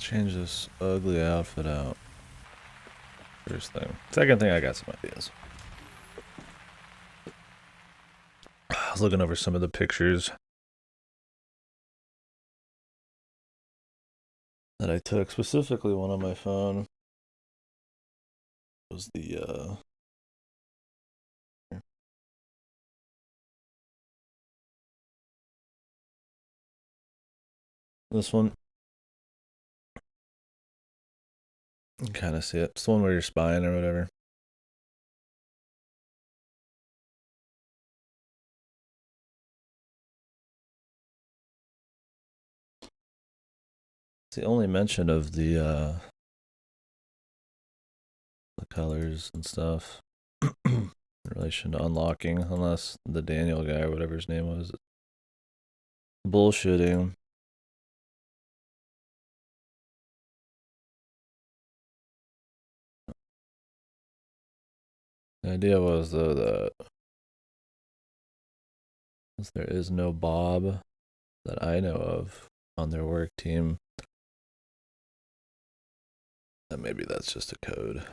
change this ugly outfit out. First thing. Second thing, I got some ideas. I was looking over some of the pictures that I took, specifically one on my phone. It was the this one. You can kind of see it. It's the one where you're spying or whatever. It's the only mention of the colors and stuff in relation to unlocking, unless the Daniel guy or whatever his name was bullshitting. The idea was, though, that since there is no Bob that I know of on their work team, that maybe that's just a code.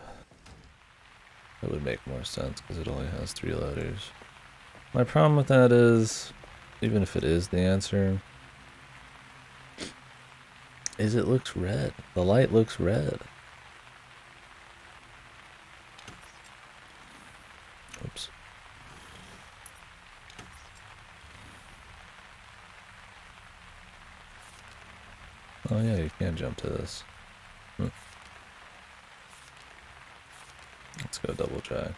That would make more sense because it only has 3 letters. My problem with that is, even if it is the answer, is it looks red. The light looks red. Oops. Oh yeah, you can jump to this. Let's go double try.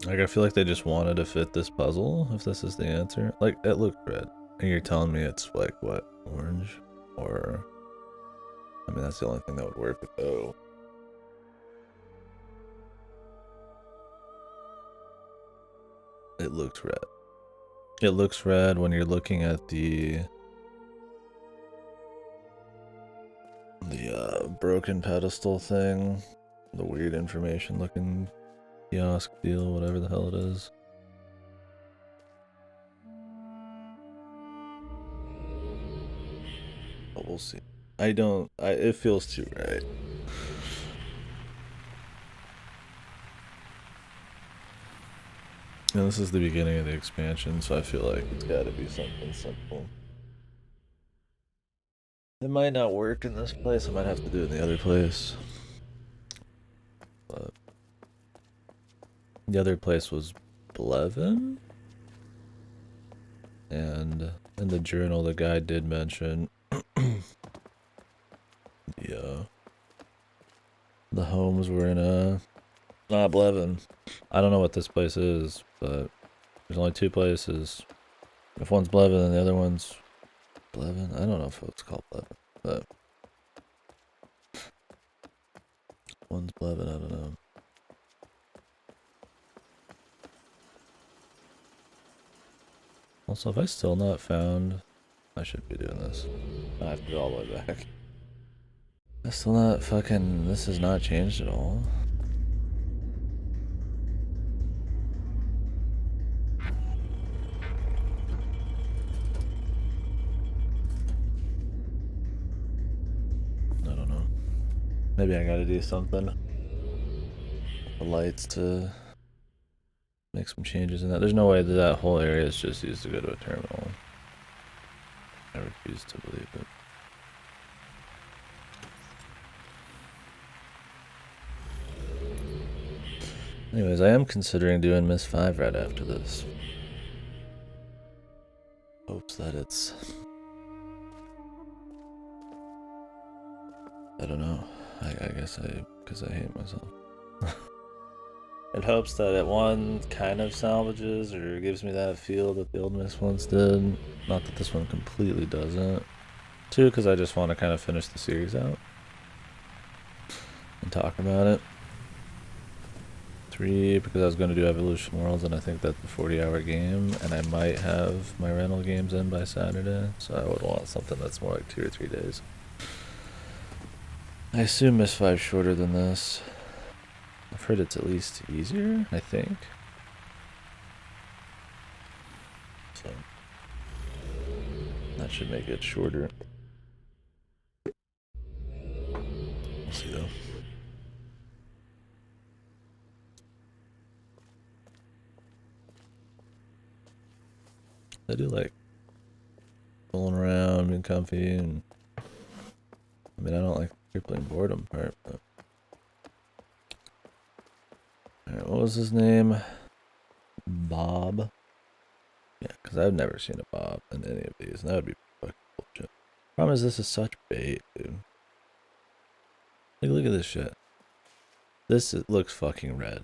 Like, I feel like they just wanted to fit this puzzle, if this is the answer. Like, it looked red. And you're telling me it's like, what, orange? Or, I mean, that's the only thing that would work with O. It looks red. It looks red when you're looking at the broken pedestal thing. The weird information looking kiosk deal, whatever the hell it is. But we'll see. It feels too right. And this is the beginning of the expansion, so I feel like it's gotta be something simple. It might not work in this place, I might have to do it in the other place. But the other place was Blevin? And in the journal, the guy did mention the homes were in not Blevin. I don't know what this place is, but there's only 2 places. If one's Blevin and the other one's Blevin, I don't know if it's called Blevin, but one's Blevin, I don't know. Also, if I still not found, I should be doing this. I have to go all the way back. I still not fucking, this has not changed at all. I don't know. Maybe I gotta do something. The lights to make some changes in that. There's no way that that whole area is just used to go to a terminal. I refuse to believe it. Anyways, I am considering doing Miss 5 right after this. Hopes that it's... I don't know. I guess because I hate myself. It hopes that it, one, kind of salvages or gives me that feel that the old Miss ones did. Not that this one completely doesn't. 2, because I just want to kind of finish the series out and talk about it. 3, because I was going to do Evolution Worlds, and I think that's a 40-hour game, and I might have my rental games in by Saturday, so I would want something that's more like 2 or 3 days. I assume Miss 5's shorter than this. I've heard it's at least easier, I think. so that should make it shorter. We'll see though. I do like rolling around, being comfy, and I mean, I don't like the crippling boredom part, but. Alright, what was his name? Bob? Yeah, because I've never seen a Bob in any of these, and that would be fucking bullshit. Problem is, this is such bait, dude. Look at this shit. This looks fucking red.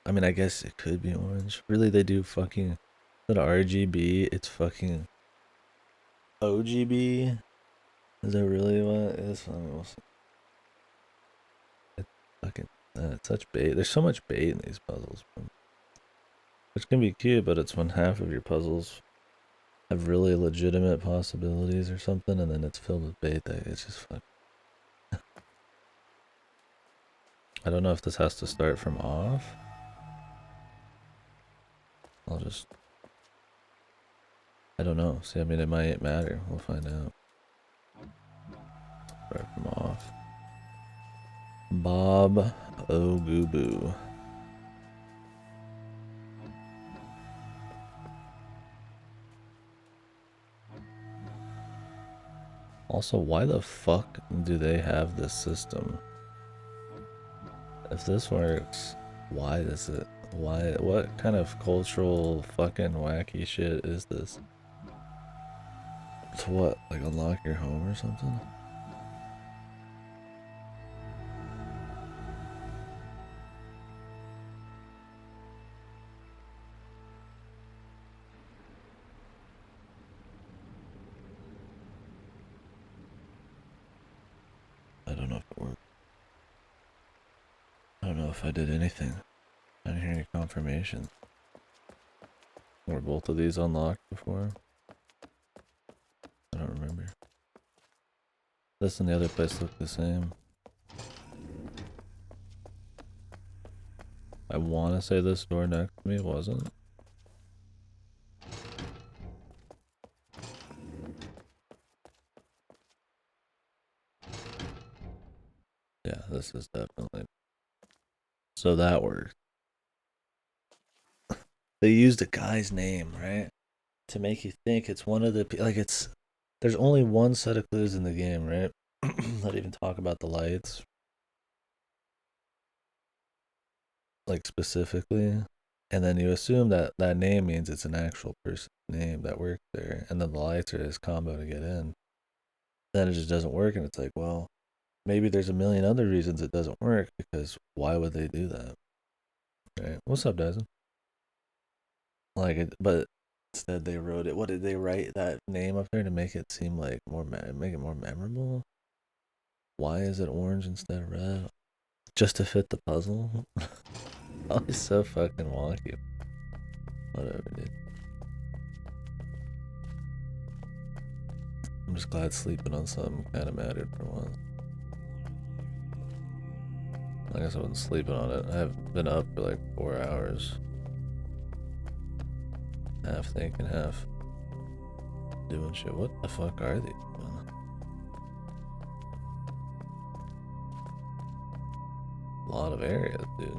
I mean, I guess it could be orange. Really, they do fucking... Is that RGB? It's fucking... OGB? Is that really what it is? It's fucking... it's such bait. There's so much bait in these puzzles. Which can be cute, but it's when half of your puzzles have really legitimate possibilities or something, and then it's filled with bait that it's just fun. I don't know if this has to start from off. I'll just... I don't know. See, I mean, it might matter. We'll find out. Start from off. Bob Oguboo. Also, why the fuck do they have this system? If this works, why does it? Why? What kind of cultural fucking wacky shit is this? To what? Like unlock your home or something? I don't know if it worked. I don't know if I did anything. I didn't hear any confirmation. Were both of these unlocked before? I don't remember. This and the other place look the same. I want to say this door next to me wasn't. Yeah, this is definitely. So that worked. They used a guy's name, right? To make you think it's one of the, like, it's, there's only one set of clues in the game, right? Not even talk about the lights. Like, specifically. And then you assume that that name means it's an actual person's name that worked there. And then the lights are his combo to get in. Then it just doesn't work, and it's like, well, maybe there's a million other reasons it doesn't work, because why would they do that? Right? What's up, Dyson? Like, but instead they wrote it. What did they write that name up there to make it seem like make it more memorable? Why is it orange instead of red? Just to fit the puzzle? Oh, he's so fucking wonky. Whatever, dude. I'm just glad sleeping on something kind of mattered for once. I guess I wasn't sleeping on it. I've been up for like 4 hours. Half thinking, half doing shit. What the fuck are these? A lot of areas, dude.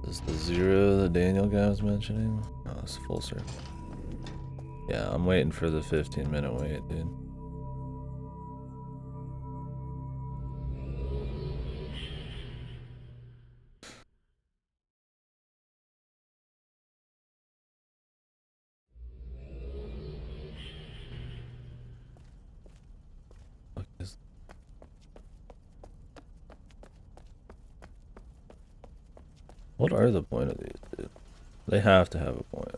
Is the 0 that Daniel guy was mentioning? Oh, it's full circle. Yeah, I'm waiting for the 15-minute wait, dude. What are the point of these, dude? They have to have a point.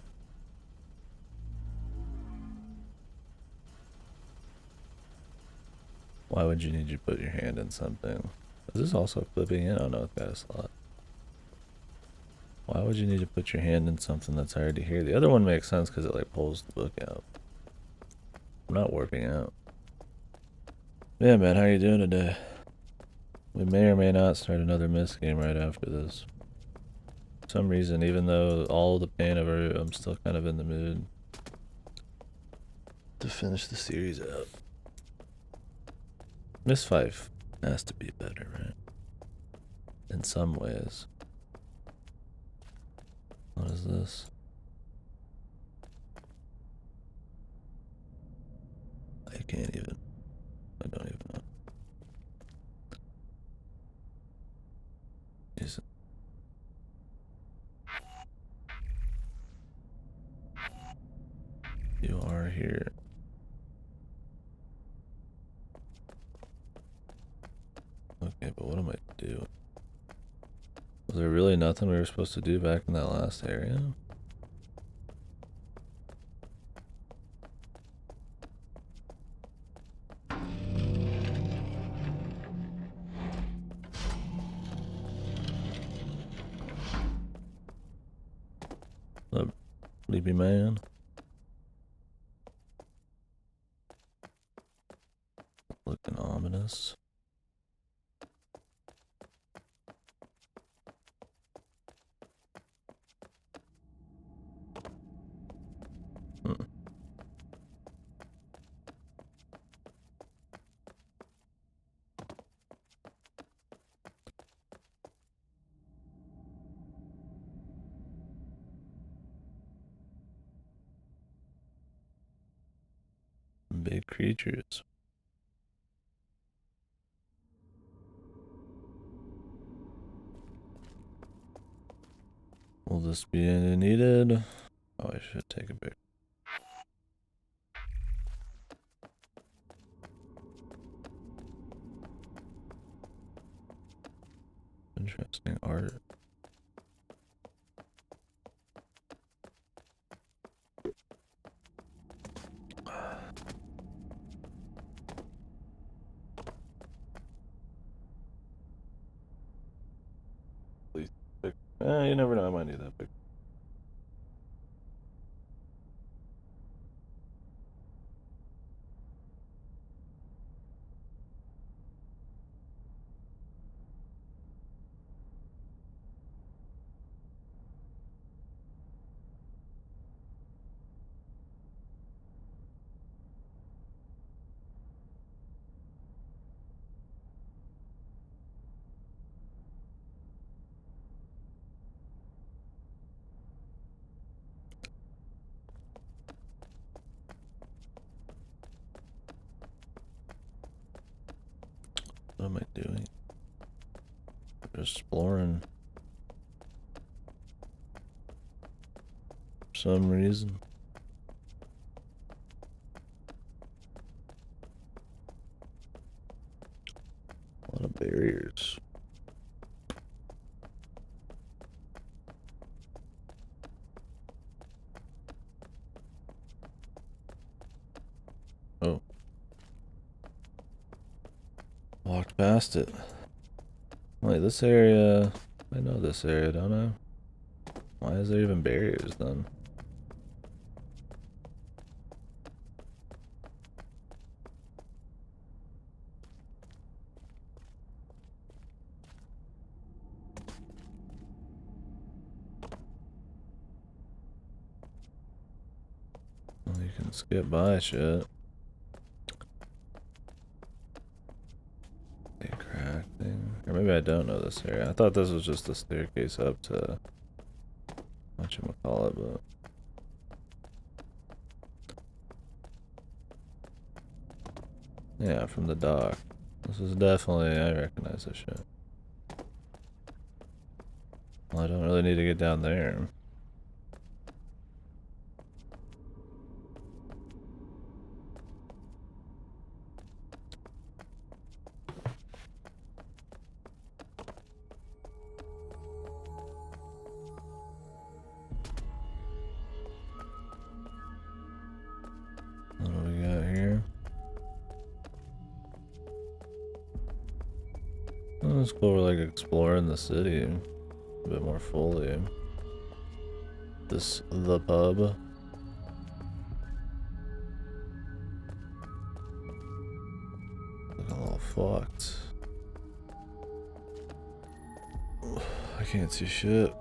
Why would you need to put your hand in something? Is this also clipping in? Oh no, it's got a slot. Why would you need to put your hand in something that's already here? The other one makes sense because it like pulls the book out. I'm not warping out. Yeah, man, how you doing today? We may or may not start another mist game right after this. For some reason, even though all the pain of it, I'm still kind of in the mood to finish the series out. Miss 5 has to be better, right? In some ways. What is this? I can't even. I don't even know. Jesus. You are here. Okay, but what am I doing? Was there really nothing we were supposed to do back in that last area? The sleepy man? Looking ominous. Big creatures. Will this be needed? Oh, I should take a pic. Interesting art. Please pick. You never know, I might need that pic. What am I doing? Just exploring. For some reason. A lot of barriers. Oh. Walked past it. Wait, this area... I know this area, don't I? Why is there even barriers then? Well, you can skip by shit. A crack thing. Or maybe I don't know this area. I thought this was just the staircase up to whatchamacallit, but yeah, from the dock. This is definitely, I recognize this shit. Well, I don't really need to get down there. What do we got here? Oh, let's go over like exploring the city a bit more fully. The pub. Looking a little fucked. can't see shit.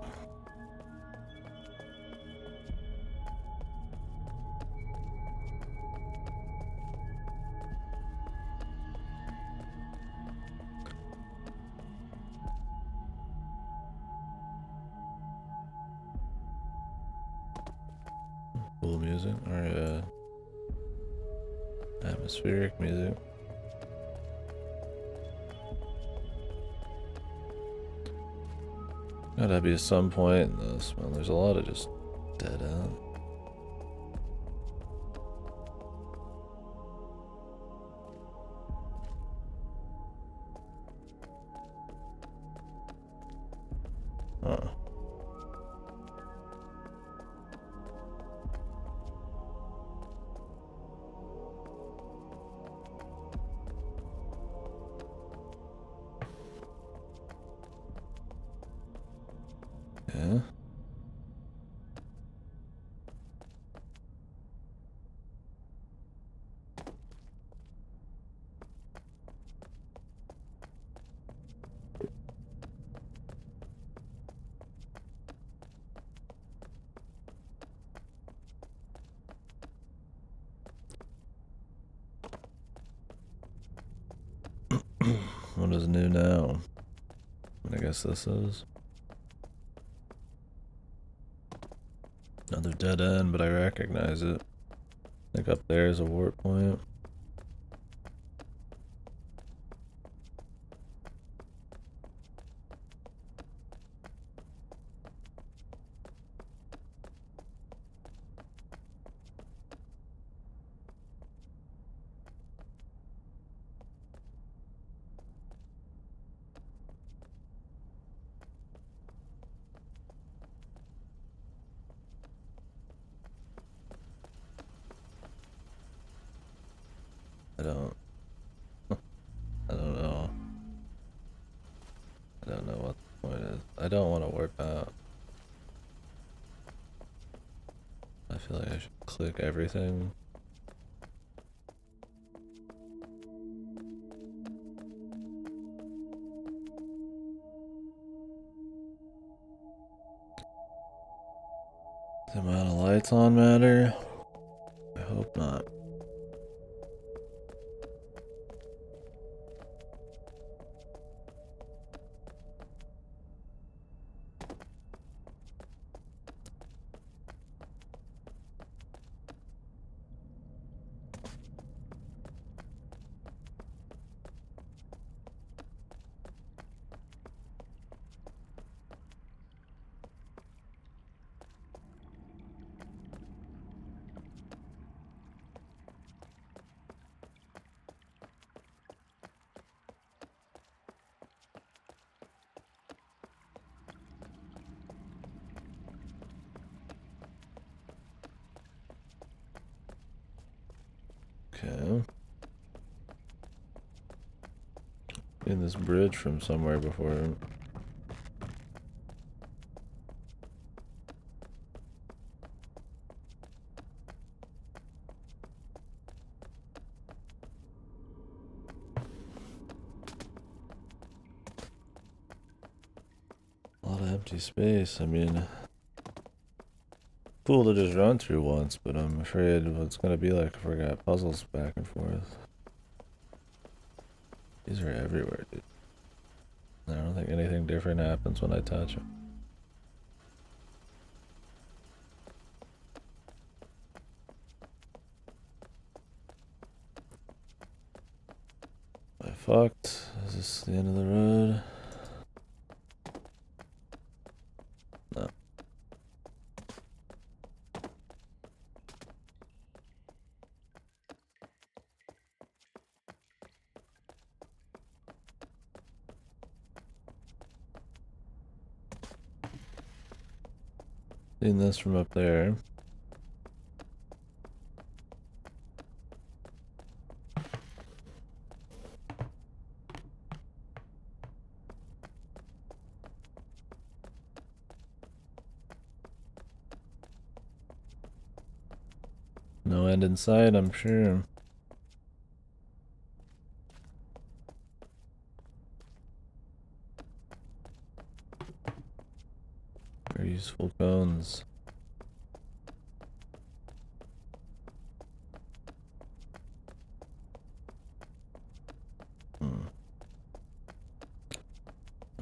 Cool music, or atmospheric music. Gotta be some point in this, man. There's a lot of just dead end. Huh. Yeah. What is new now? I guess this is another dead end, but I recognize it. I think up there is a warp point. I don't know. I don't know what the point is. I don't want to warp out. I feel like I should click everything. The amount of lights on matter? I hope not. Okay. In this bridge from somewhere before. A lot of empty space. I mean, cool to just run through once, but I'm afraid what it's gonna be like if we got puzzles back and forth. These are everywhere, dude. I don't think anything different happens when I touch them. I fucked. Is this the end of the road? No. Seen this from up there. No end in sight, I'm sure. Useful cones. None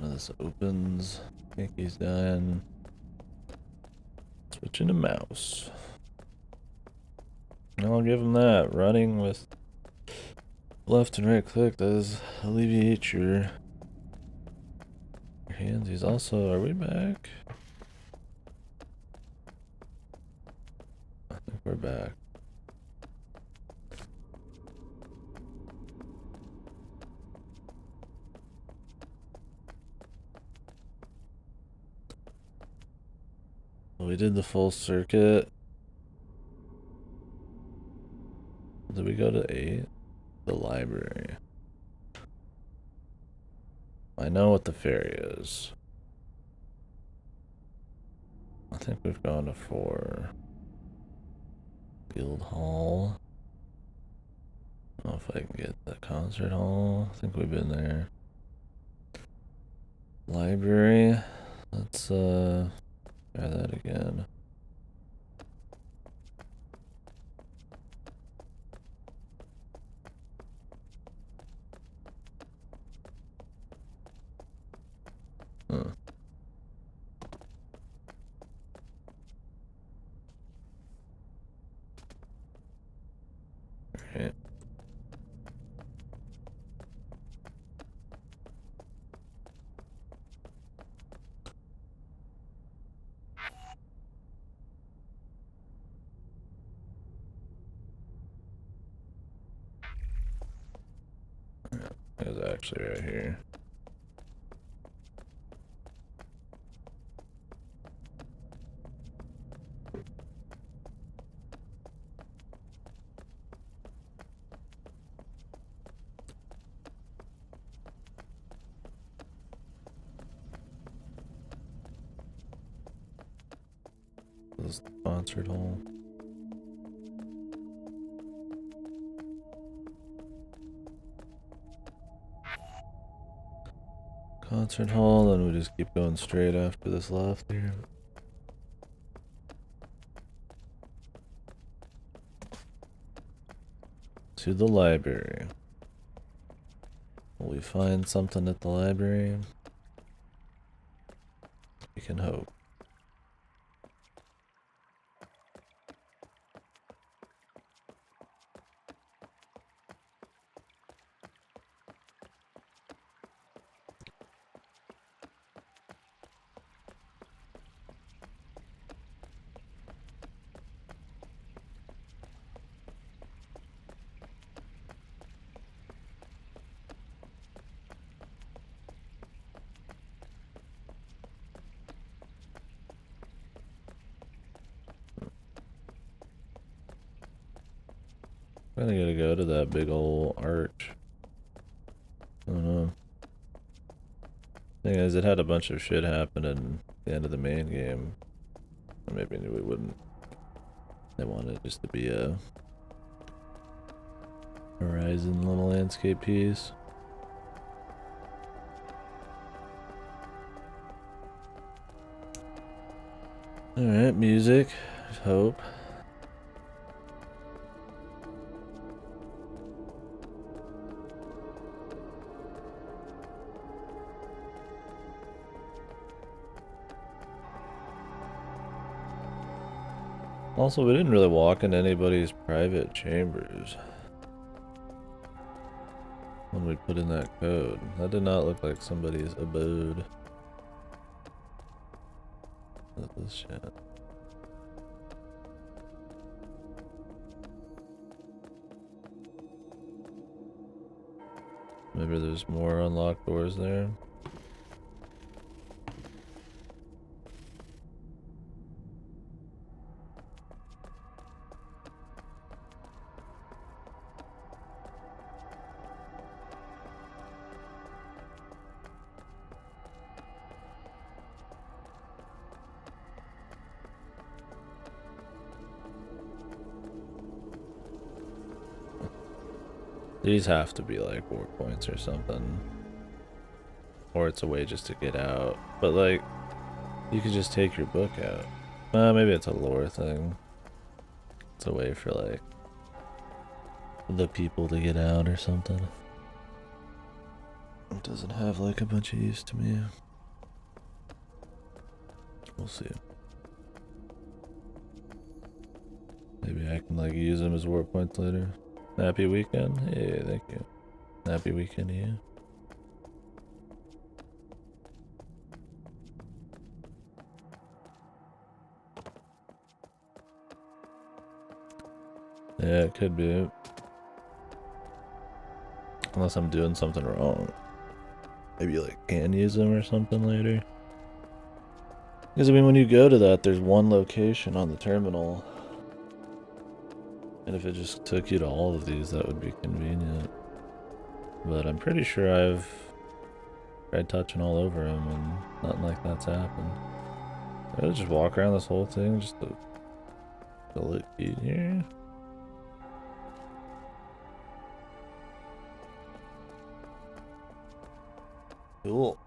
of this opens. Yankees dying. Switching to mouse. I'll give him that. Running with left and right click does alleviate your hands. He's also. Are we back? I think we're back. We did the full circuit. Did we go to 8? The library. I know what the ferry is. I think we've gone to 4. Guild Hall. I don't know if I can get the concert hall. I think we've been there. Library. Let's try that again. Huh. Alright. It's actually right here. This is the concert hall. Concert hall, and we just keep going straight after this left here. To the library. Will we find something at the library? We can hope. I really gotta go to that big old arch. I don't know. Thing is, it had a bunch of shit happen in the end of the main game. Maybe we wouldn't. They wanted it just to be a Horizon little landscape piece. Alright, music. Hope. Also, we didn't really walk in anybody's private chambers when we put in that code. That did not look like somebody's abode. Look at this shit. Maybe there's more unlocked doors there. These have to be like war points or something. Or it's a way just to get out. But like, You could just take your book out. Maybe it's a lore thing. It's a way for like the people to get out or something. It doesn't have like a bunch of use to me. We'll see. Maybe I can like use them as war points later. Happy weekend? Hey, thank you. Happy weekend to you. Yeah, it could be. Unless I'm doing something wrong. Maybe like can use them or something later. Because I mean when you go to that, there's one location on the terminal. And if it just took you to all of these, that would be convenient. But I'm pretty sure I've tried touching all over them and nothing like that's happened. I'll just walk around this whole thing just to look easier. Cool.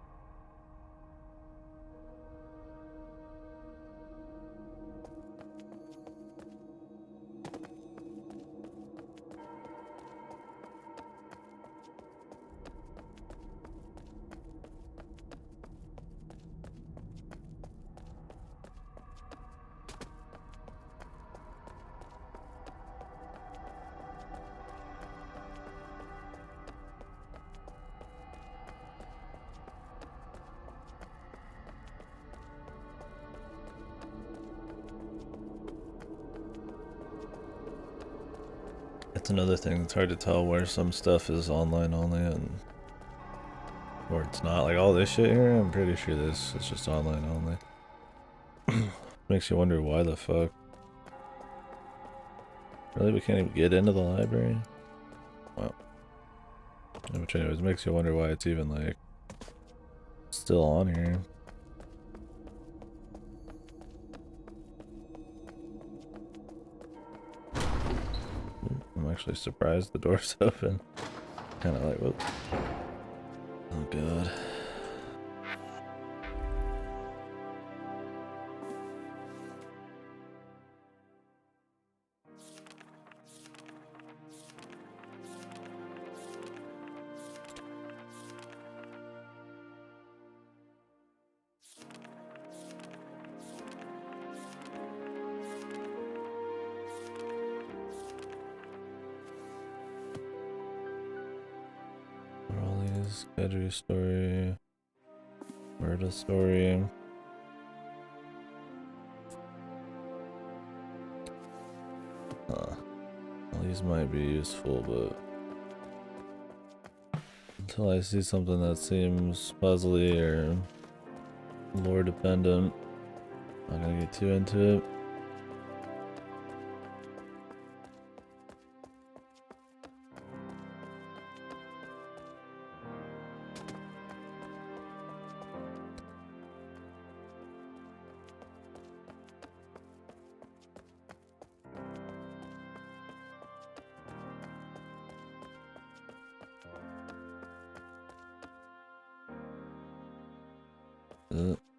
That's another thing. It's hard to tell where some stuff is online only and where it's not. Like all this shit here, I'm pretty sure this is just online only. Makes you wonder why the fuck. Really, we can't even get into the library? Wow. Which anyways, makes you wonder why it's even like still on here. I'm actually surprised the door's open. Kind of like, whoop. Oh god. Gedry story, murder story. Well, these might be useful, but until I see something that seems puzzly or lore dependent, I'm not gonna get too into it.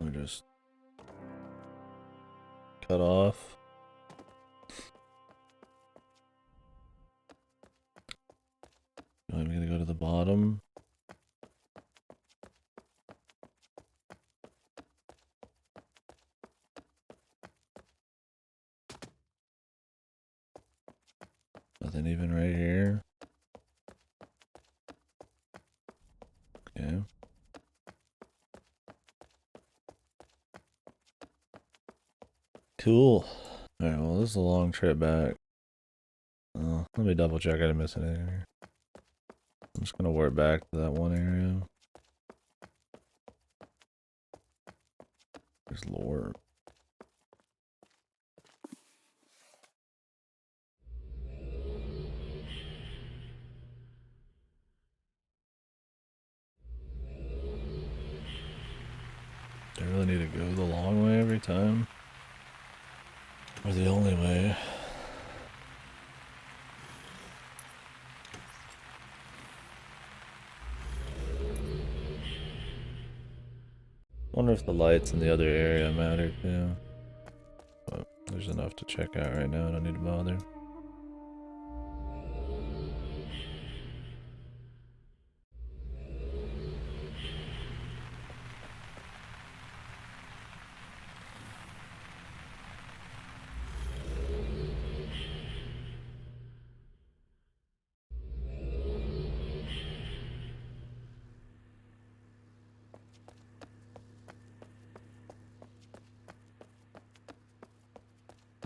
We just cut off. I'm gonna go to the bottom. Nothing even right here. Okay. Cool. Alright, well this is a long trip back. Let me double check I didn't miss anything here. I'm just gonna warp back to that one area. There's lore. Do I really need to go the long way every time? Or the only way? Wonder if the lights in the other area matter too. But there's enough to check out right now. I don't need to bother.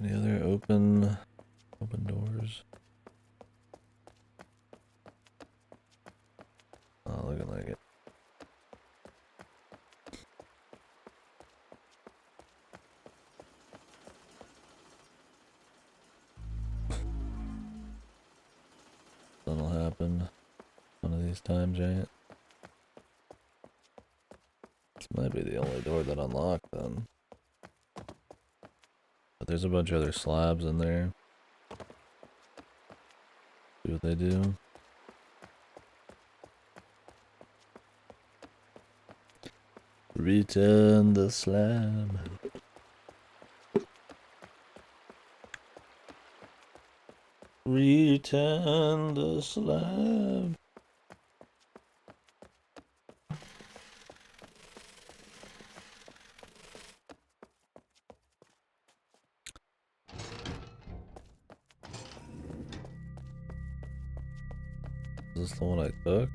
Any other open doors? Oh, looking like it. That'll happen one of these times, right? This might be the only door that unlocked then. But there's a bunch of other slabs in there. See what they do. Return the slab. Return the slab. Is this the one I took?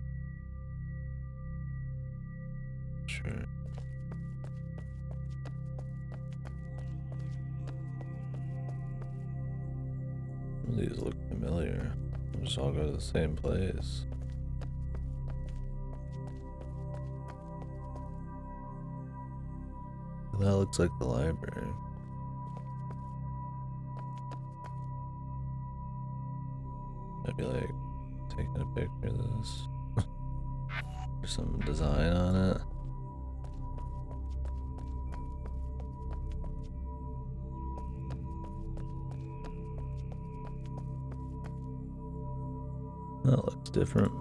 Sure. These look familiar. We'll just all go to the same place. That looks like the library. I'd be like taking a picture of this. There's some design on it. That looks different.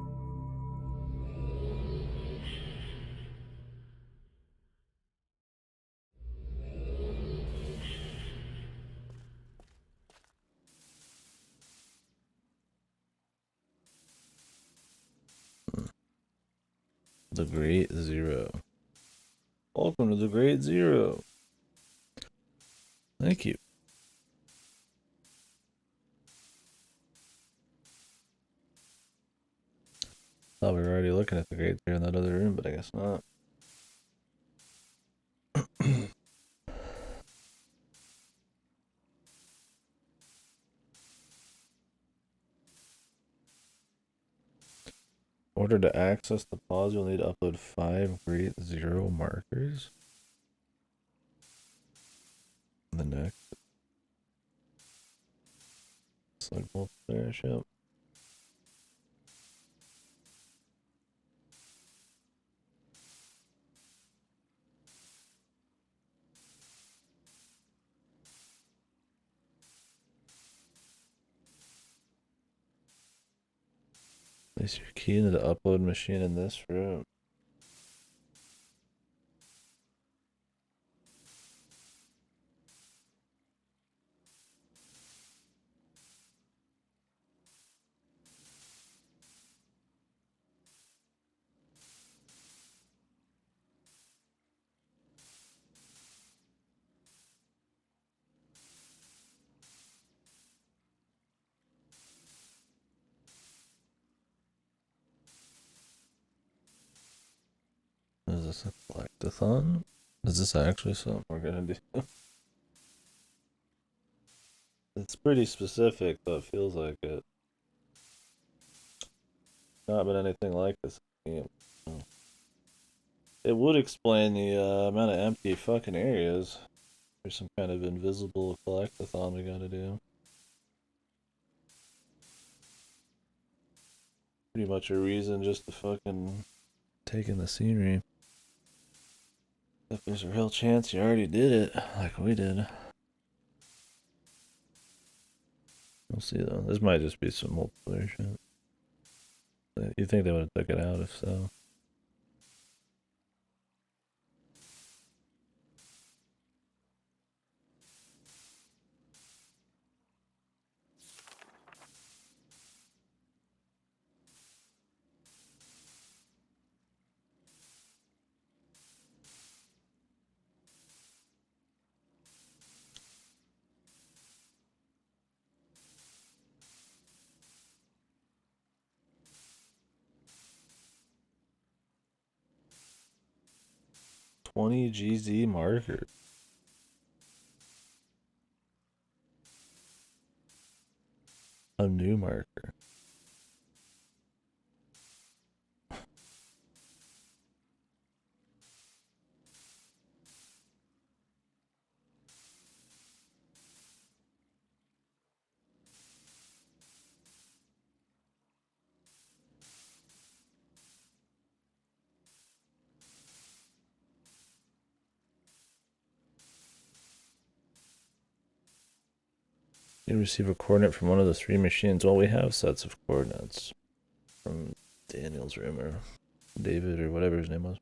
The Great Zero. Welcome to the Great Zero. Thank you. Thought we were already looking at the Great Zero in that other room, but I guess not. In order to access the pause, you'll need to upload 5 Great Zero markers. The next. It's like multiplayer ship. Place your key into the upload machine in this room. Is this a collectathon? Is this actually something we're gonna do? It's pretty specific, but it feels like it. Not been anything like this game. It would explain the amount of empty fucking areas. There's some kind of invisible collectathon we gotta do. Pretty much a reason just to fucking take in the scenery. If there's a real chance you already did it, like we did. We'll see though. This might just be some multiplayer shit. You think they would have took it out if so? 20 GZ marker. A new marker. You receive a coordinate from one of the 3 machines. Well, we have sets of coordinates from Daniel's room or David or whatever his name was.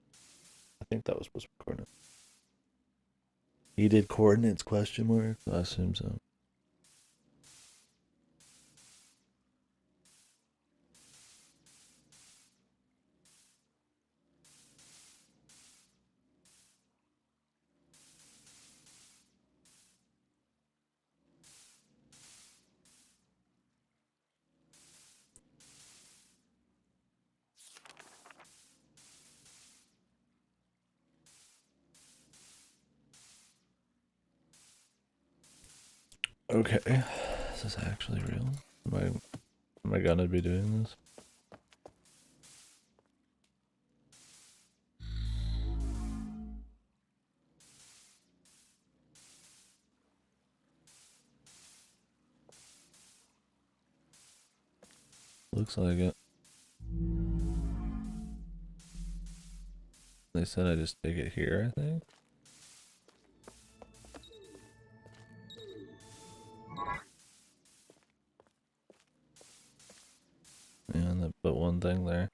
I think that was supposed to be coordinates. He did coordinates question mark? I assume so. Okay, is this actually real? Am I gonna be doing this? Looks like it. They said I just take it here, I think. Yeah, and they put one thing there.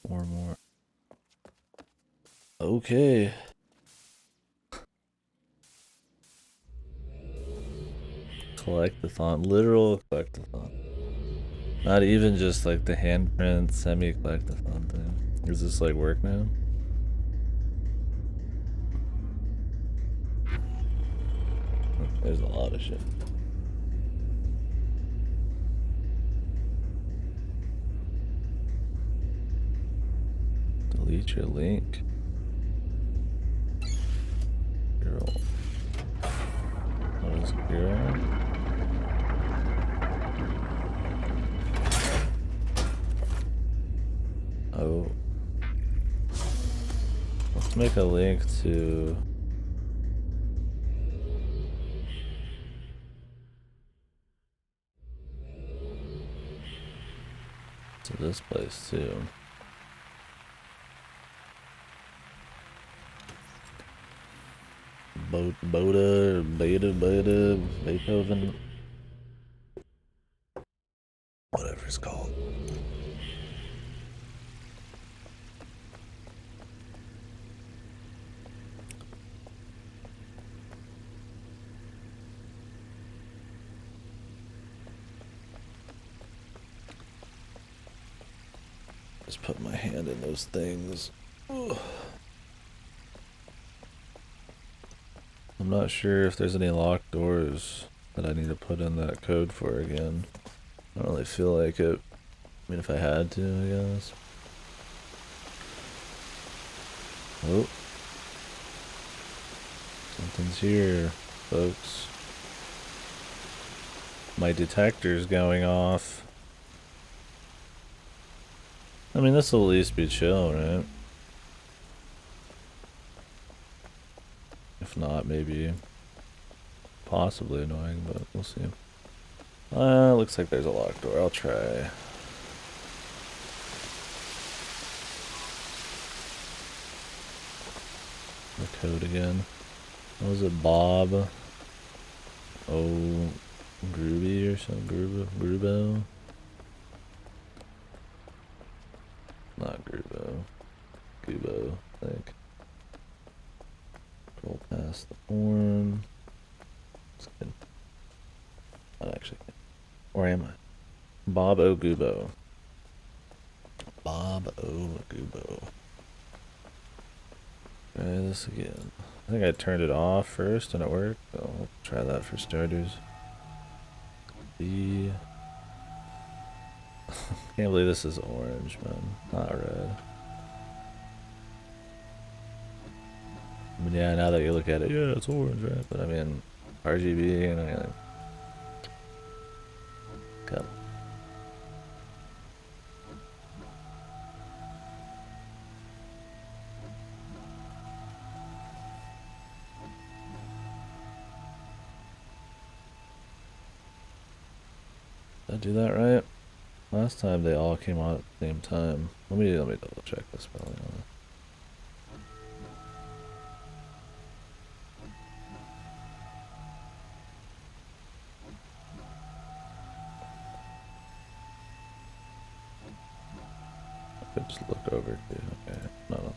Or more. Okay. Collectathon. Literal collectathon. Not even just like the handprint semi-collectathon thing. Does this like work now? There's a lot of shit. Delete your link. Girl. What is girl? Oh. Let's make a link to this place too. Beta, Beethoven. Whatever it's called. Just put my hand in those things. Ugh. I'm not sure if there's any locked doors that I need to put in that code for again. I don't really feel like it. I mean, if I had to, I guess. Oh. Something's here, folks. My detector's going off. I mean, this will at least be chill, right? If not, maybe possibly annoying, but we'll see. Looks like there's a locked door. I'll try. The code again. What was it, Bob? Oh, Groovy or something? Grubo? Not Grubo. Gubo, I think. Scroll past the horn. Not actually. Where am I? Bob O. Gubo. Bob O. Gubo. Try this again. I think I turned it off first and it worked. So I'll try that for starters. B. Can't believe this is orange, man. Not red. I mean, yeah, now that you look at it, yeah, it's orange, right? But I mean, RGB, you know, like, come. Did I do that right? Last time they all came out at the same time. Let me double check the spelling on it. I could just look over too. Okay, not a lot.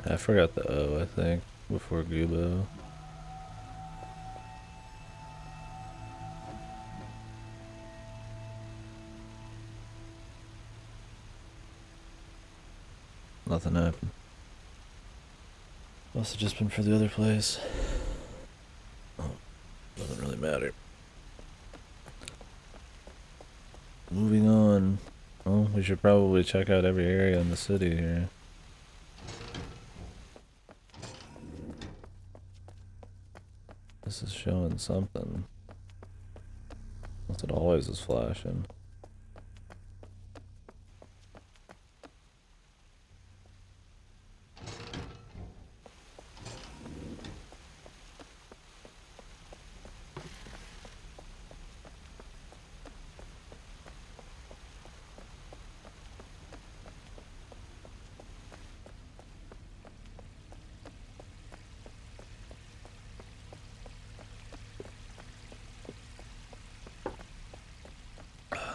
I forgot the O, I think, before Gubo. Nothing happened. Must have just been for the other place. Oh, doesn't really matter. Moving on. Well, we should probably check out every area in the city here. This is showing something. Unless it always is flashing.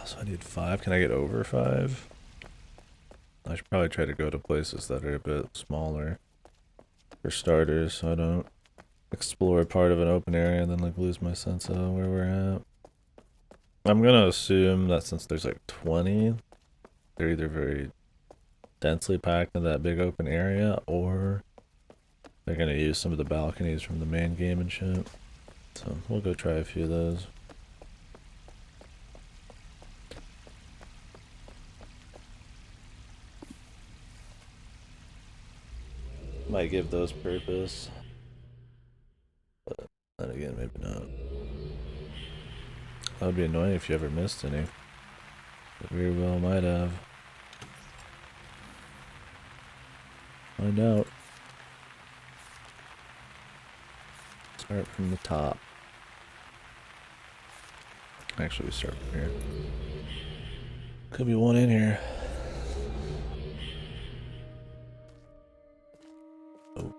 So I need 5. Can I get over 5? I should probably try to go to places that are a bit smaller. For starters, so I don't explore part of an open area and then like lose my sense of where we're at. I'm gonna assume that since there's like 20, they're either very densely packed in that big open area, or they're gonna use some of the balconies from the main game and shit. So we'll go try a few of those. Might give those purpose, but then again, maybe not. That would be annoying if you ever missed any. But very well might have. Find out. Start from the top. Actually, we start from here. Could be one in here. Oh.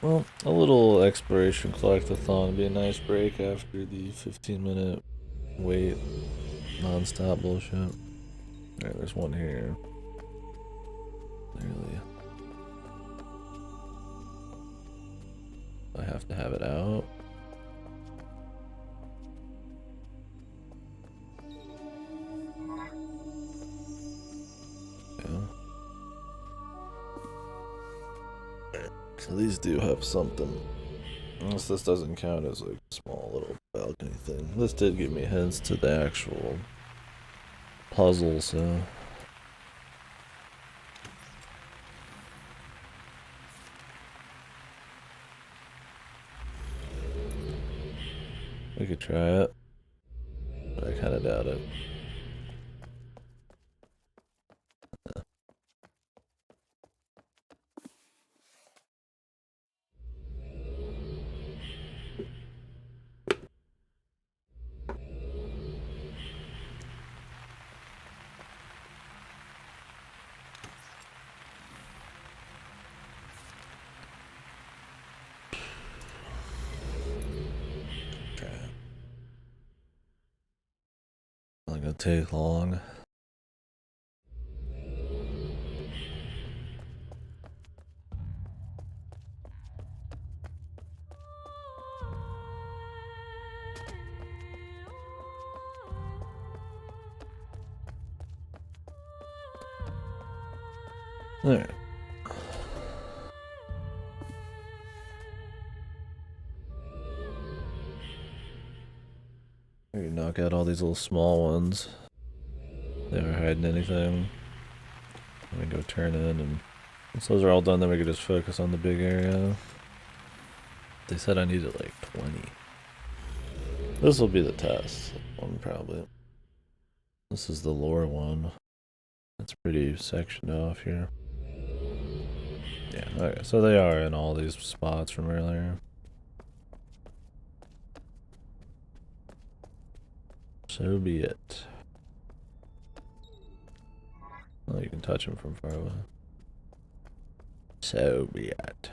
Well, a little exploration collectathon would be a nice break after the 15-minute wait, non-stop bullshit. Alright, there's one here. Clearly. I have to have it out. Yeah. So these do have something. Unless this doesn't count as like a small little balcony thing. This did give me hints to the actual puzzle, so. We could try it, but I kinda doubt it. take long. Alright. Maybe knock out all these little small ones. They were hiding anything. Let me go turn in, and once those are all done, then we can just focus on the big area. They said I needed like 20. This will be the test one, probably. This is the lore one. It's pretty sectioned off here. Yeah, okay, so they are in all these spots from earlier. So be it. Oh, you can touch them from far away. So be it.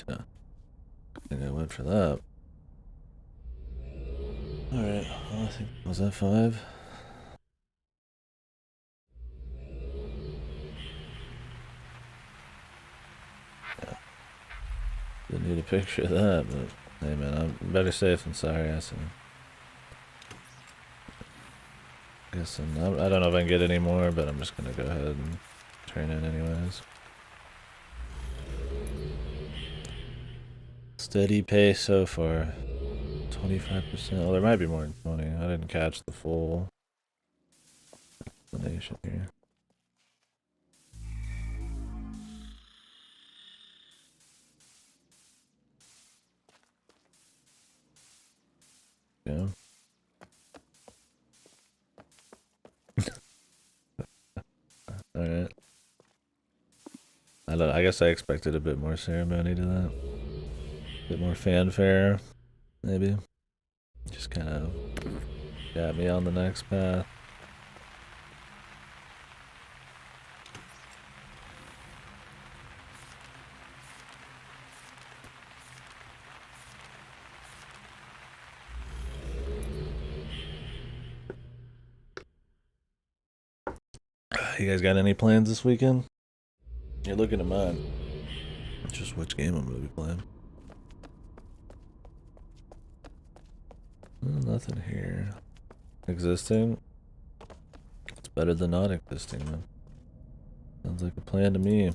I think I went for that. Alright, well, I think, was that 5? Yeah. Didn't need a picture of that, but hey man, I'm better safe than sorry, I see. I don't know if I can get any more, but I'm just gonna go ahead and turn in anyways. Steady pace so far. 25%. Well, there might be more than 20. I didn't catch the full explanation here. Yeah. Alright. I guess I expected a bit more ceremony to that. A bit more fanfare, maybe. Just kind of got me on the next path. You guys got any plans this weekend? You're looking at mine. Just which game I'm gonna be playing. Nothing here. Existing? It's better than not existing, man. Sounds like a plan to me.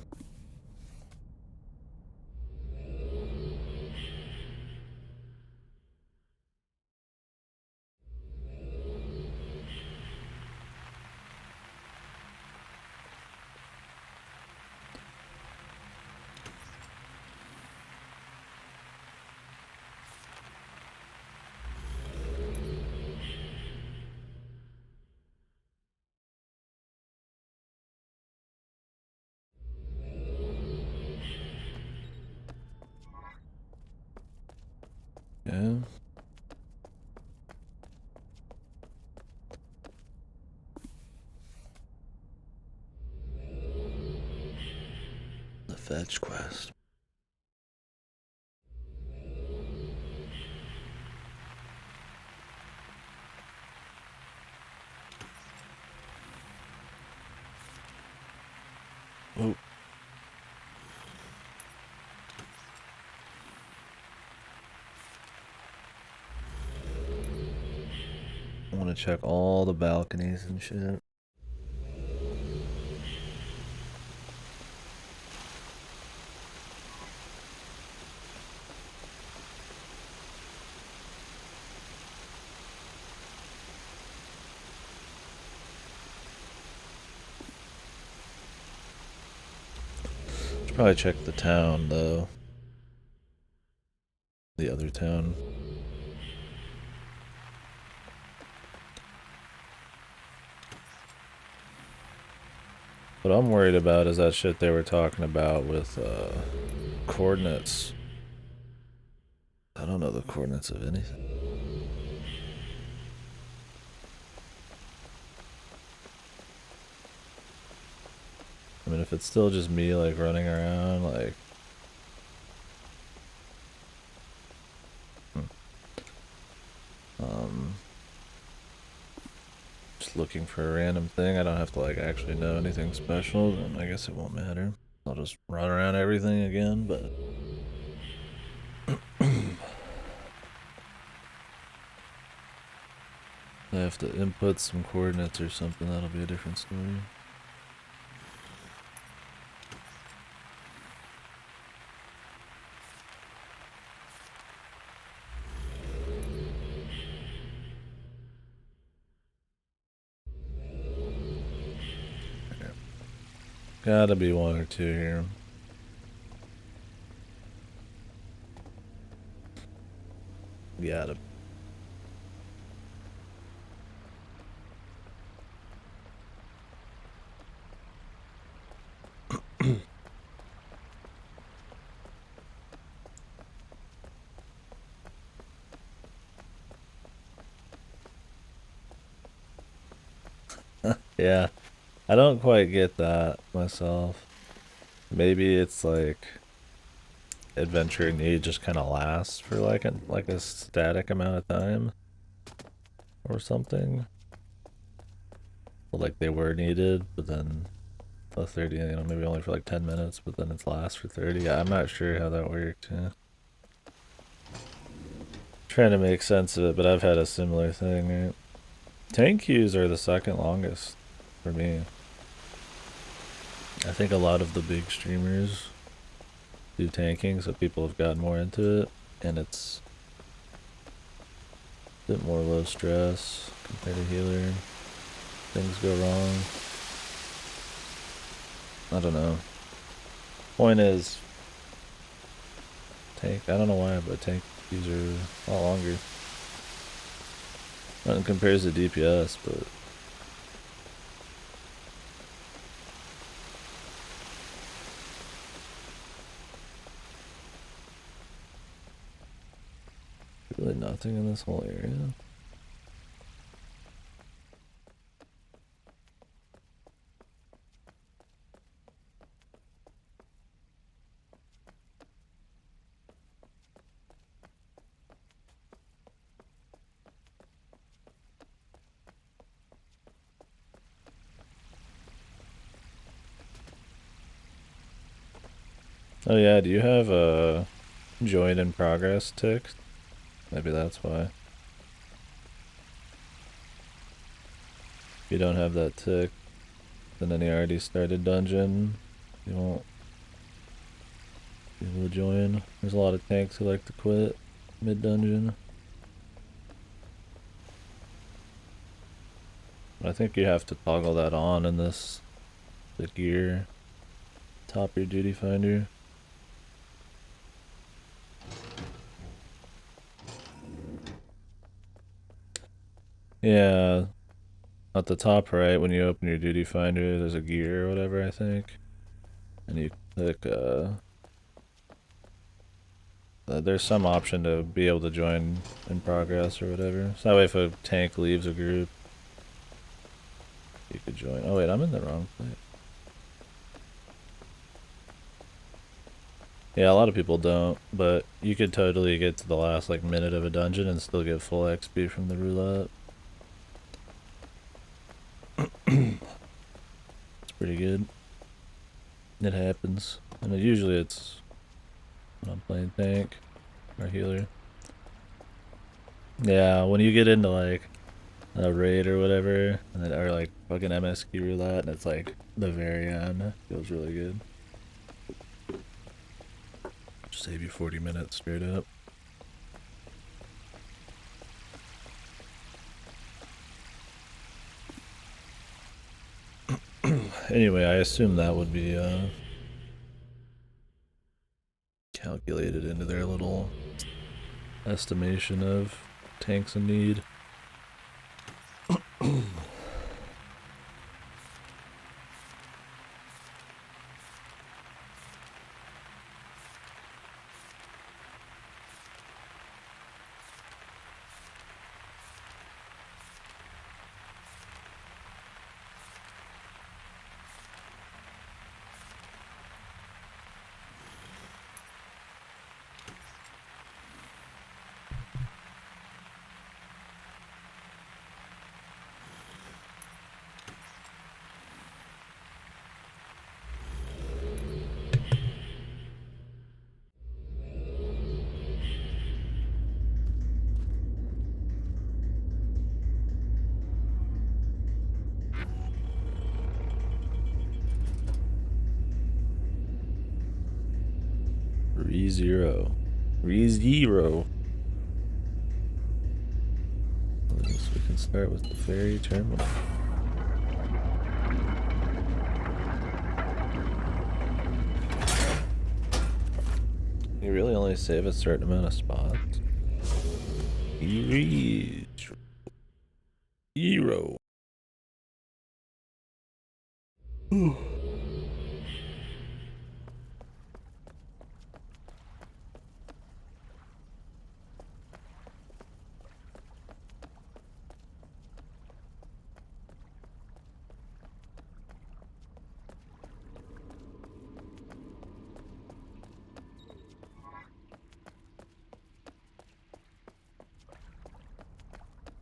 Yeah. The fetch quest. Oh. I want to check all the balconies and shit. Should probably check the town though. The other town. What I'm worried about is that shit they were talking about with coordinates. I don't know the coordinates of anything. I mean, if it's still just me like running around, like for a random thing, I don't have to like actually know anything special, then I guess it won't matter. I'll just run around everything again, but I have to input some coordinates or something, that'll be a different story. Gotta be one or two here. Gotta. Yeah, I don't quite get that myself. Maybe it's like adventure need just kind of lasts for like a static amount of time or something. Well, like they were needed, but then the 30, maybe only for like 10 minutes, but then it's lasts for 30. Yeah, I'm not sure how that worked. Yeah. Trying to make sense of it, but I've had a similar thing. Right? Tank queues are the second longest for me. I think a lot of the big streamers do tanking, so people have gotten more into it, and it's a bit more low stress compared to healer. Things go wrong. I don't know. Point is, tank, I don't know why, but tank queues are a lot longer. Nothing compares to DPS, but really nothing in this whole area. Oh yeah, do you have a join in progress ticked? Maybe that's why. If you don't have that tick, then any already started dungeon, you won't be able to join. There's a lot of tanks who like to quit mid-dungeon. I think you have to toggle that on in this, the gear, top your duty finder. Yeah, at the top right, when you open your duty finder, there's a gear or whatever, I think. And you click, there's some option to be able to join in progress or whatever. So that way if a tank leaves a group, you could join. Oh wait, I'm in the wrong place. Yeah, a lot of people don't, but you could totally get to the last like minute of a dungeon and still get full XP from the roulette. It's pretty good. It happens. And usually it's when I'm playing tank or healer. Yeah, when you get into like a raid or whatever, and then, or like fucking MSQ roulette, and it's like the very end, feels really good. Just save you 40 minutes straight up. Anyway, I assume that would be calculated into their little estimation of tanks in need. Re-zero. Re-zero. I guess we can start with the ferry terminal. You really only save a certain amount of spots. Hero.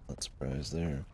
Not surprised there.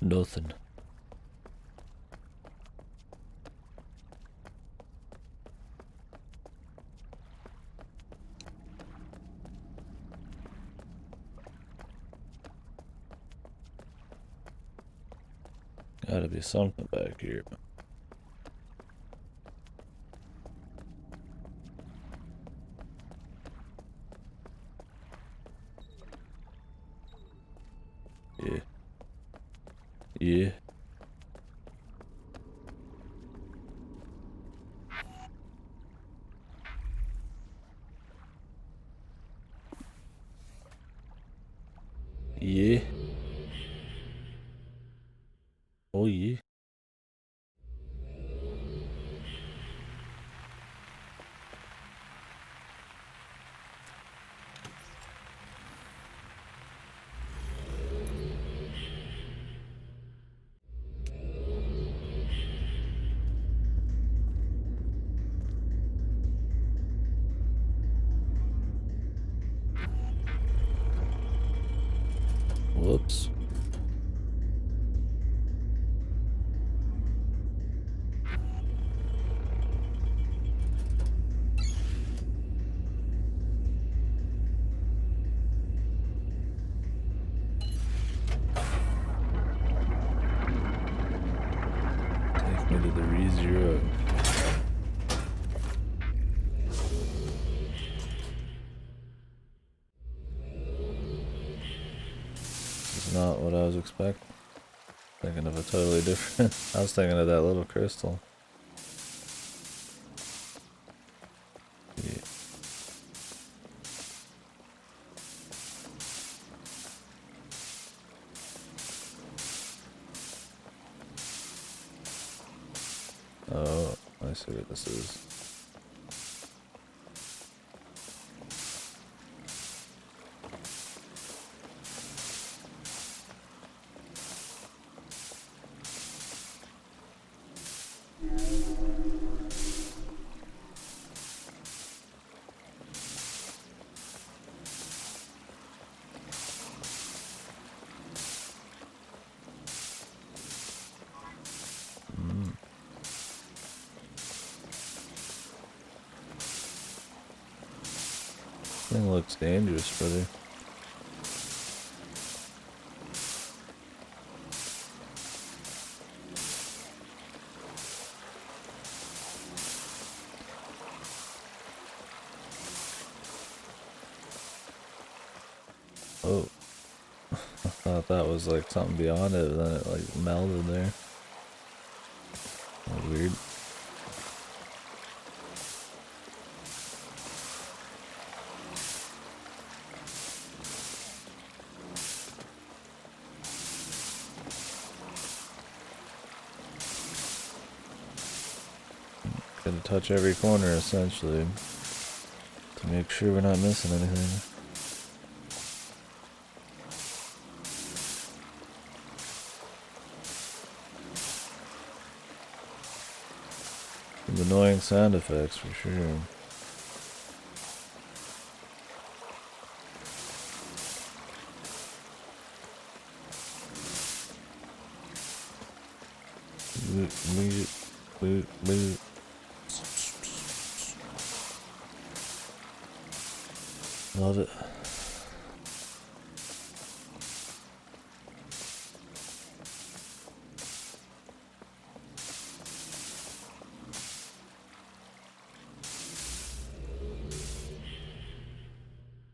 Nothing. Gotta be something back here. Yeah. Yeah. Yeah. Oh yeah. Whoops. Take me to the re-zero. It's not what I was expecting. Thinking of a totally different. I was thinking of that little crystal. Yeah. Oh, I see what this is. Thing looks dangerous, brother. Oh. I thought that was like something beyond it, but then it like melded there. Oh, weird. Gotta touch every corner essentially to make sure we're not missing anything. Some annoying sound effects for sure. Love it.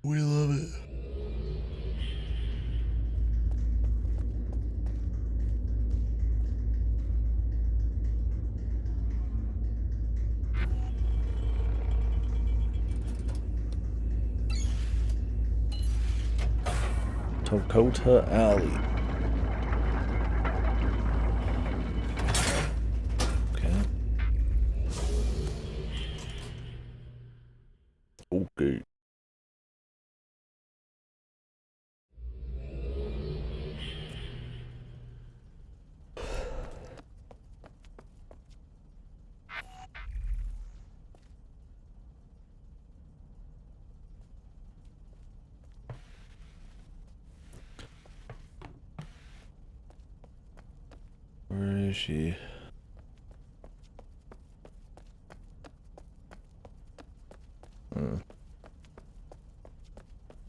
We love it. Dakota Alley. Okay. Okay. Where is she?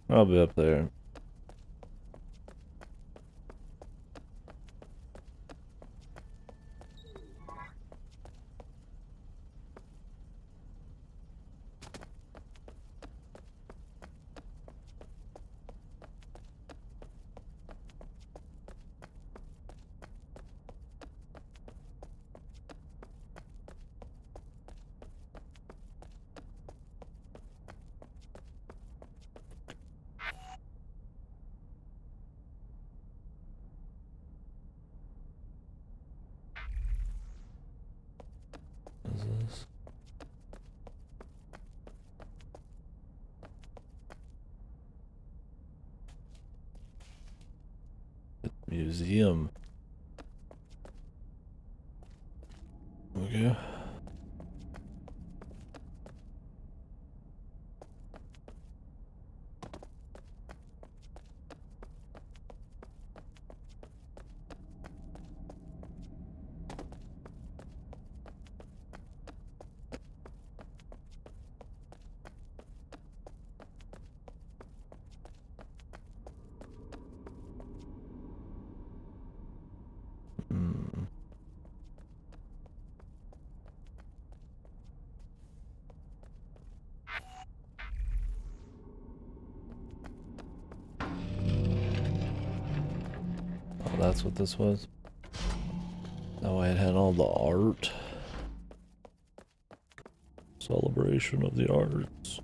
I'll be up there. What is this? Museum. Okay. Oh, that's what this was. Oh, it had all the art. Celebration of the arts.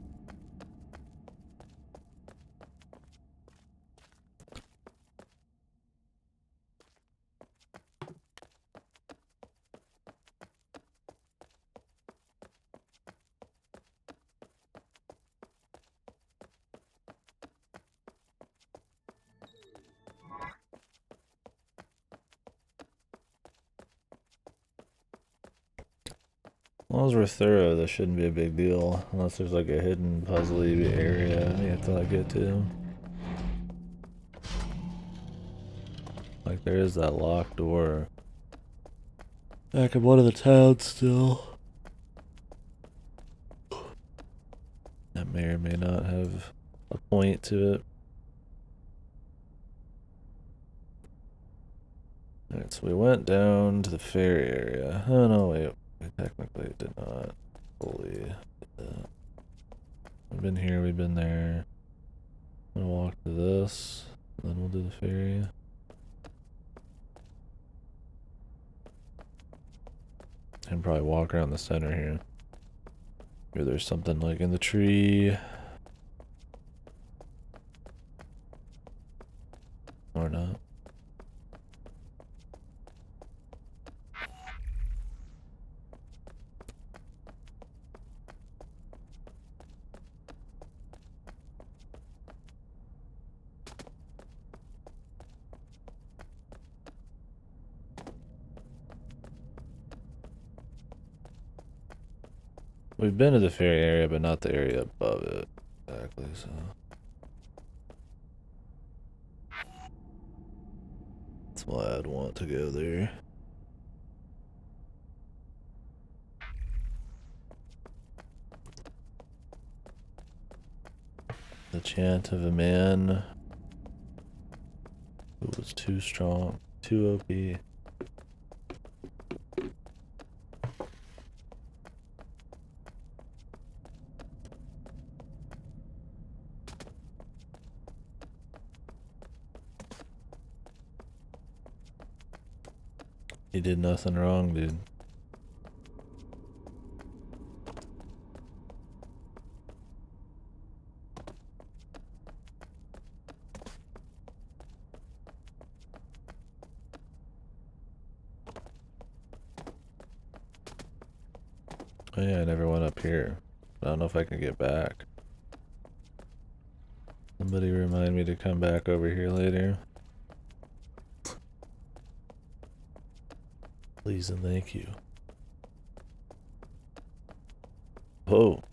As long as we're thorough, that shouldn't be a big deal. Unless there's like a hidden puzzly area you have to like get to. Like there is that locked door back in one of the towns still. That may or may not have a point to it. Alright, so we went down to the ferry area. Oh no, wait. We technically did not fully do that. We've been here, we've been there. I'm gonna walk to this, and then we'll do the ferry. And probably walk around the center here. Maybe there's something like in the tree. Or not. We've been to the ferry area, but not the area above it. Exactly, so. That's why I'd want to go there. The chant of a man who was too strong, too OP. He did nothing wrong, dude. Oh yeah, I never went up here. I don't know if I can get back. Somebody remind me to come back over here later. Please and thank you. Whoa.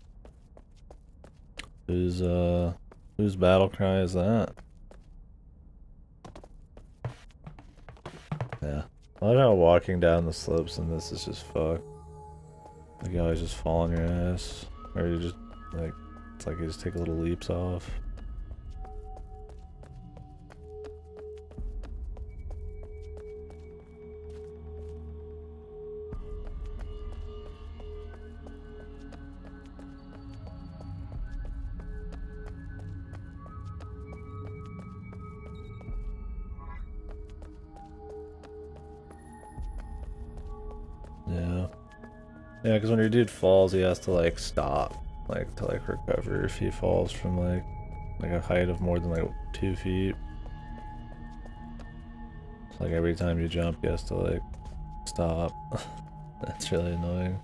Whose battle cry is that? Yeah. I like how walking down the slopes and this is just fucked. Like you always just fall on your ass. Or you just like it's like you just take little leaps off. Yeah. Yeah, because when your dude falls, he has to like stop, like to like recover if he falls from like a height of more than like 2 feet. It's like every time you jump, he has to like stop. That's really annoying.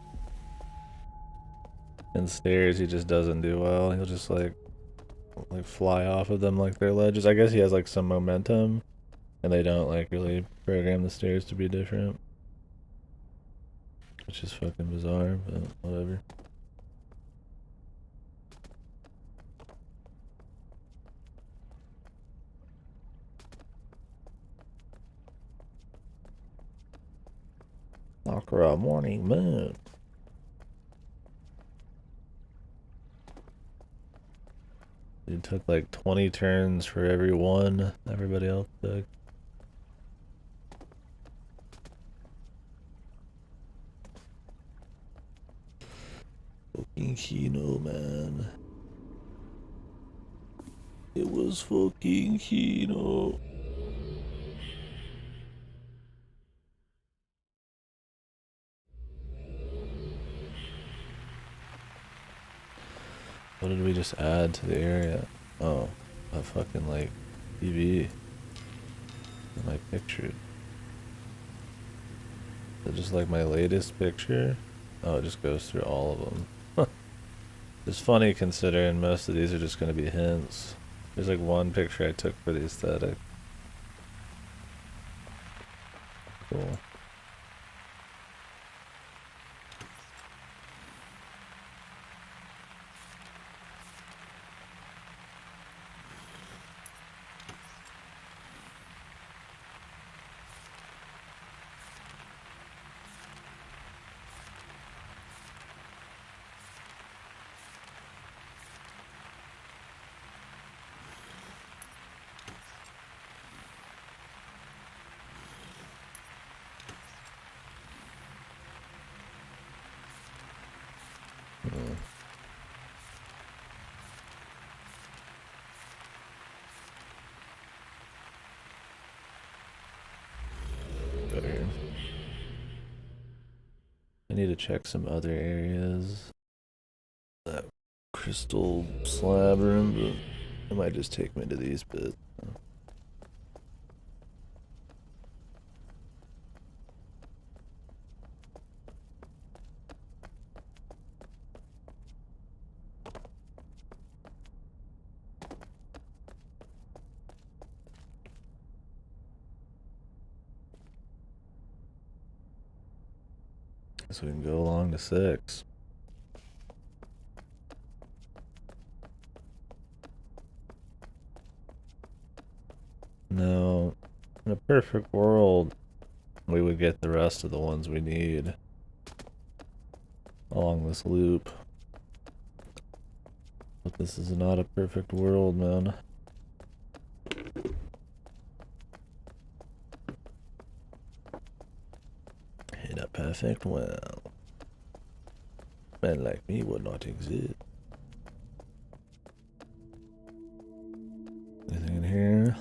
And stairs, he just doesn't do well. He'll just like fly off of them like they're ledges. I guess he has like some momentum, and they don't like really program the stairs to be different. Which is fucking bizarre, but whatever. Akira morning moon. It took like 20 turns for every one everybody else took. Fucking Kino, man. It was fucking Kino. What did we just add to the area? Oh, a fucking like TV. My picture. Is it just like my latest picture? Oh, it just goes through all of them. It's funny considering most of these are just going to be hints. There's like one picture I took for the aesthetic. Cool. I need to check some other areas. That crystal slab room, but it might just take me to these bits. So we can go along to 6. No, in a perfect world, we would get the rest of the ones we need along this loop. But this is not a perfect world, man. In a perfect world, men like me would not exist. Anything in here?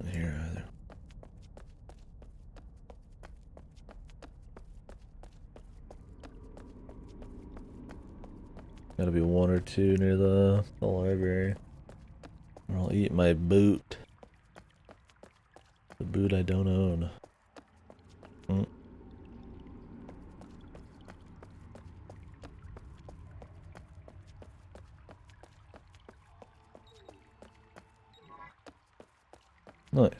In here either. Gotta be 1 or 2 near the library. Or I'll eat my boot. The boot I don't own. Nice.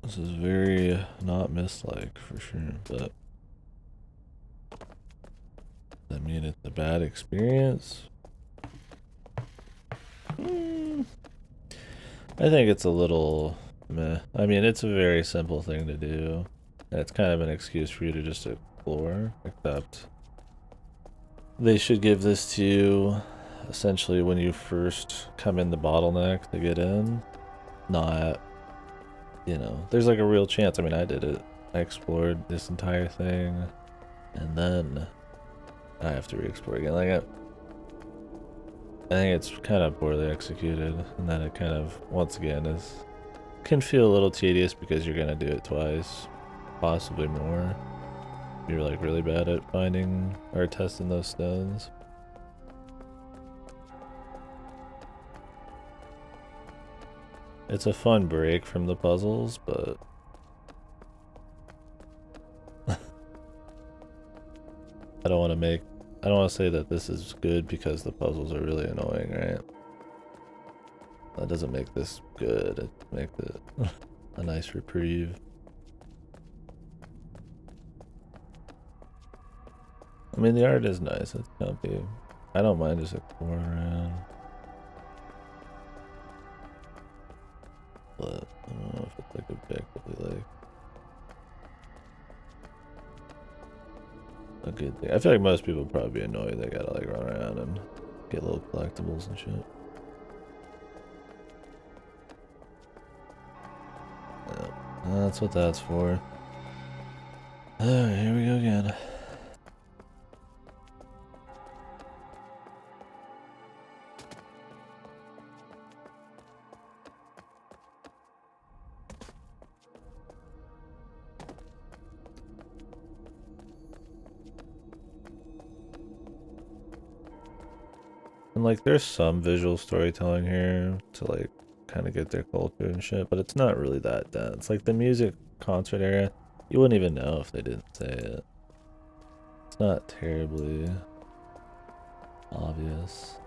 This is very not Mist-like for sure, but does that mean it's a bad experience? I think it's a little meh. I mean, it's a very simple thing to do. And it's kind of an excuse for you to just explore, except they should give this to you essentially when you first come in the bottleneck to get in, not, you know, there's like a real chance. I mean, I did it. I explored this entire thing, and then I have to re-explore again. Like, I think it's kind of poorly executed, and then it kind of, once again, can feel a little tedious because you're gonna do it twice, possibly more. You're like really bad at finding or testing those stones. It's a fun break from the puzzles, but I don't want to say that this is good because the puzzles are really annoying, right? That doesn't make this good. It makes it a nice reprieve. I mean, the art is nice. It's comfy. I don't mind just exploring around. But I don't know if it's like objectively like a good thing. I feel like most people would probably be annoyed they gotta like run around and get little collectibles and shit. Yeah, that's what that's for. Alright, here we go again. And like there's some visual storytelling here to like kind of get their culture and shit, but it's not really that dense. Like the music concert area, you wouldn't even know if they didn't say it. It's not terribly obvious.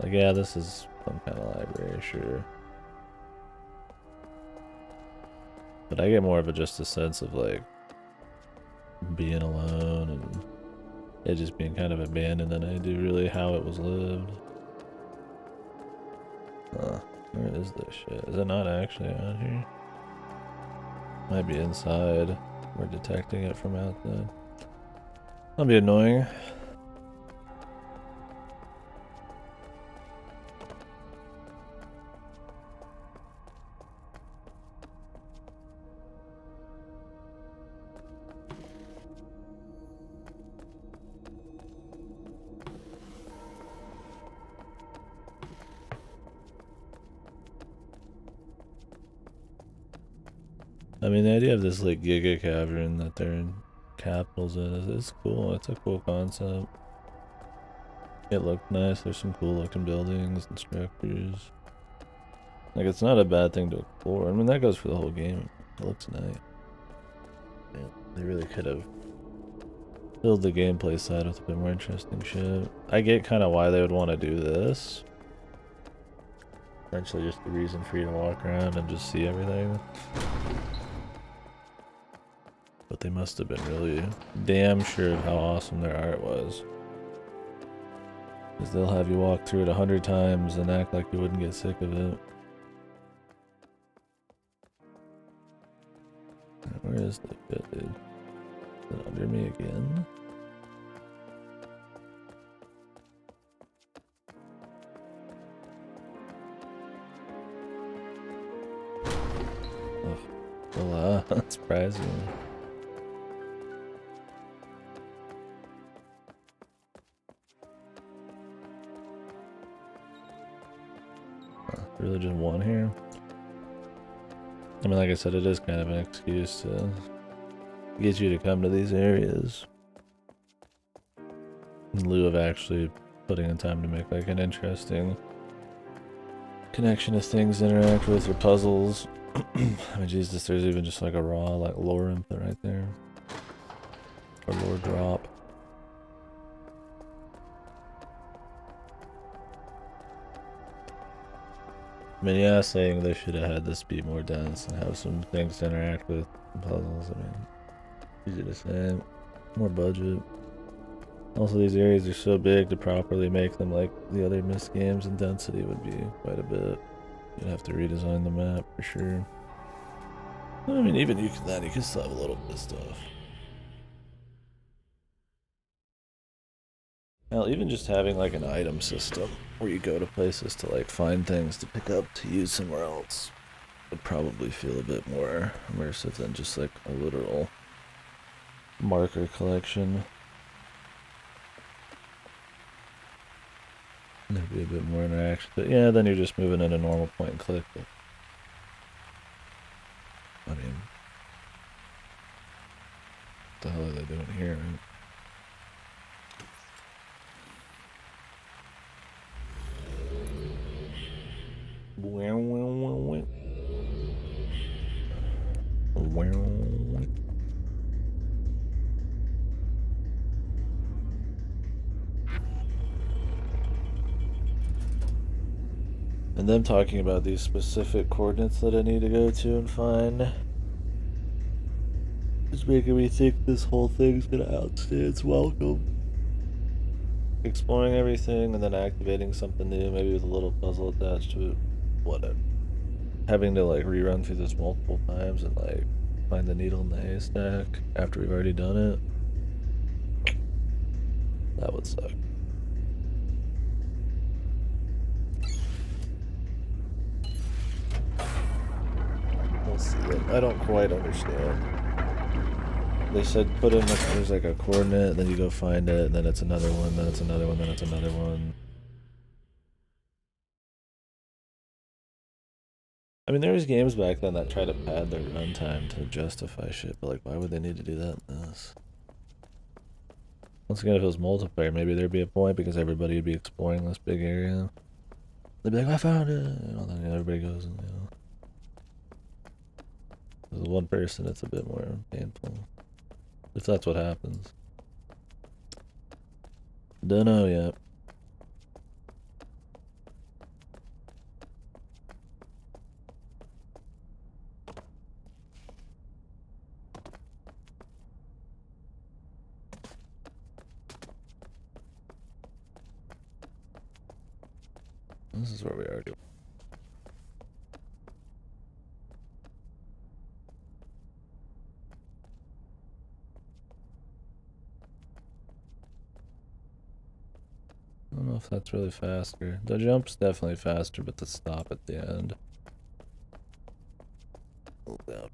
Like, yeah, this is some kind of library, sure. But I get more of just a sense of, like, being alone and it just being kind of abandoned than I do really how it was lived. Where is this shit? Is it not actually out here? Might be inside. We're detecting it from outside. That'll be annoying. I mean, the idea of this like Giga Cavern that they're in capitals in is cool. It's a cool concept. It looked nice. There's some cool looking buildings and structures. Like, it's not a bad thing to explore. I mean, that goes for the whole game. It looks nice. Man, they really could have filled the gameplay side with a bit more interesting shit. I get kind of why they would want to do this. Essentially just the reason for you to walk around and just see everything. But they must have been really damn sure of how awesome their art was. Because they'll have you walk through it 100 times and act like you wouldn't get sick of it. Where is the shit, dude? Is it under me again? Oh, well, that's surprising. Really just one here? I mean, like I said, it is kind of an excuse to get you to come to these areas in lieu of actually putting in time to make like an interesting connection of things to interact with or puzzles. I mean, Jesus, there's even just like a raw like lore input right there. Or lore drop. I mean, yeah, saying they should have had this be more dense and have some things to interact with and puzzles. I mean, easy to say. More budget. Also, these areas are so big to properly make them like the other Myst games, and density would be quite a bit. You'd have to redesign the map for sure. I mean, even you can still have a little bit of stuff. Hell, even just having like an item system where you go to places to like find things to pick up to use somewhere else would probably feel a bit more immersive than just like a literal marker collection. There'd be a bit more interaction, but yeah, then you're just moving in a normal point and click. But, I mean, what the hell are they doing here, right? And them talking about these specific coordinates that I need to go to and find is making me think this whole thing's gonna outstay its welcome. Exploring everything and then activating something new, maybe with a little puzzle attached to it. Whatever. Having to like rerun through this multiple times and like find the needle in the haystack after we've already done it. That would suck. We'll see it. I don't quite understand. They said put in like, there's like a coordinate, then you go find it, and then it's another one, then it's another one, then it's another one. I mean, there was games back then that tried to pad their runtime to justify shit, but like, why would they need to do that in this? Once again, if it was multiplayer, maybe there'd be a point because everybody would be exploring this big area. They'd be like, I found it, and then everybody goes and, you know. With one person, it's a bit more painful. If that's what happens. Don't know yet. This is where we already were. I don't know if that's really faster. The jump's definitely faster, but the stop at the end. Hold out.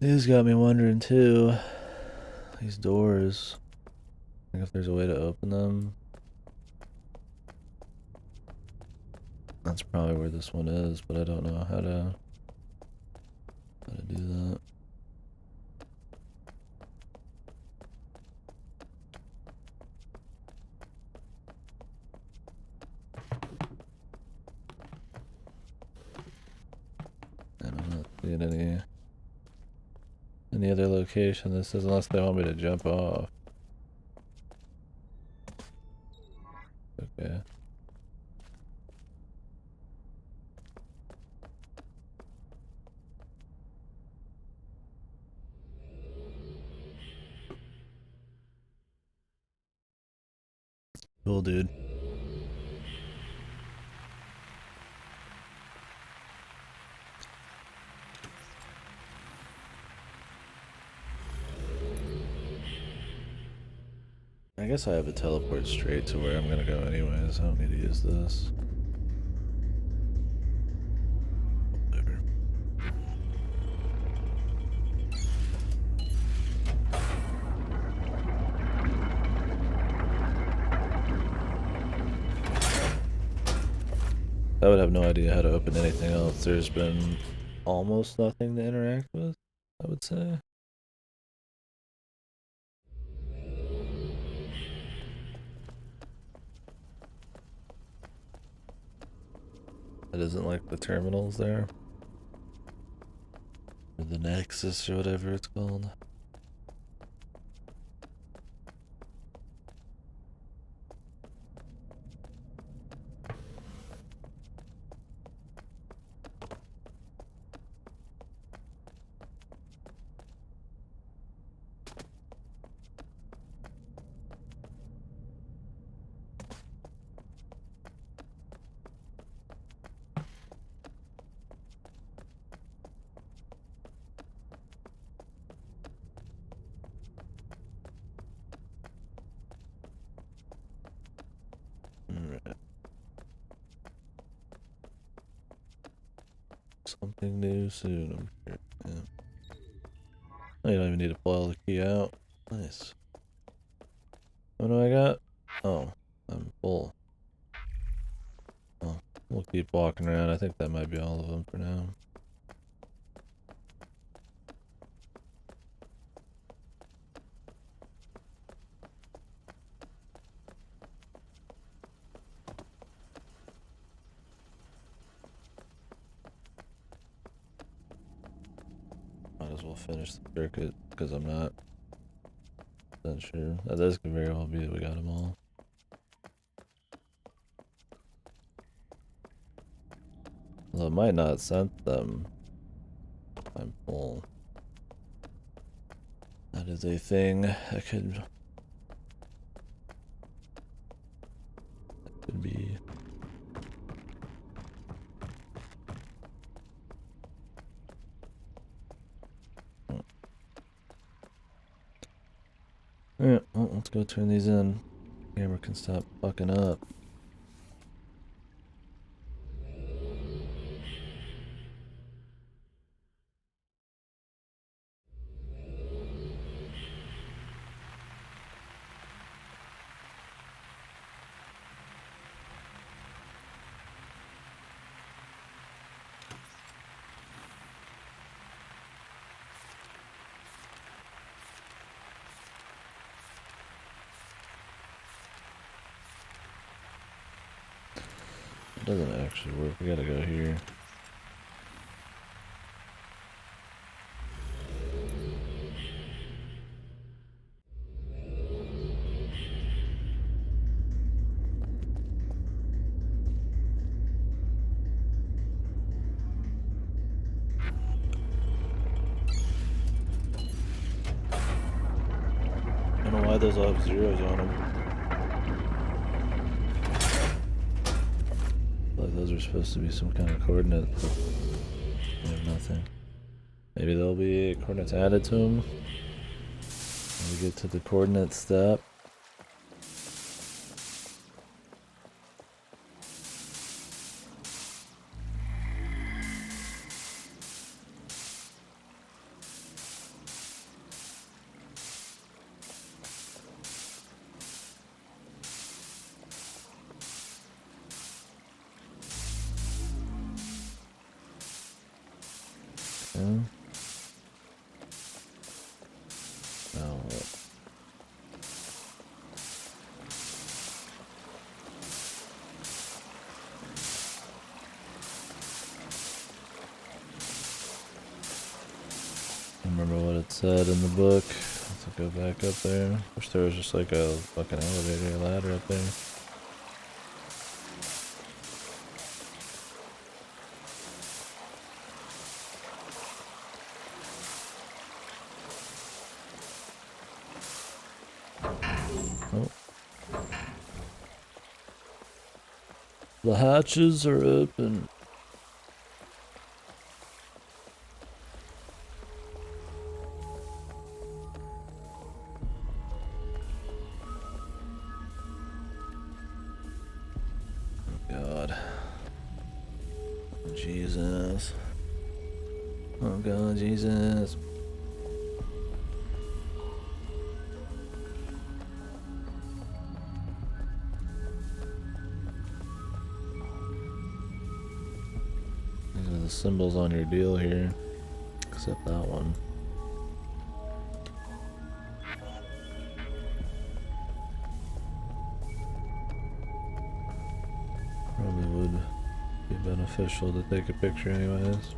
This got me wondering too. These doors. I think if there's a way to open them. That's probably where this one is, but I don't know how to do that. I'm not seeing any other location this is, unless they want me to jump off. Okay. Cool, dude. I guess I have a teleport straight to where I'm gonna go anyways. I don't need to use this. Whatever. I would have no idea how to open anything else. There's been almost nothing to interact with, I would say. It isn't like the terminals there. Or the Nexus or whatever it's called. Something new soon, I'm sure. Yeah. Oh, you don't even need to pull the key out. Nice. What do I got? Oh, I'm full. Oh, we'll keep walking around. I think that might be all of them for now. Might as well finish the circuit because I'm not sure. This could very well be that we got them all. Although it might not sense them. I'm full. That is a thing that could be. Alright, well, let's go turn these in. Camera can stop fucking up. Doesn't actually work. We gotta go here. I don't know why those all have zeros on them. Like those are supposed to be some kind of coordinate. They have nothing. Maybe there'll be coordinates added to them. When we get to the coordinate step. Okay. Now what? Remember what it said in the book. Let's go back up there. Wish there was just like a fucking elevator or ladder up there. Oh. The hatches are open. God. Jesus. Oh God, Jesus. These are the symbols on your deal here. Except that one. Probably would be beneficial to take a picture anyways.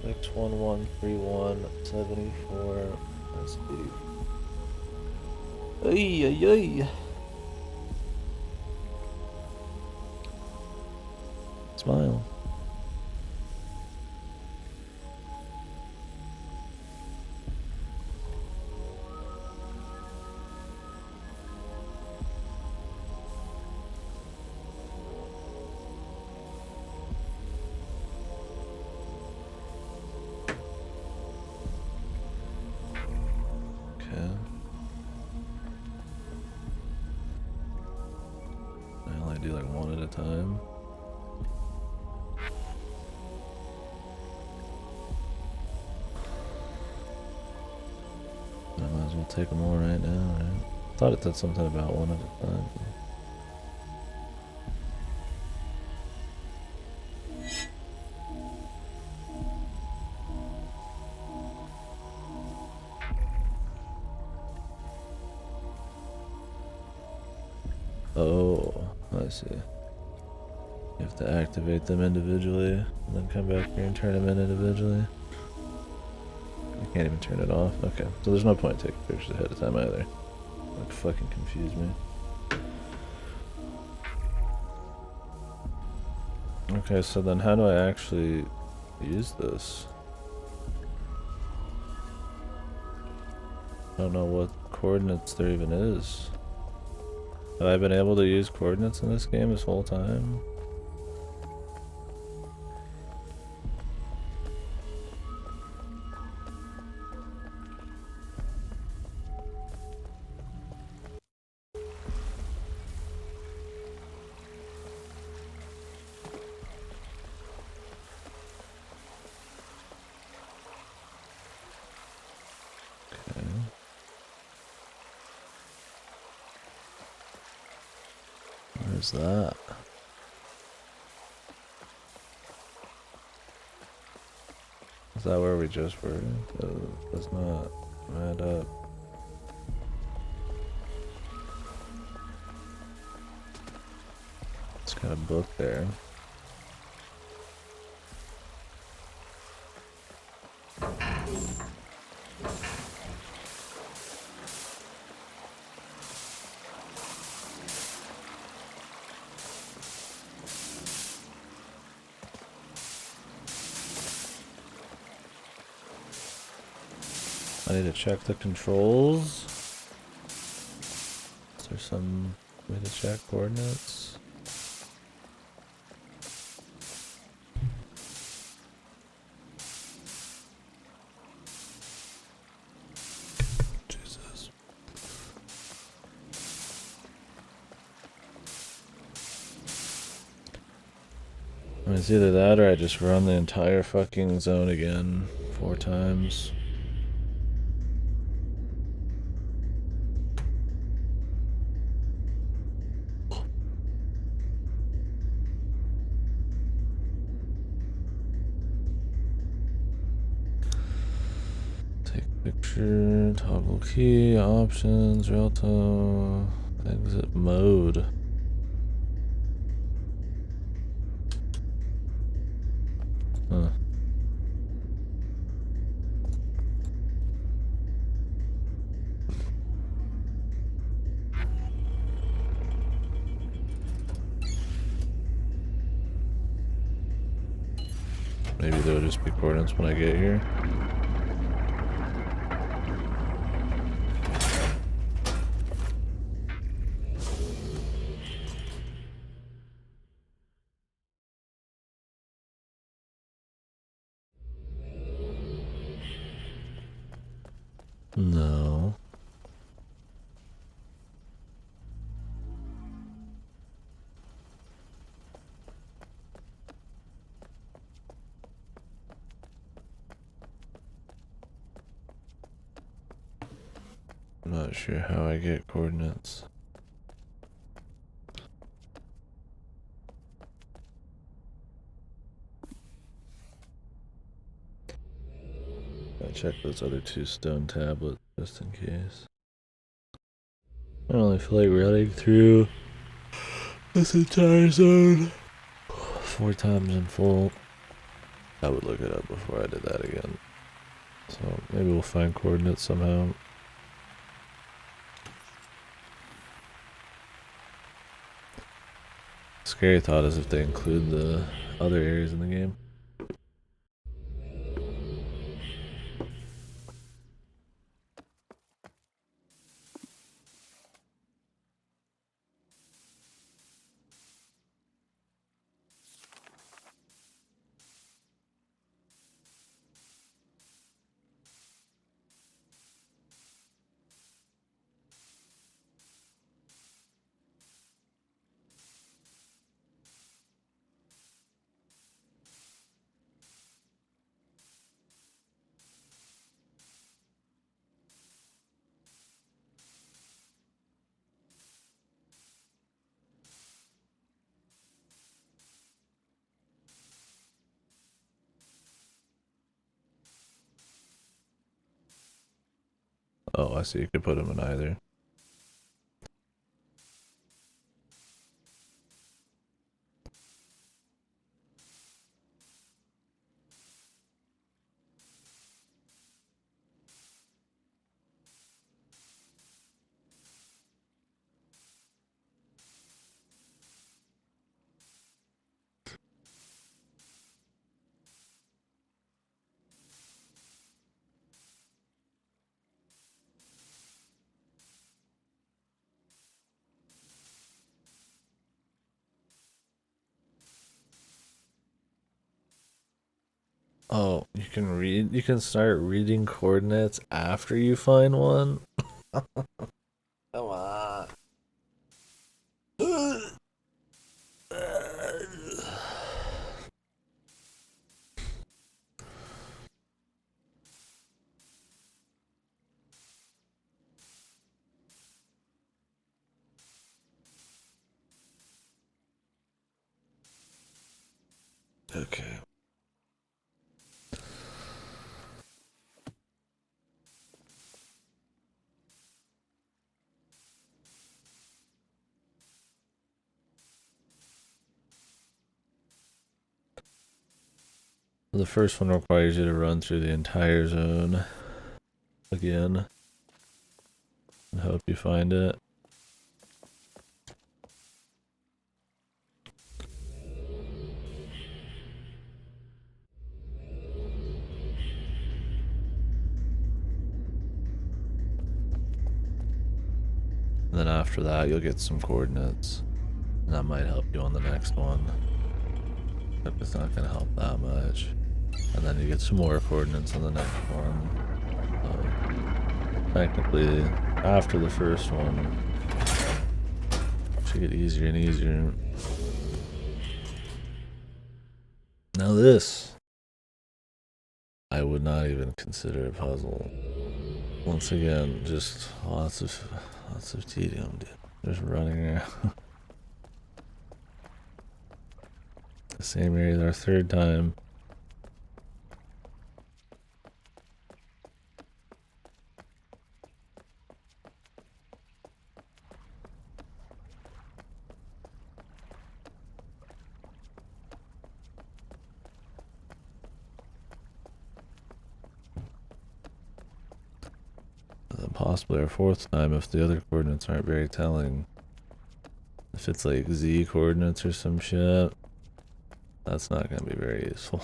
X113174 SD. Ay ay ay. Smile. Okay. I only do like one at a time. I might as well take them all right now, right? I thought it said something about one at a time. Oh, I see. You have to activate them individually, and then come back here and turn them in individually. You can't even turn it off. Okay, so there's no point in taking pictures ahead of time either. Like, fucking confuse me. Okay, so then how do I actually use this? I don't know what coordinates there even is. Have I been able to use coordinates in this game this whole time? Okay. Where's that? Is that where we just were? Does not add up. It's got a book there. I need to check the controls. Is there some way to check coordinates? Jesus. I mean, it's either that or I just run the entire fucking zone again 4 times. Picture, toggle key, options, Realto, exit mode. Huh. Maybe there'll just be coordinates when I get here. No. I'm not sure how I get coordinates. I check those other 2 stone tablets just in case. I don't really feel like running through this entire zone 4 times in full. I would look it up before I did that again. So maybe we'll find coordinates somehow. Scary thought is if they include the other areas in the game. Oh, I see. You could put them in either. Oh, you can read. You can start reading coordinates after you find one. Come on. Okay. The first one requires you to run through the entire zone again and hope you find it. And then after that, you'll get some coordinates. And that might help you on the next one. But it's not going to help that much. And then you get some more coordinates on the next one. Technically, after the first one, it should get easier and easier. Now this, I would not even consider a puzzle. Once again, just lots of tedium, dude. Just running around. The same area our third time. Possibly our fourth time if the other coordinates aren't very telling. If it's like Z coordinates or some shit, that's not going to be very useful.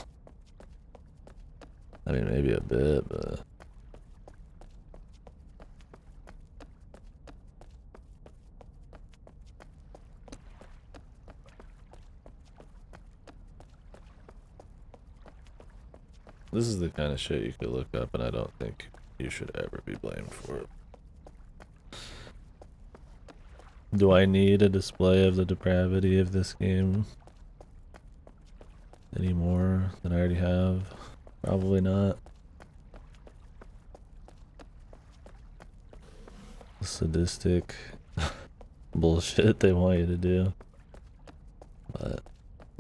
I mean, maybe a bit, but... This is the kind of shit you could look up, and I don't think you should ever be blamed for it. Do I need a display of the depravity of this game any more than I already have? Probably not. The sadistic bullshit they want you to do. But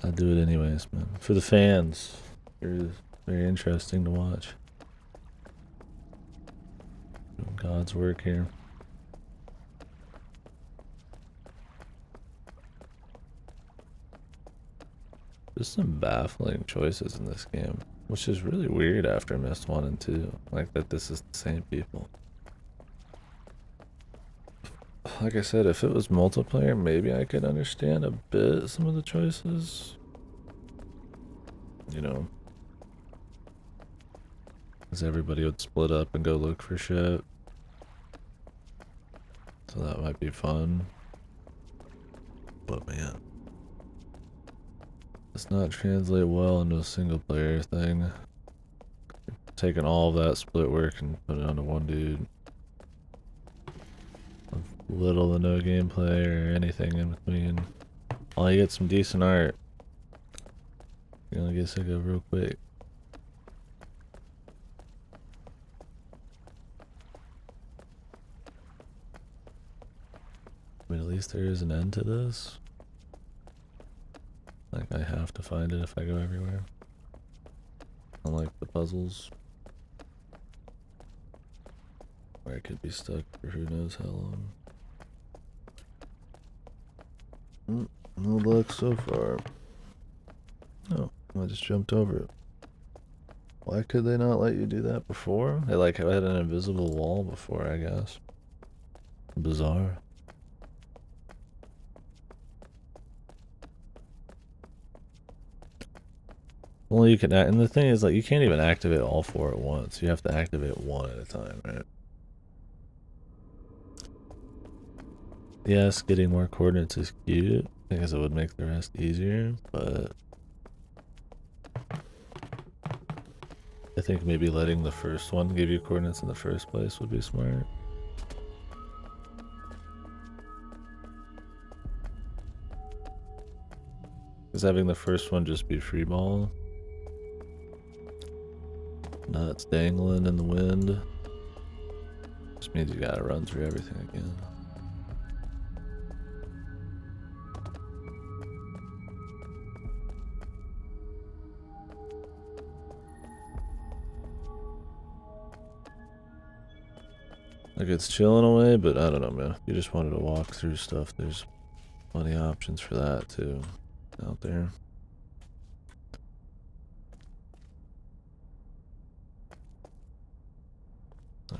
I do it anyways, man. For the fans. It's very interesting to watch. Doing God's work here. There's some baffling choices in this game, which is really weird after Myst 1 and 2. Like that this is the same people. Like I said, if it was multiplayer, maybe I could understand a bit some of the choices. You know. Because everybody would split up and go look for shit. So that might be fun. But man. It's not translate well into a single player thing. Taking all of that split work and put it onto one dude. With little to no gameplay or anything in between. All you get some decent art. You're gonna get sick of real quick. I mean, at least there is an end to this. Like, I have to find it if I go everywhere. Unlike the puzzles. Where I could be stuck for who knows how long. No luck so far. Oh, I just jumped over it. Why could they not let you do that before? They like had an invisible wall before, I guess. Bizarre. Well, you can, and the thing is, like, you can't even activate all four at once. You have to activate one at a time, right? Yes, getting more coordinates is cute, because it would make the rest easier, but I think maybe letting the first one give you coordinates in the first place would be smart. Because having the first one just be free ball. Nuts dangling in the wind. Just means you gotta run through everything again. Like, it's chilling away, but I don't know, man. If you just wanted to walk through stuff, there's plenty of options for that too out there.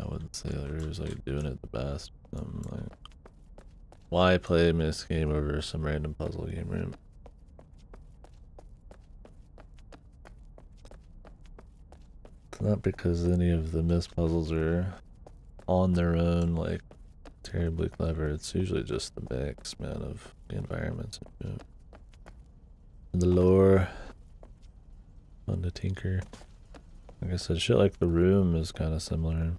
wouldn't say there's like doing it the best. Like, why play a missed game over some random puzzle game, right? It's not because any of the missed puzzles are on their own like terribly clever. It's usually just the mix, man, of the environments and the lore. Fun to tinker. Like I said, shit like The Room is kind of similar.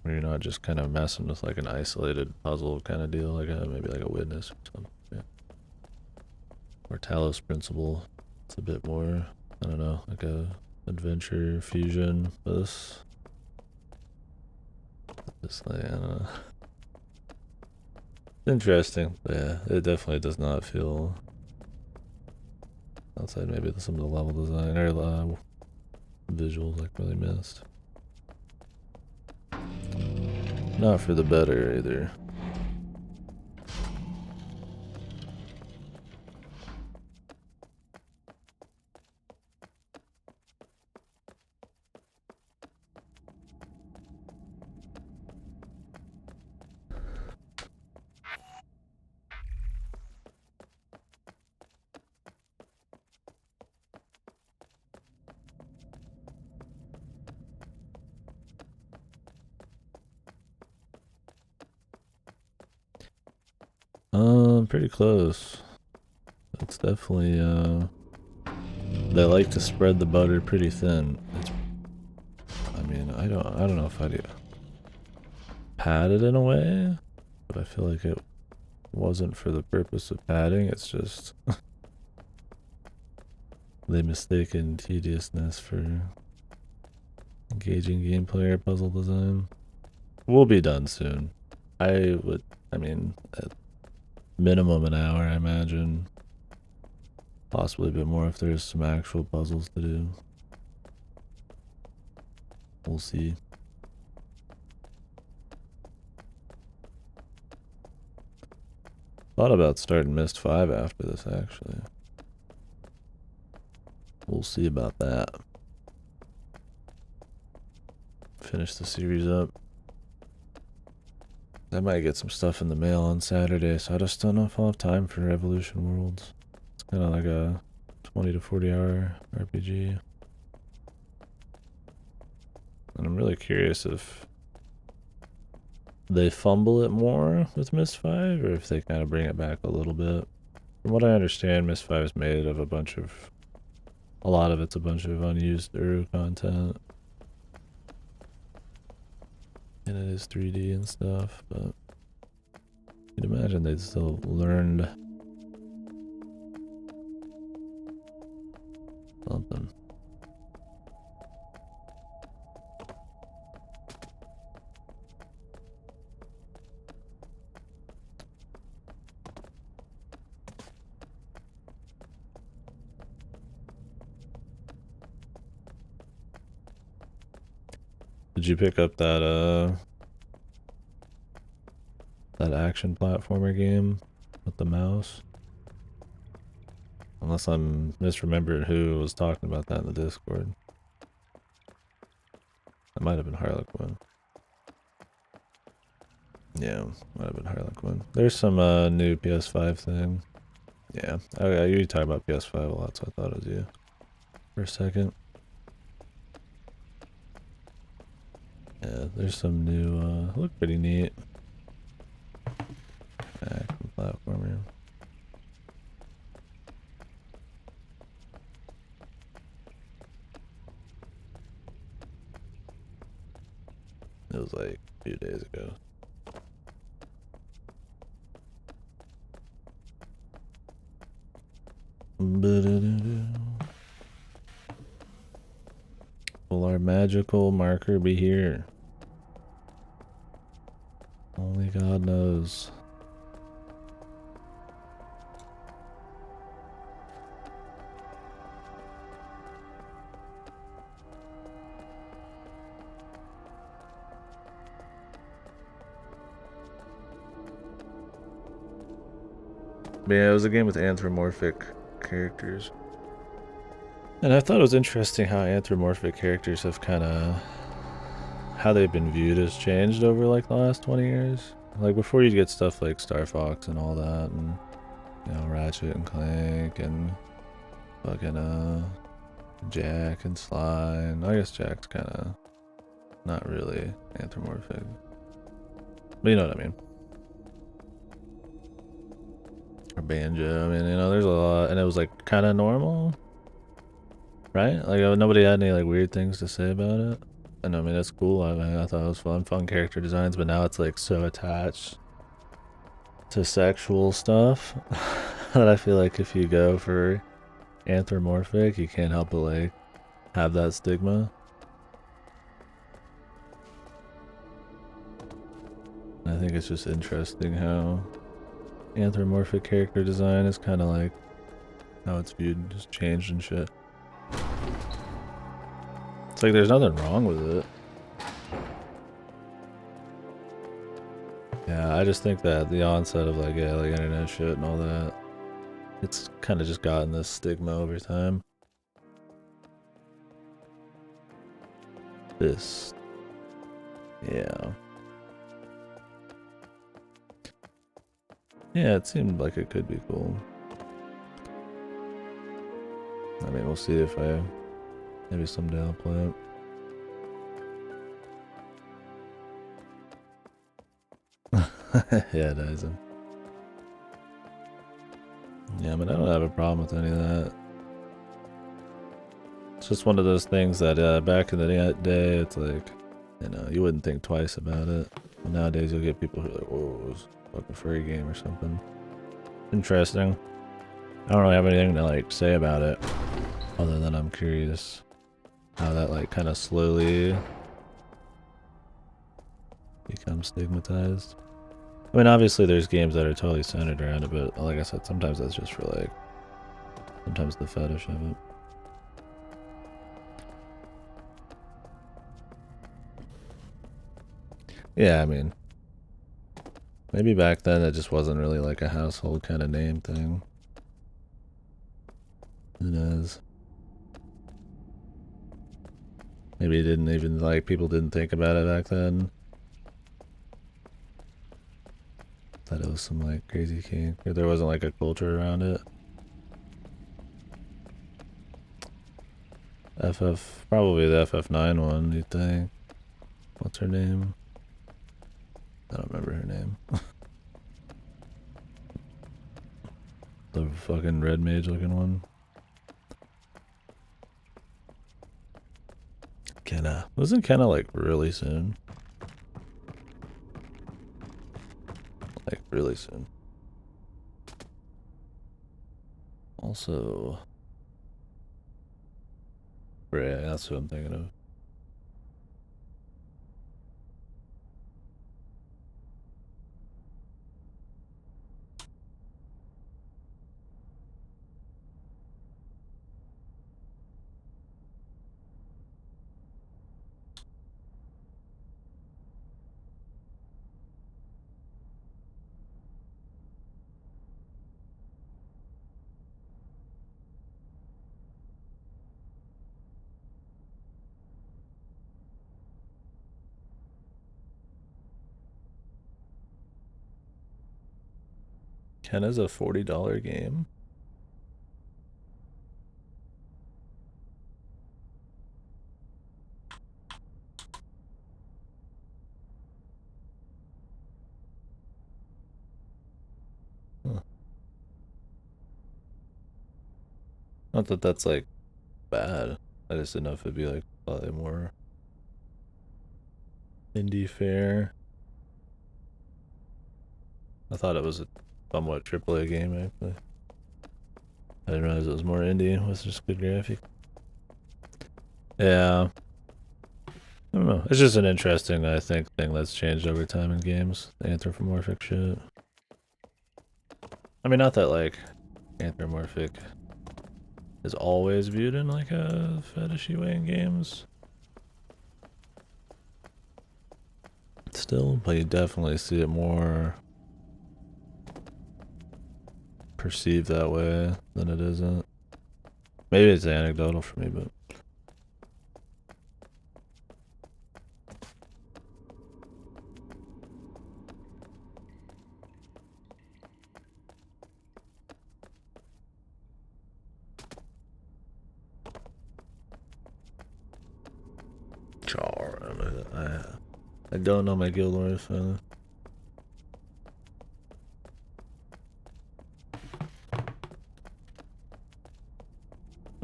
Where you're not just kind of messing with like an isolated puzzle kind of deal, like maybe like a Witness or something. Yeah. Or Talos Principle. It's a bit more, I don't know, like a adventure fusion. This like, I don't know. Interesting. But yeah, it definitely does not feel outside maybe some of the level design or visuals like really missed. Not for the better either. Pretty close. It's definitely they like to spread the butter pretty thin. I mean, I don't know if I'd pad it in a way, but I feel like it wasn't for the purpose of padding. It's just they mistaken tediousness for engaging gameplay or puzzle design. We'll be done soon. I mean, at minimum an hour, I imagine. Possibly a bit more if there's some actual puzzles to do. We'll see. Thought about starting Myst 5 after this, actually. We'll see about that. Finish the series up. I might get some stuff in the mail on Saturday, so I just don't know if I'll have time for Evolution Worlds. It's kind of like a 20 to 40 hour RPG. And I'm really curious if they fumble it more with Myst 5 or if they kind of bring it back a little bit. From what I understand, Myst 5 is made of a lot of it's a bunch of unused URU content. And it is 3D and stuff, but you'd imagine they'd still learned something. Did you pick up that action platformer game with the mouse? Unless I'm misremembering who was talking about that in the Discord. That might have been Harlequin. Yeah, might have been Harlequin. There's some new PS5 thing. Yeah, you talk about PS5 a lot, so I thought it was you for a second. Yeah, there's some new, look pretty neat. Action platformer. It was like a few days ago. Will our magical marker be here? Only God knows. But yeah, it was a game with anthropomorphic characters. And I thought it was interesting how anthropomorphic characters have kind of, how they've been viewed has changed over like the last 20 years. Like before you'd get stuff like Star Fox and all that, and you know, Ratchet and Clank and fucking Jack and Sly, and I guess Jack's kind of not really anthropomorphic, but you know what I mean. Or Banjo, I mean, you know, there's a lot, and it was like kind of normal, right? Like nobody had any like weird things to say about it. And I mean, it's cool. I mean, I thought it was fun character designs, but now it's like so attached to sexual stuff that I feel like if you go for anthropomorphic, you can't help but like have that stigma. I think it's just interesting how anthropomorphic character design is kind of like how it's viewed, just changed and shit. It's like there's nothing wrong with it. Yeah, I just think that the onset of like, yeah, like internet shit and all that, it's kind of just gotten this stigma over time. This, yeah. Yeah, it seemed like it could be cool. I mean, we'll see if maybe someday I'll play it. Yeah, Dyson. Yeah, but I don't have a problem with any of that. It's just one of those things that back in the day, it's like, you know, you wouldn't think twice about it. But nowadays, you'll get people who are like, whoa, it's a fucking furry game or something. Interesting. I don't really have anything to like say about it, other than I'm curious how that like kind of slowly becomes stigmatized. I mean, obviously there's games that are totally centered around it, but like I said, sometimes that's just for like, sometimes the fetish of it. Yeah, I mean, maybe back then it just wasn't really like a household kind of name thing. Who knows? Maybe it didn't even, like, people didn't think about it back then. Thought it was some like crazy kink, or there wasn't like a culture around it. Probably the FF9 one, you'd think. What's her name? I don't remember her name. The fucking red mage looking one. Kenna. Wasn't Kenna like really soon? Like really soon. Also, yeah, that's what I'm thinking of. Kenna's a $40 game. Huh. Not that that's like bad. I just didn't know if it'd be like slightly more indie fare. I thought it was a somewhat AAA game actually. I didn't realize it was more indie with just good graphic. Yeah. I don't know. It's just an interesting, I think, thing that's changed over time in games. The anthropomorphic shit. I mean, not that like anthropomorphic is always viewed in like a fetishy way in games. Still, but you definitely see it more perceived that way than it isn't. Maybe it's anecdotal for me, but I don't know my guild wars. Yeah.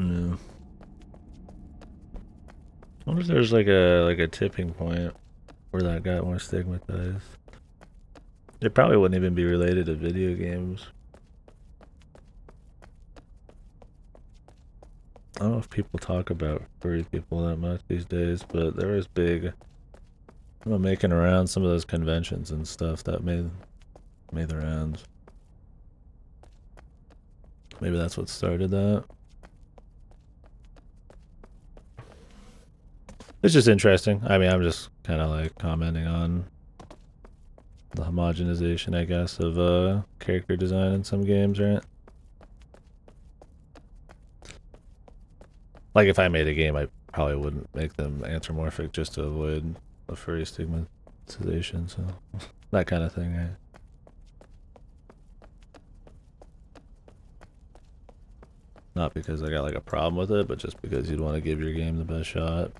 I wonder if there's like a tipping point where that got more stigmatized. It probably wouldn't even be related to video games. I don't know if people talk about furry people that much these days, but there was big, making around some of those conventions and stuff that made the rounds. Maybe that's what started that. It's just interesting. I mean, I'm just kind of like commenting on the homogenization, I guess, of character design in some games, right? Like if I made a game, I probably wouldn't make them anthropomorphic just to avoid the furry stigmatization, so that kind of thing, right? Not because I got like a problem with it, but just because you'd want to give your game the best shot.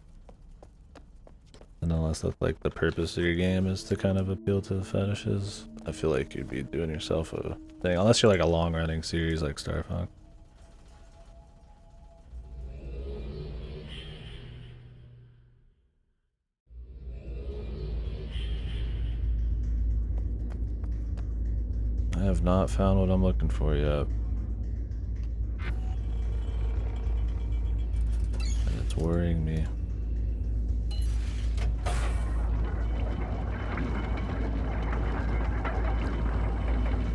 And unless that's like the purpose of your game is to kind of appeal to the fetishes, I feel like you'd be doing yourself a thing. Unless you're like a long running series like Star Fox. I have not found what I'm looking for yet. And it's worrying me.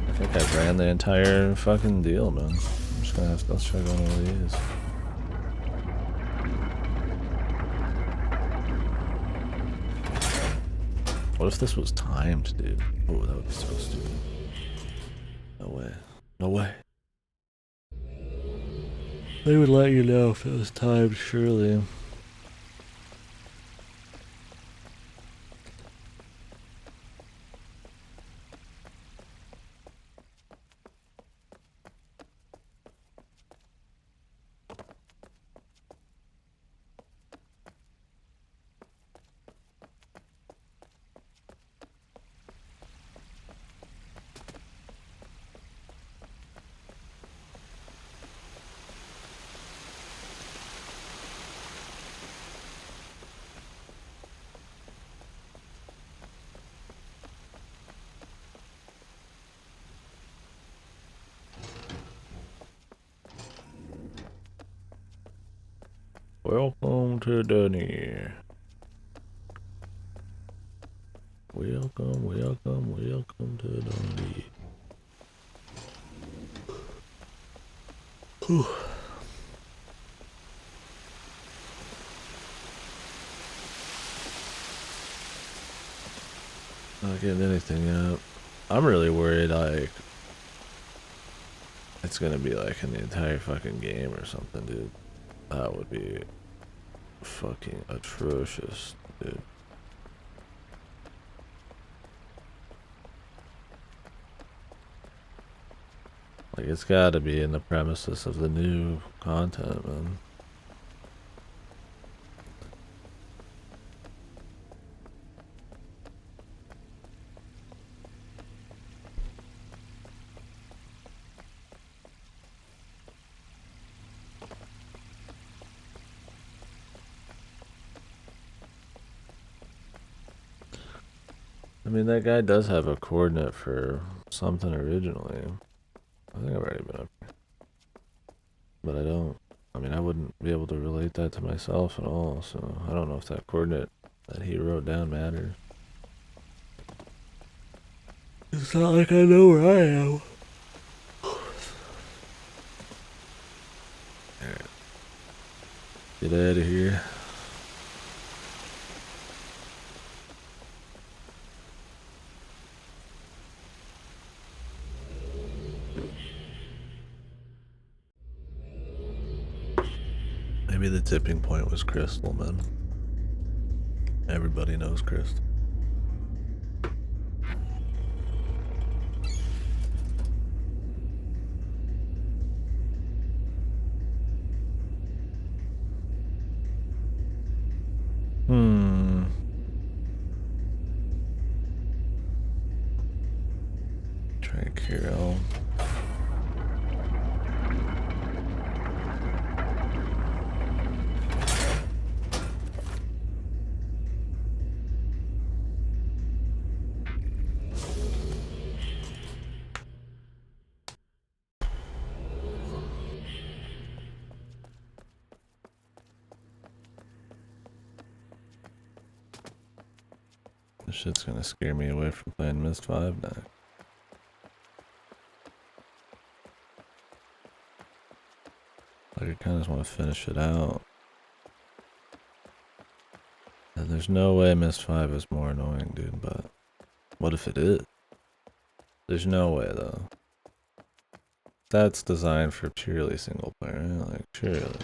I think I ran the entire fucking deal, man. I'm just gonna have to, let's try going one of these. What if this was timed, dude? Oh, that would be so stupid. No way. No way. They would let you know if it was timed, surely. Welcome to Dunny. Welcome, welcome, welcome to Dundee. Whew. Not getting anything up. I'm really worried, like, it's gonna be like in the entire fucking game or something, dude. That would be fucking atrocious, dude. Like, it's gotta be in the premises of the new content, man. I mean, that guy does have a coordinate for something originally. I think I've already been up here. But I don't. I mean, I wouldn't be able to relate that to myself at all, so I don't know if that coordinate that he wrote down matters. It's not like I know where I am. Alright. Get out of here. Maybe the tipping point was Crystal, man. Everybody knows Crystal. Try Carol. This shit's gonna scare me away from playing Mist 5 now. Like, I kinda just wanna finish it out. And there's no way Mist 5 is more annoying, dude, but what if it is? There's no way, though. That's designed for purely single player, right? Like, surely.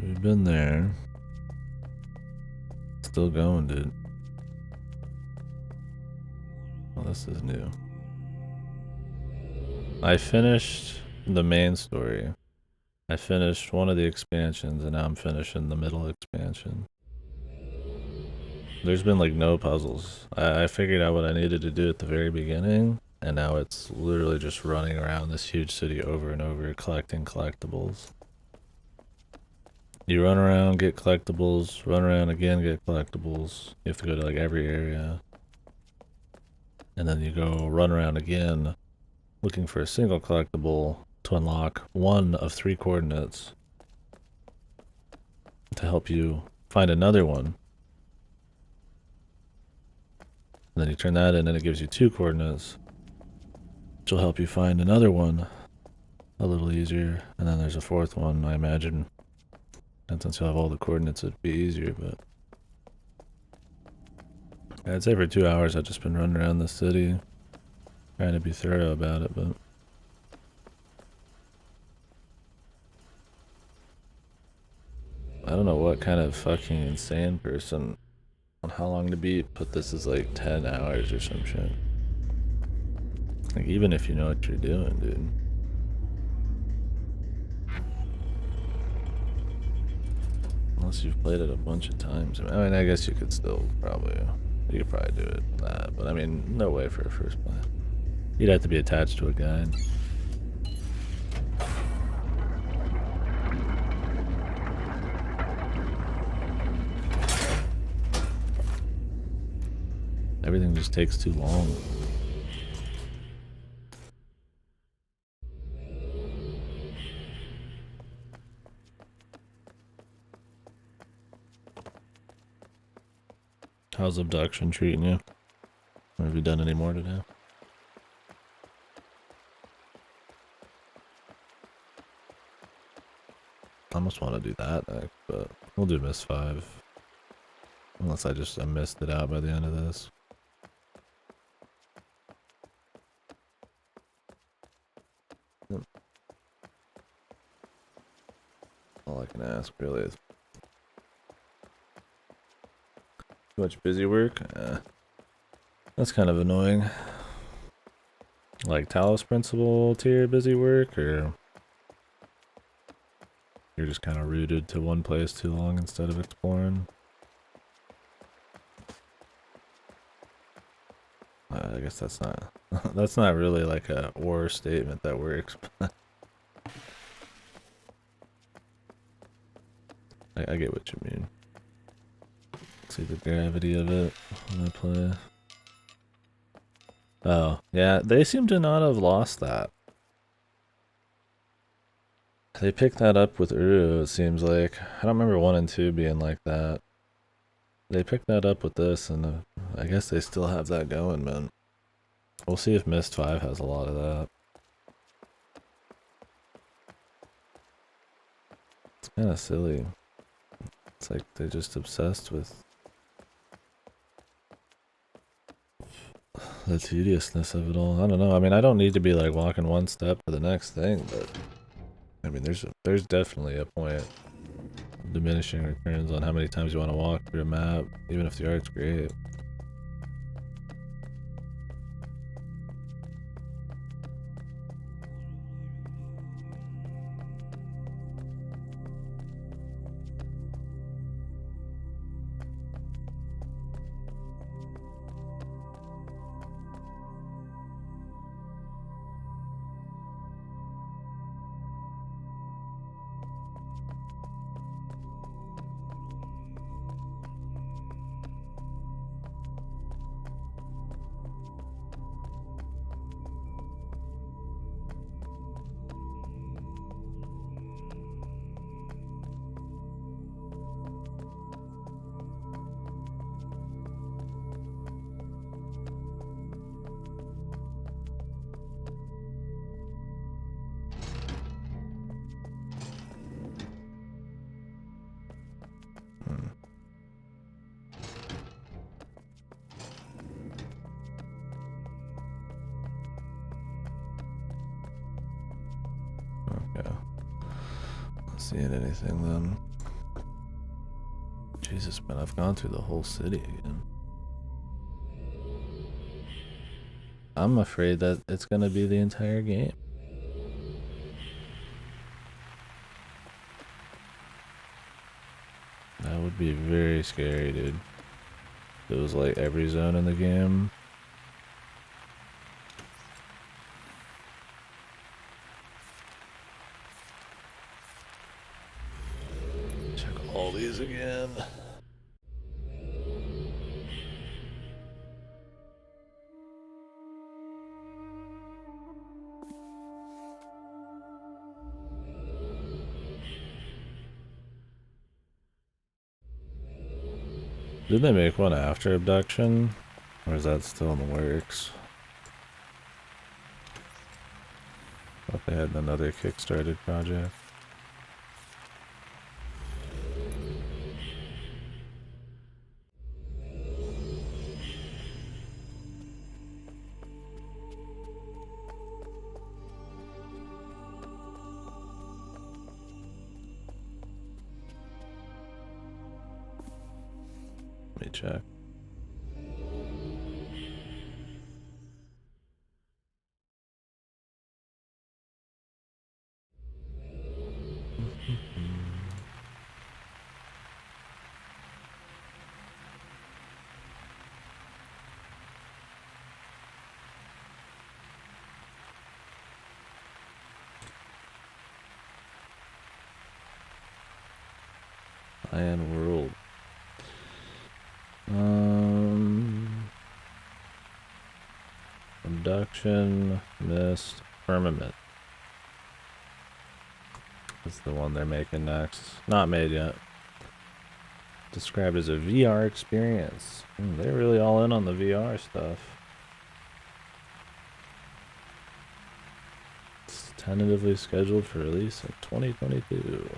We've been there. Still going, dude. Well, this is new. I finished the main story. I finished one of the expansions, and now I'm finishing the middle expansion. There's been like no puzzles. I figured out what I needed to do at the very beginning, and now it's literally just running around this huge city over and over, collecting collectibles. You run around, get collectibles, run around again, get collectibles. You have to go to like every area. And then you go run around again, looking for a single collectible to unlock one of 3 coordinates to help you find another one. And then you turn that in and it gives you 2 coordinates, which will help you find another one a little easier. And then there's a 4th one, I imagine. And since you'll have all the coordinates, it'd be easier, but I'd say for 2 hours I've just been running around the city, trying to be thorough about it, but I don't know what kind of fucking insane person on how long to beat put this as like 10 hours or some shit. Like, even if you know what you're doing, dude. Unless you've played it a bunch of times. I mean, I guess you could still probably, you could probably do it that, but I mean, no way for a first play. You'd have to be attached to a guide. Everything just takes too long. How's abduction treating you? Or have you done any more today? I almost want to do that next, but we'll do Miss 5. Unless I missed it out by the end of this. All I can ask really is too much busy work. That's kind of annoying. Like Talos Principle tier busy work, or you're just kind of rooted to one place too long instead of exploring. I guess that's not that's not really like a or statement that works. I get what you mean. See the gravity of it when I play. Oh, yeah, they seem to not have lost that. They picked that up with URU, it seems like. I don't remember 1 and 2 being like that. They picked that up with this, and I guess they still have that going, man. We'll see if Myst 5 has a lot of that. It's kind of silly. It's like they're just obsessed with the tediousness of it all. I don't know. I mean, I don't need to be like walking one step to the next thing, but I mean, there's definitely a point of diminishing returns on how many times you want to walk through a map, even if the art's great. Okay. Not seeing anything then. Jesus, man, I've gone through the whole city again. I'm afraid that it's gonna be the entire game. That would be very scary, dude. It was like every zone in the game. Check all these again. Did they make one after Abduction? Or is that still in the works? Thought they had another Kickstarted project. Let me check. Iron World. Abduction, Mist, Firmament. That's the one they're making next. Not made yet. Described as a VR experience. They're really all in on the VR stuff. It's tentatively scheduled for release in 2022.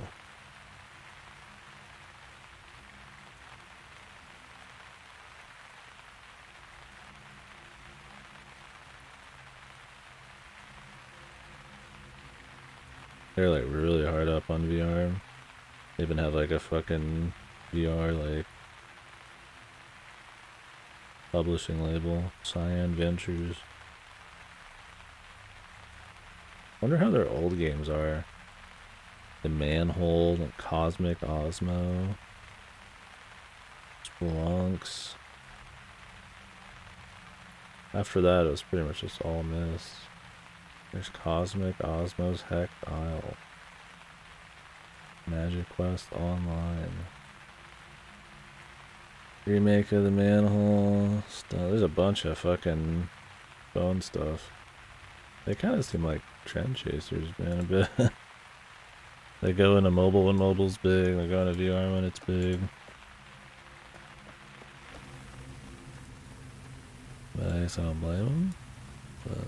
They're like really hard up on VR. They even have like a fucking VR like publishing label, Cyan Ventures. Wonder how their old games are. The Manhole, and Cosmic Osmo, Spelunks. After that, it was pretty much just all Mist. There's Cosmic Osmo's Heck Isle. Magic Quest Online. Remake of the Manhole stuff. There's a bunch of fucking phone stuff. They kind of seem like trend chasers, man, a bit. They go into mobile when mobile's big. They go into VR when it's big. But I guess I don't blame them. but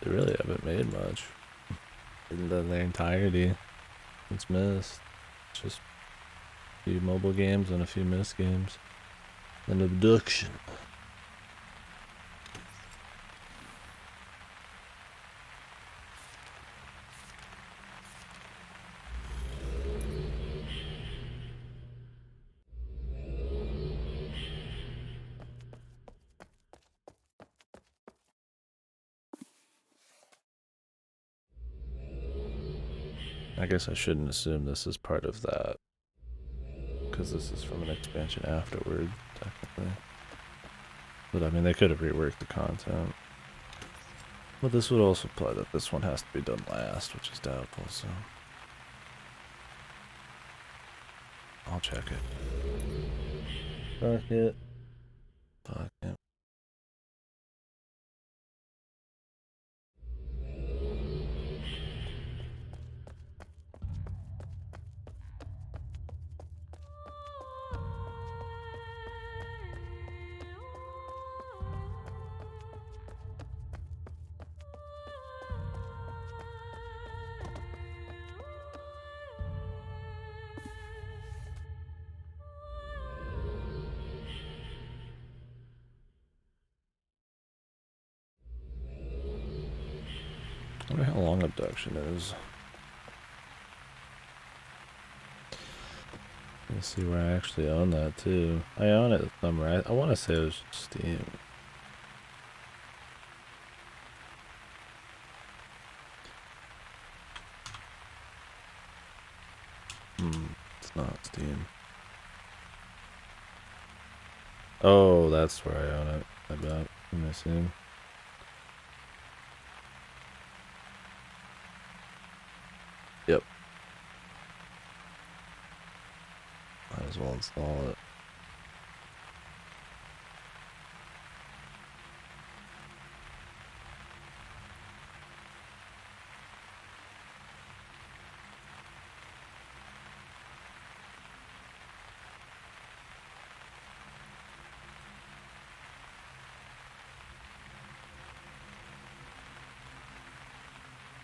they really haven't made much in their entirety. It's missed. It's just a few mobile games and a few missed games. And abduction. I guess I shouldn't assume this is part of that, because this is from an expansion afterward, technically. But I mean, they could have reworked the content. But this would also imply that this one has to be done last, which is doubtful, so... I'll check it. Fuck it. Fuck it. I wonder how long abduction is. Let's see where I actually own that too. I own it somewhere. I want to say it was Steam. It's not Steam. Oh, that's where I own it. I bet. Let me see. Yep. Might as well install it.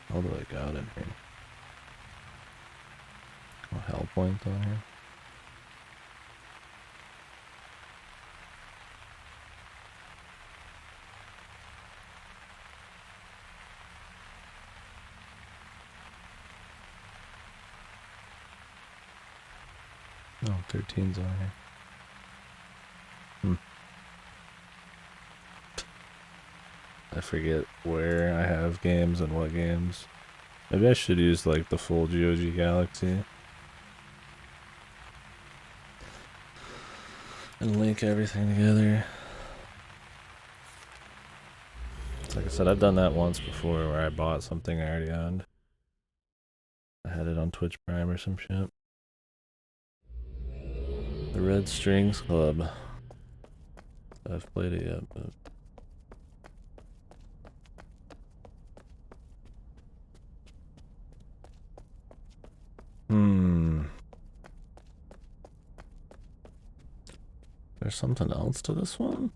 How do I got in here? Oh, hell point on here. Oh, 13's on here. I forget where I have games and what games. Maybe I should use like the full GOG Galaxy and link everything together. Like I said, I've done that once before where I bought something I already owned. I had it on Twitch Prime or some shit. The Red Strings Club. I've played it yet, but... There's something else to this one?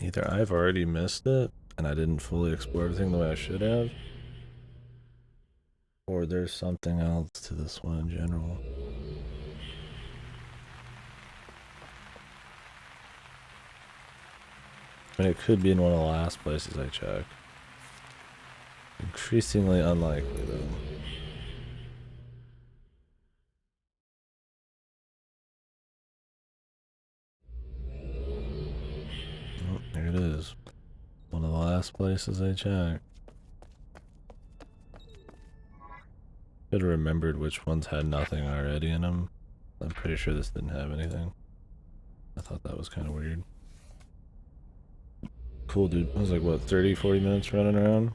Either I've already missed it, and I didn't fully explore everything the way I should have, or there's something else to this one in general. I mean, it could be in one of the last places I checked. Increasingly unlikely, though. Oh, here it is. One of the last places I checked. Could have remembered which ones had nothing already in them. I'm pretty sure this didn't have anything. I thought that was kind of weird. Cool, dude. I was like, what, 30, 40 minutes running around?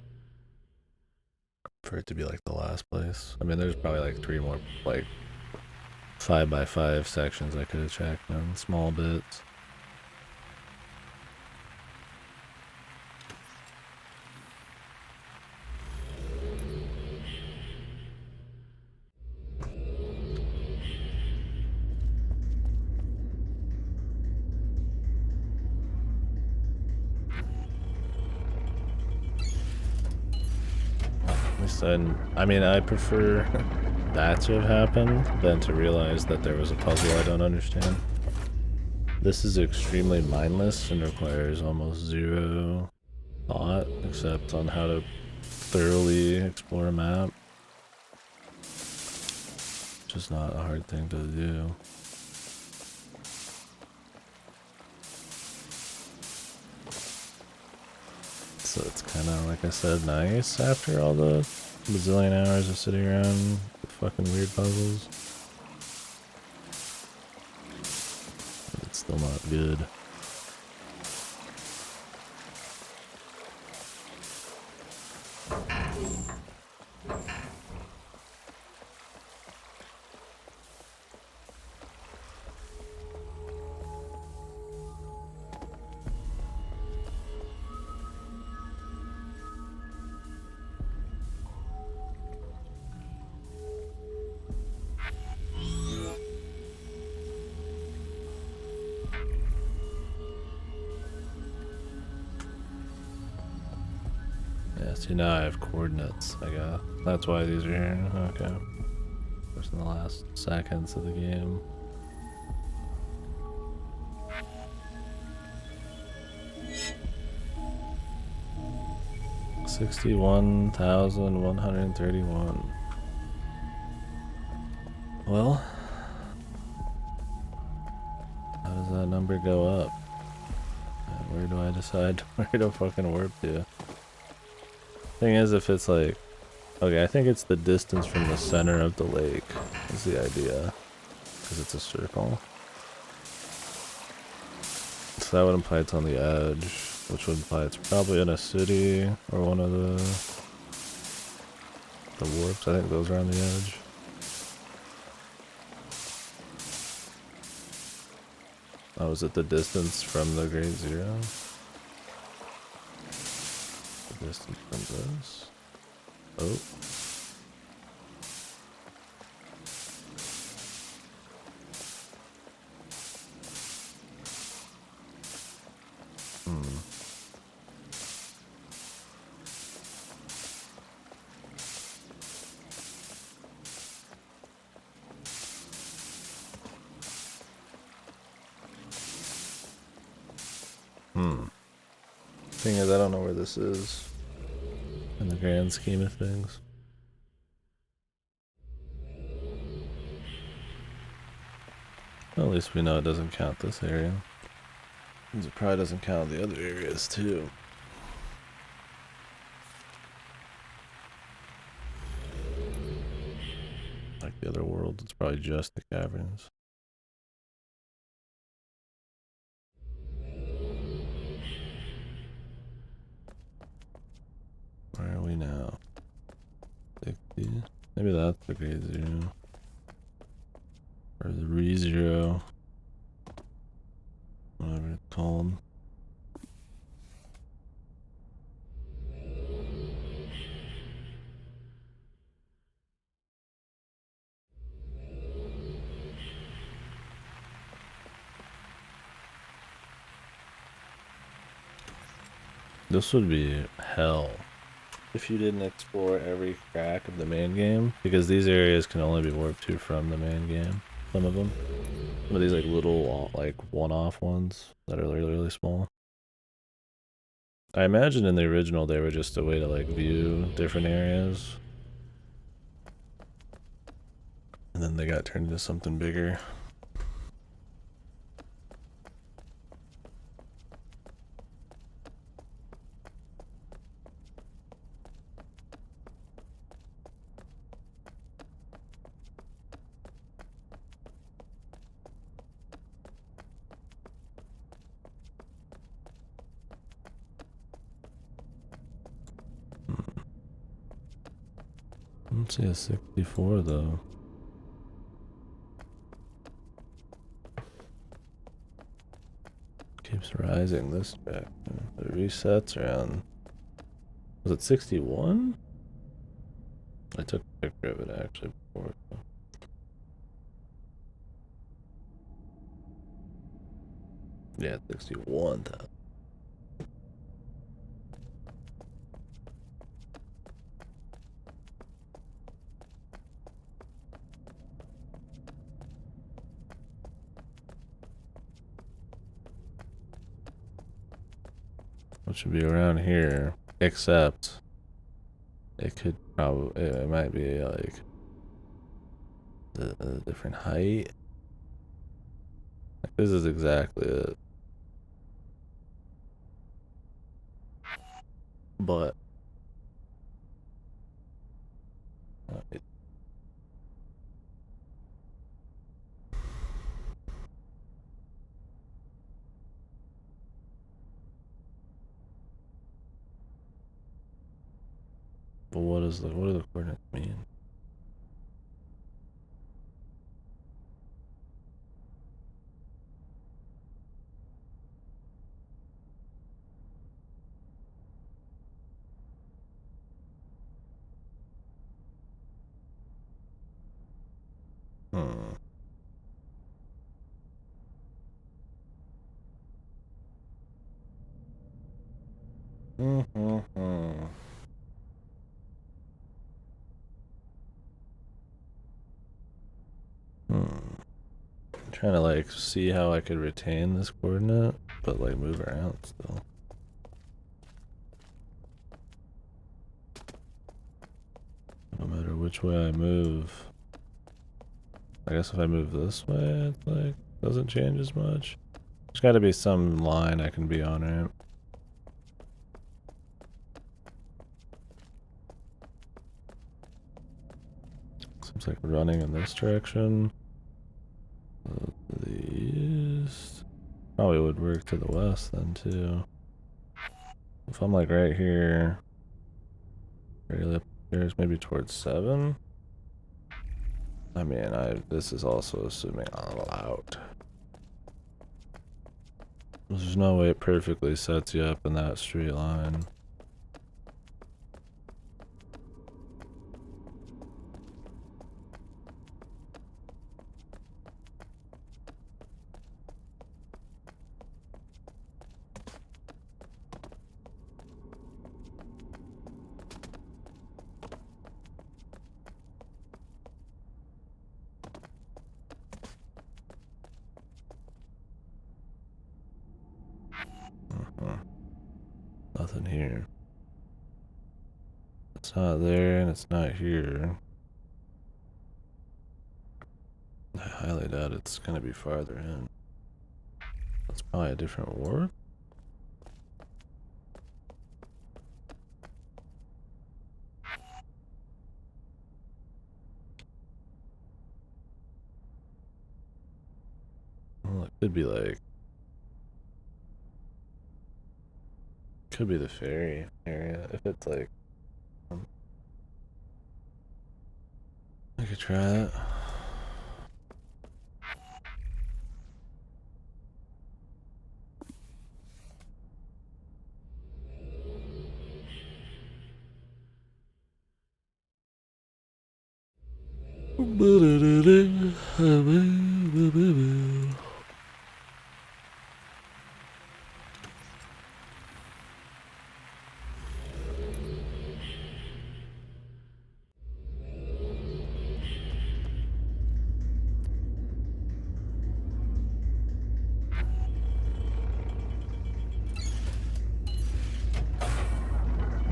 For it to be like the last place. I mean, there's probably like 3 more, like, 5x5 sections I could have checked on, small bits. and I mean, I prefer that to have happened than to realize that there was a puzzle I don't understand. This is extremely mindless and requires almost zero thought, except on how to thoroughly explore a map. Just not a hard thing to do. So it's kind of, like I said, nice after all the bazillion hours of sitting around with fucking weird puzzles. But it's still not good. See, now I have coordinates, I guess. That's why these are here. Okay. Just in the last seconds of the game. $61,131. Well, how does that number go up? And where do I decide where to fucking warp to? Thing is, if it's like, okay, I think it's the distance from the center of the lake is the idea, because it's a circle. So that would imply it's on the edge, which would imply it's probably in a city or one of the warps. I think those are on the edge. Oh, is it the distance from the Great Zero? Distance from this. Oh. Thing is, I don't know where this is in the grand scheme of things. Well, at least we know it doesn't count this area. It probably doesn't count the other areas too. Like the other worlds, it's probably just the caverns. Where are we now? 60? Maybe that's the Great Zero. Or the Re-Zero. Whatever it's called. This would be hell if you didn't explore every crack of the main game, because these areas can only be warped to from the main game. Some of them. Some of these like little like one-off ones that are really, really small. I imagine in the original they were just a way to like view different areas. And then they got turned into something bigger. Let's see a 64 though. Keeps rising this check. The resets around. Was it 61? I took a picture of it actually before. So. Yeah, 61,000. which would be around here, except it could probably, it might be like a different height. Like, this is exactly it. But but what do the coordinates mean? Hmm. Hmm. I'm trying to like see how I could retain this coordinate, but like move around still. No matter which way I move. I guess if I move this way, it like doesn't change as much. There's got to be some line I can be on, right? Seems like running in this direction. The east probably would work to the west then too. If I'm like right here, really up here, maybe towards 7. I mean, this is also assuming I'm out. There's no way it perfectly sets you up in that straight line. Nothing here. It's not there and it's not here. I highly doubt it's gonna be farther in. That's probably a different warp. Well, it could be like, could be the ferry area if it's like. I could try it.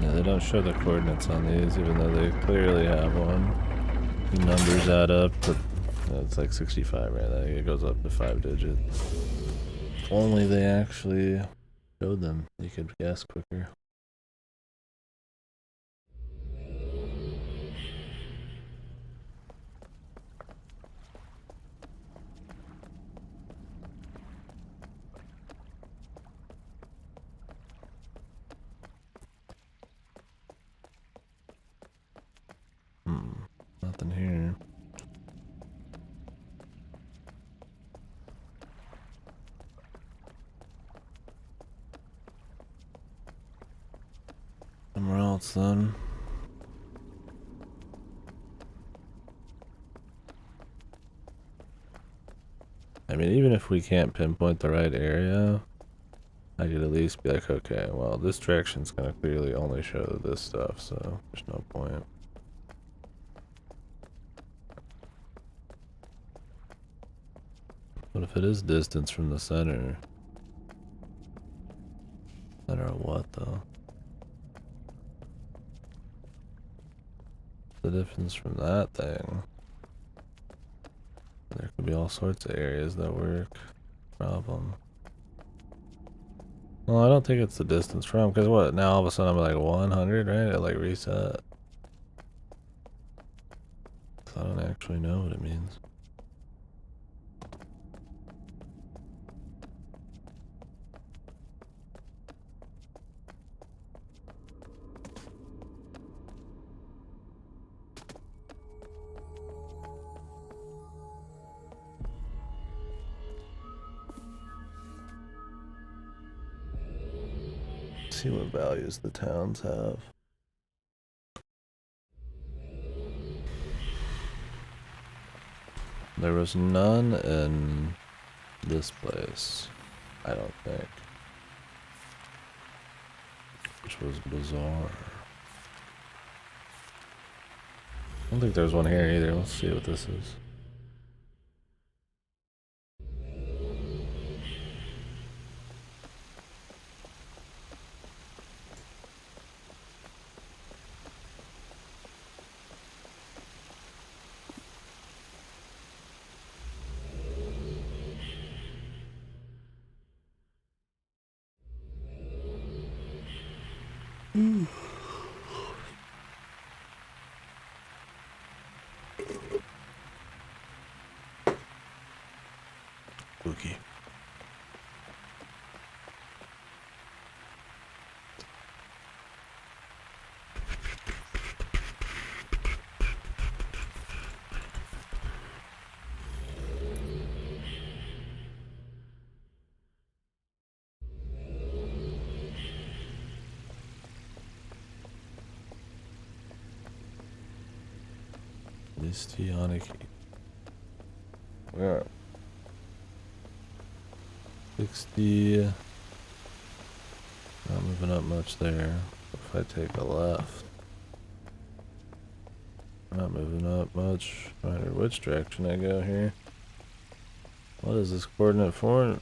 Yeah, they don't show the coordinates on these, even though they clearly have one. The numbers add up, but it's like 65, right? It goes up to 5 digits. If only they actually showed them, you could guess quicker. Nothing here. Somewhere else then. I mean, even if we can't pinpoint the right area, I could at least be like, okay, well, this direction's gonna clearly only show this stuff, so there's no point. What if it is distance from the center? Center of what, though? siphons from that thing. There could be all sorts of areas that work. Problem. Well, I don't think it's the distance from, because what, now all of a sudden I'm like 100, right? It like reset. So I don't actually know what it means. See what values the towns have. There was none in this place, I don't think. Which was bizarre. I don't think there's one here either. Let's see what this is. Spooky. Histionic. Where? 60. Not moving up much there. If I take a left. Not moving up much. No matter which direction I go here. What is this coordinate for?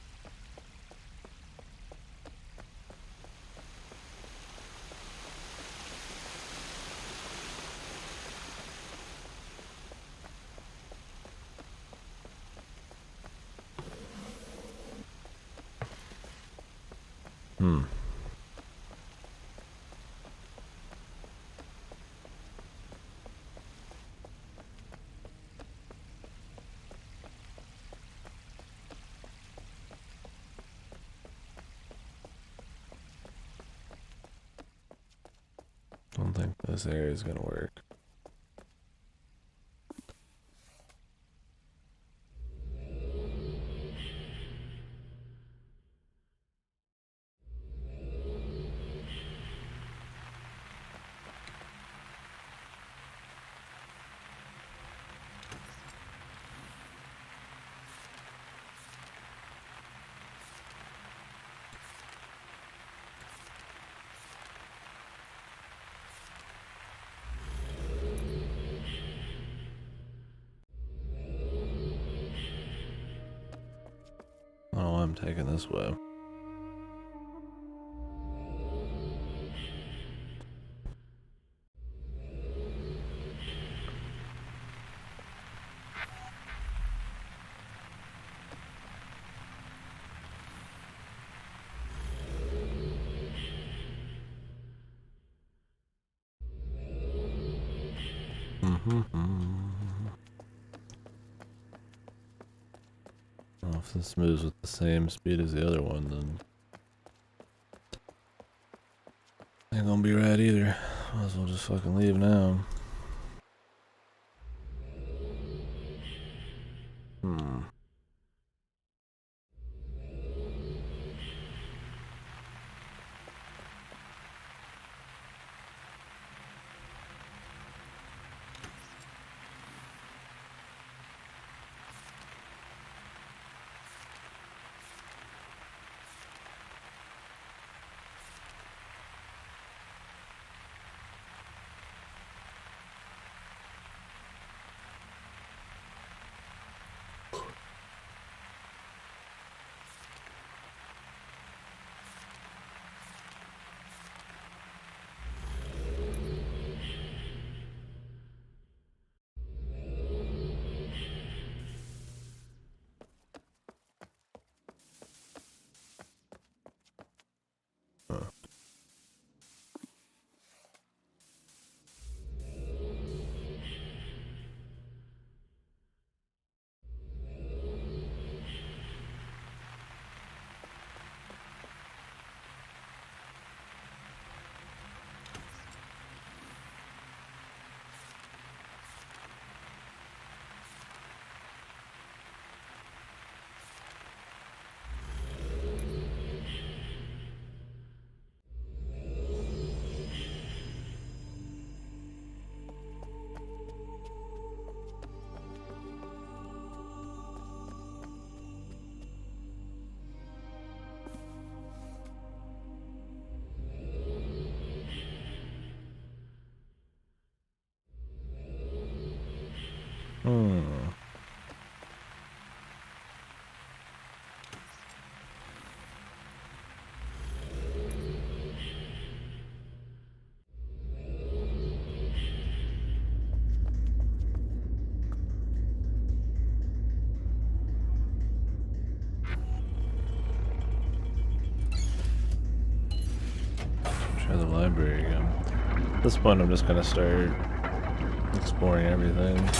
Don't think this area is gonna work. I don't know why I'm taking this way. Well, if this moves with the same speed as the other one, then ain't gonna be right either. Might as well just fucking leave now. Try the library again. At this point, I'm just gonna start exploring everything.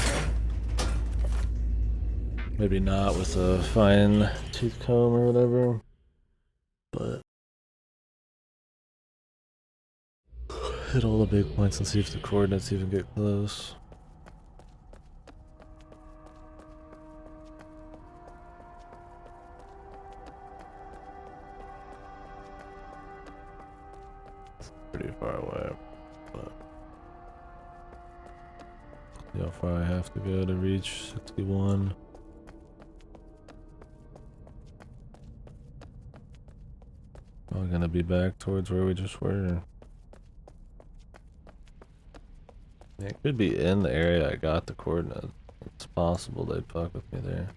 Maybe not with a fine tooth comb or whatever, but hit all the big points and see if the coordinates even get close. It's pretty far away, but see how far I have to go to reach 61. Probably gonna be back towards where we just were. It could be in the area I got the coordinates. It's possible they'd fuck with me there.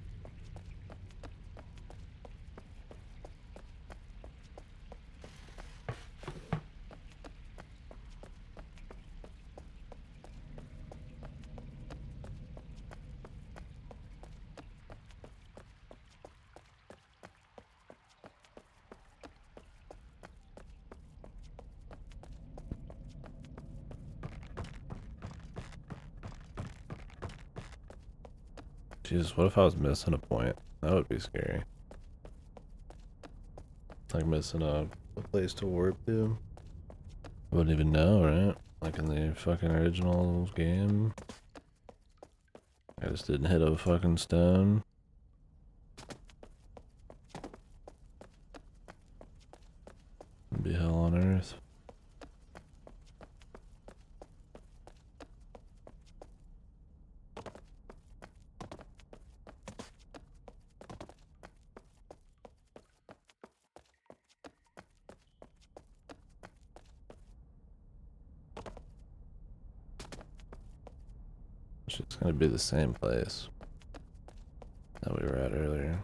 Jesus, what if I was missing a point? That would be scary. Like missing a place to warp to. I wouldn't even know, right? Like in the fucking original game. I just didn't hit a fucking stone. It'd be hell on earth. It's gonna be the same place that we were at earlier.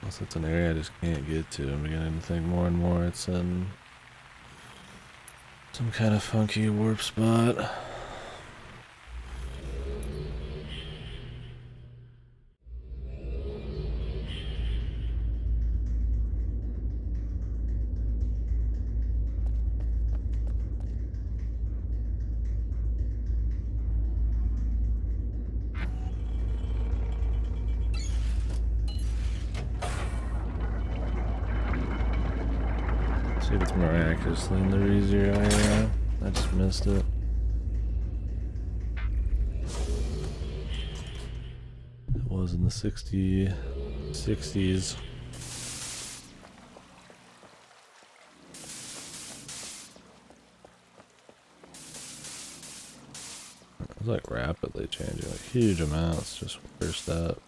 Unless it's an area I just can't get to. I'm beginning to think more and more it's in some kind of funky warp spot. See if it's miraculously in the easier area. I just missed it. It was in the 60s. It was like rapidly changing, like huge amounts just first up.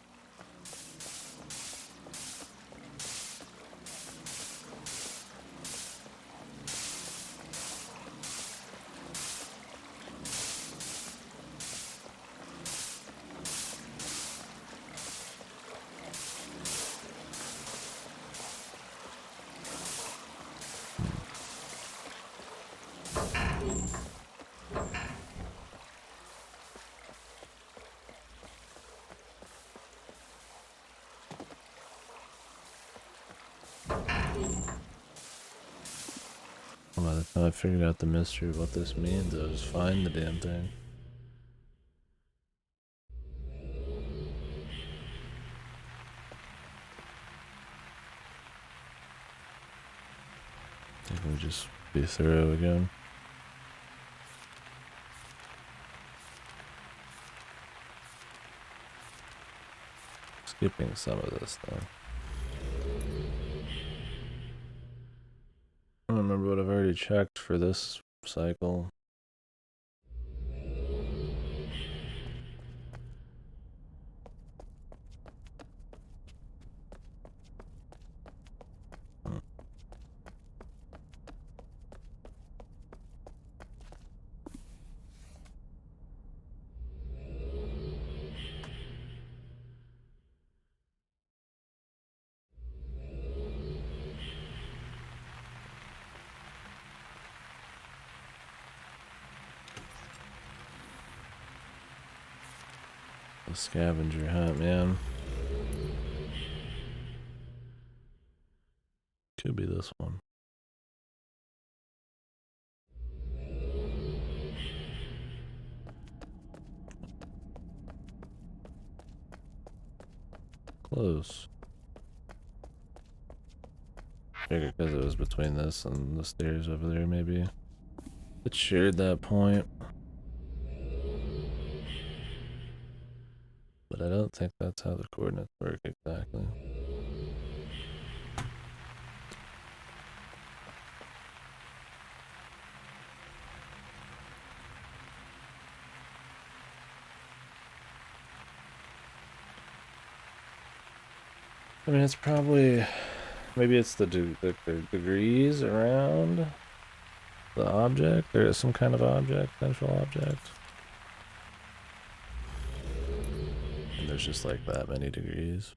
By the time I figured out the mystery of what this means, I'll just find the damn thing. Can we just be thorough again? Skipping some of this though. I don't remember what I've already checked for this cycle. The scavenger hunt, man. Could be this one. Close. Figured because it was between this and the stairs over there, maybe. It shared that point. But I don't think that's how the coordinates work exactly. I mean, it's probably, maybe it's the degrees around the object. There is some kind of object, central object. And there's just like that many degrees.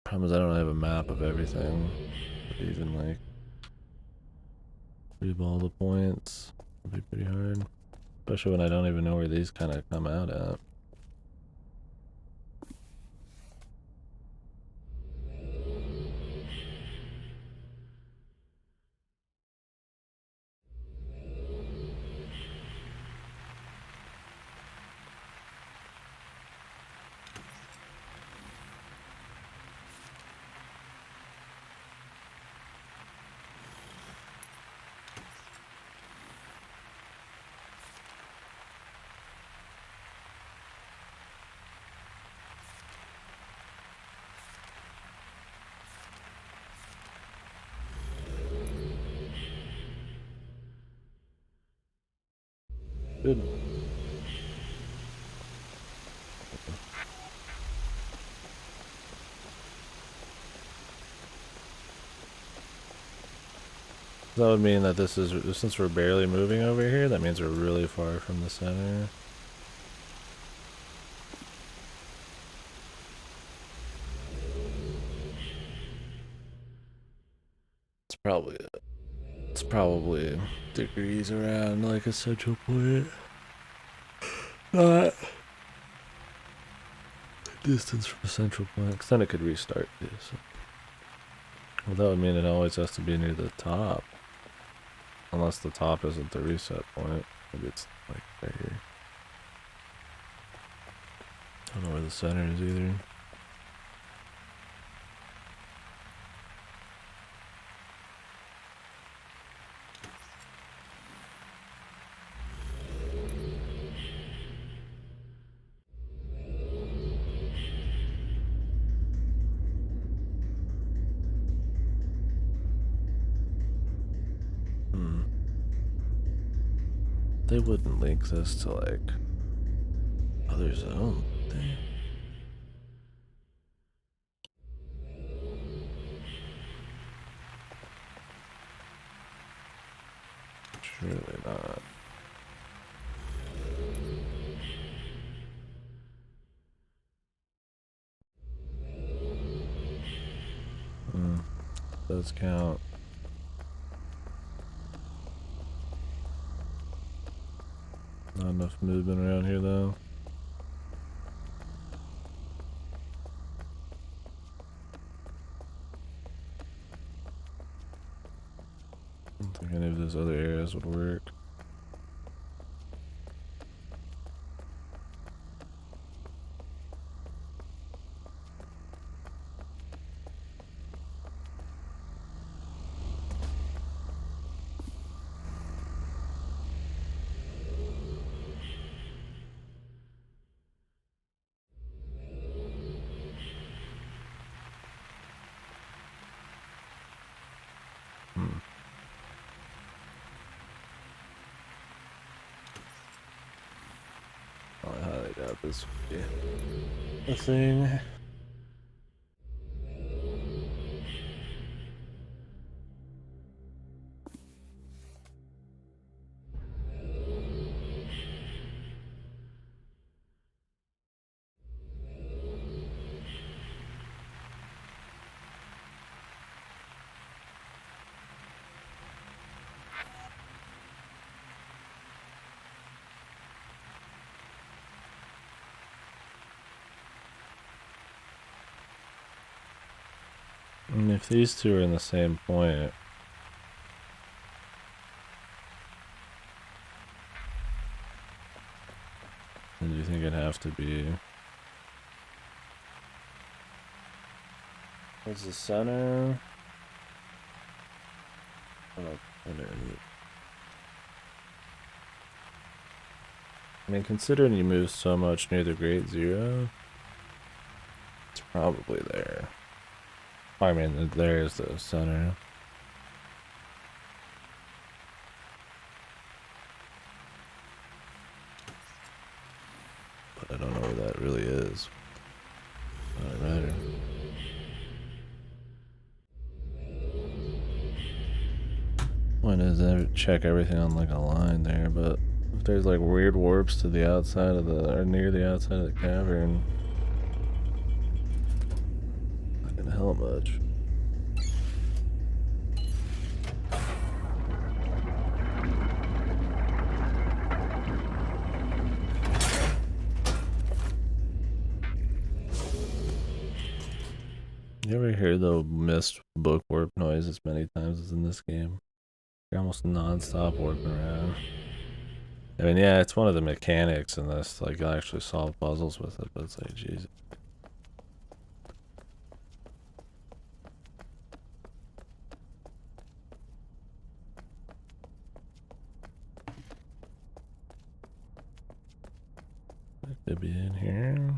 Problem is I don't have a map of everything. Even like prove all the points would be pretty hard. Especially when I don't even know where these kind of come out at. Good. That would mean that this is, since we're barely moving over here, that means we're really far from the center. It's probably degrees around like a central point. Not distance from a central point, because then it could restart too. So. Well, that would mean it always has to be near the top. Unless the top isn't the reset point. Maybe it's like right here. I don't know where the center is either. They wouldn't link this to like other zone, would they? Surely not. Does count. Not enough movement around here though. I don't think any of those other areas would work. thought this would be a thing. And if these two are in the same point, then do you think it'd have to be? What's the center? I mean, considering you move so much near the Great Zero, it's probably there. I mean, there's the center. But I don't know where that really is. Not matter. Point is, check everything on like a line there, but if there's like weird warps to the outside of the, or near the outside of the cavern, not gonna help much. You ever hear the missed book warp noise as many times as in this game? You're almost non-stop warping around. I mean, yeah, it's one of the mechanics in this. Like, you'll actually solve puzzles with it, but it's like, jeez. It could be in here.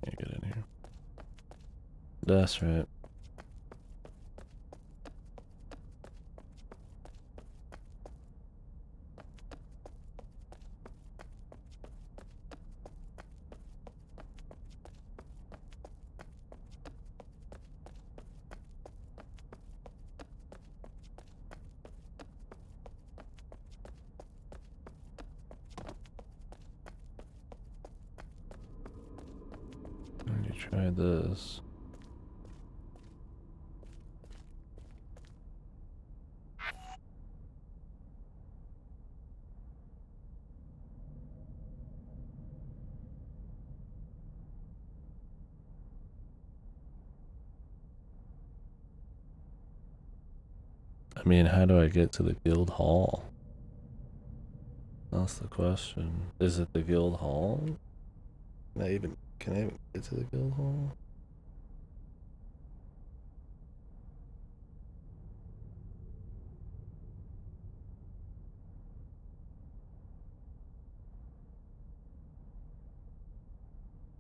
Can't get in here. That's right. Already tried this. I mean, how do I get to the guild hall? That's the question. Is it the guild hall? Can I even get to the guild hall?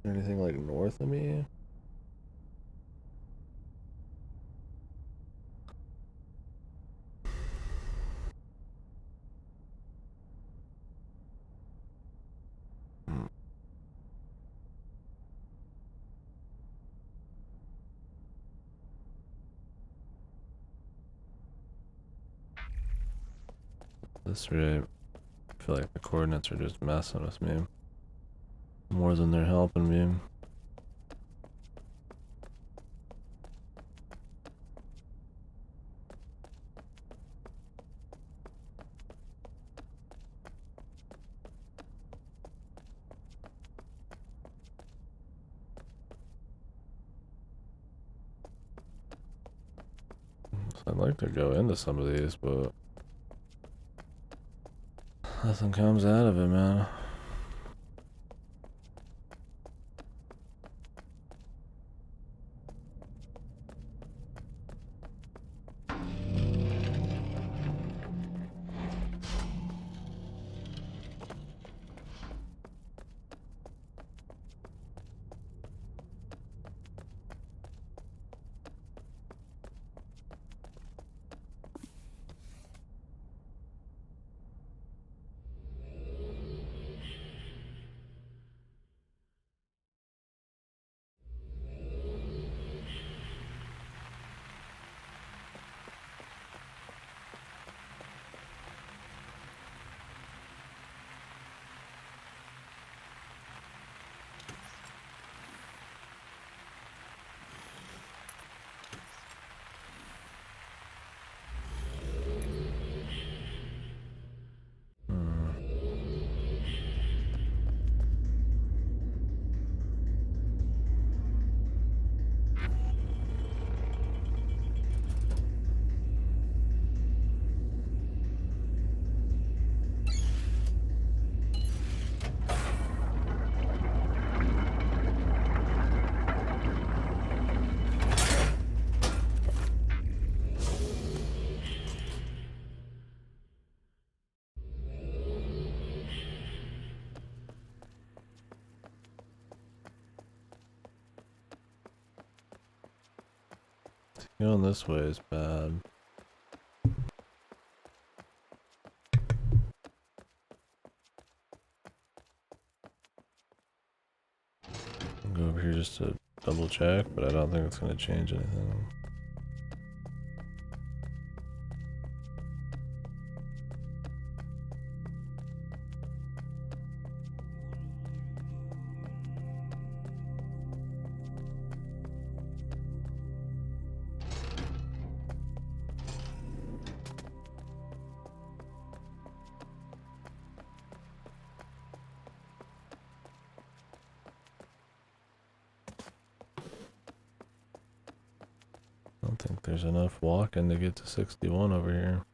Anything like north of me? That's right. I feel like the coordinates are just messing with me more than they're helping me. So I'd like to go into some of these, but nothing comes out of it, man. Going this way is bad. I'll go over here just to double check, but I don't think it's going to change anything. I don't think there's enough walking to get to 61 over here.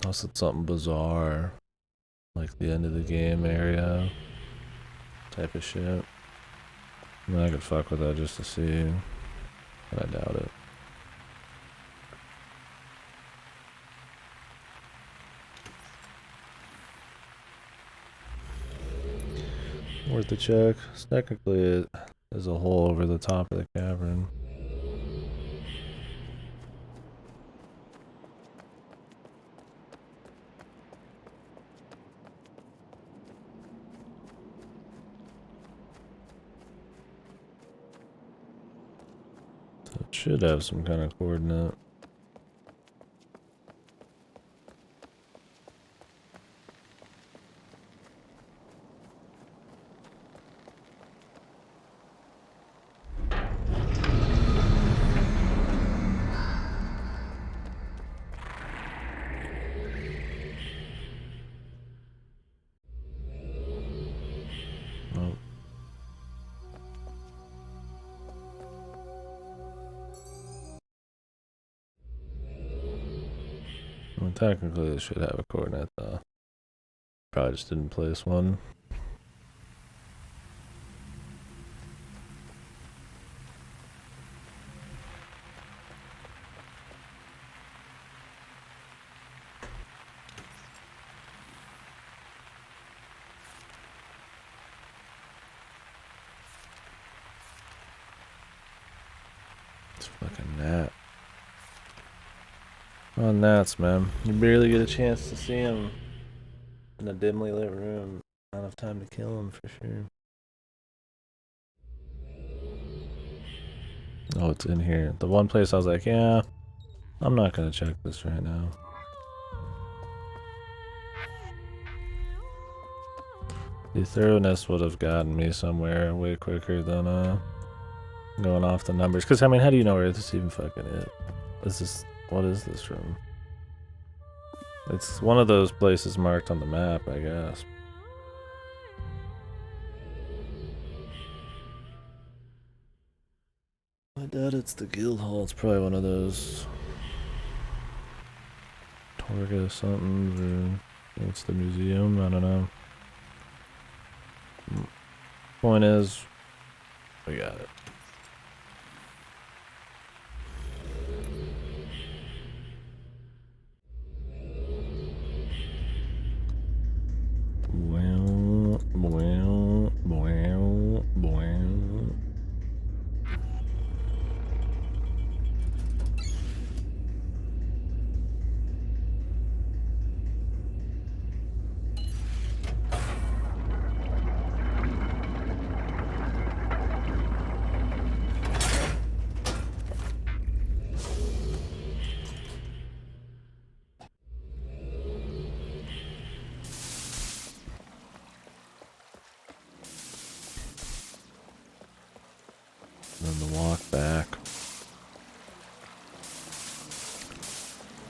Unless it's something bizarre, like the end of the game area type of shit. I mean, I could fuck with that just to see, but I doubt it. Worth the check. Technically, it is a hole over the top of the cavern. So it should have some kind of coordinate. Well, technically, it should have a coordinate, though. Probably just didn't place one. It's fucking gnat. Oh, gnats, man. You barely get a chance to see them in a dimly lit room. Not enough time to kill them, for sure. Oh, it's in here. The one place I was like, yeah, I'm not gonna check this right now. The thoroughness would have gotten me somewhere way quicker than going off the numbers. Because, I mean, how do you know where this even fucking is? What is this room? It's one of those places marked on the map, I guess. I doubt it's the guild hall. It's probably one of those Torga something, or it's the museum. I don't know. Point is, we got it. the walk back.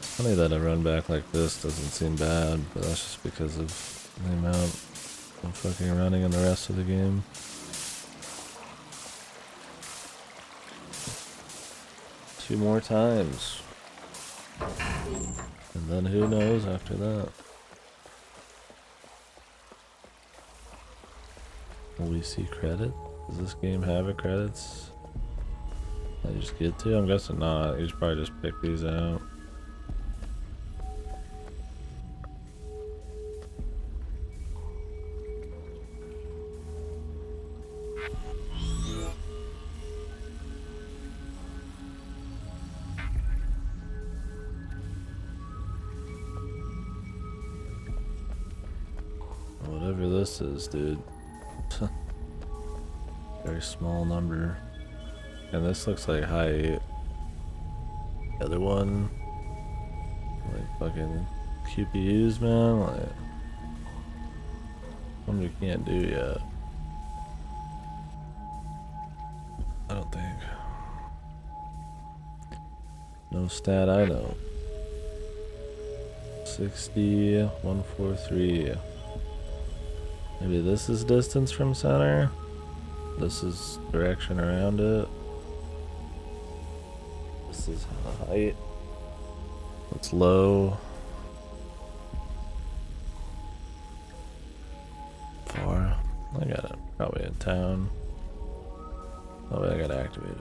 Funny that a run back like this doesn't seem bad, but that's just because of the amount of fucking running in the rest of the game. Two more times. And then who knows after that. Will we see credit? Does this game have a credits? I just get to? I'm guessing not. You should probably just pick these out. Whatever this is, dude. Very small number. And this looks like high. The other one, like fucking QPUs, man. Like, one we can't do yet. I don't think. No stat I know. 60, 143. Maybe this is distance from center. This is direction around it. This is height. It's low. Far. I got it. Probably in town. Oh wait, I gotta activate it.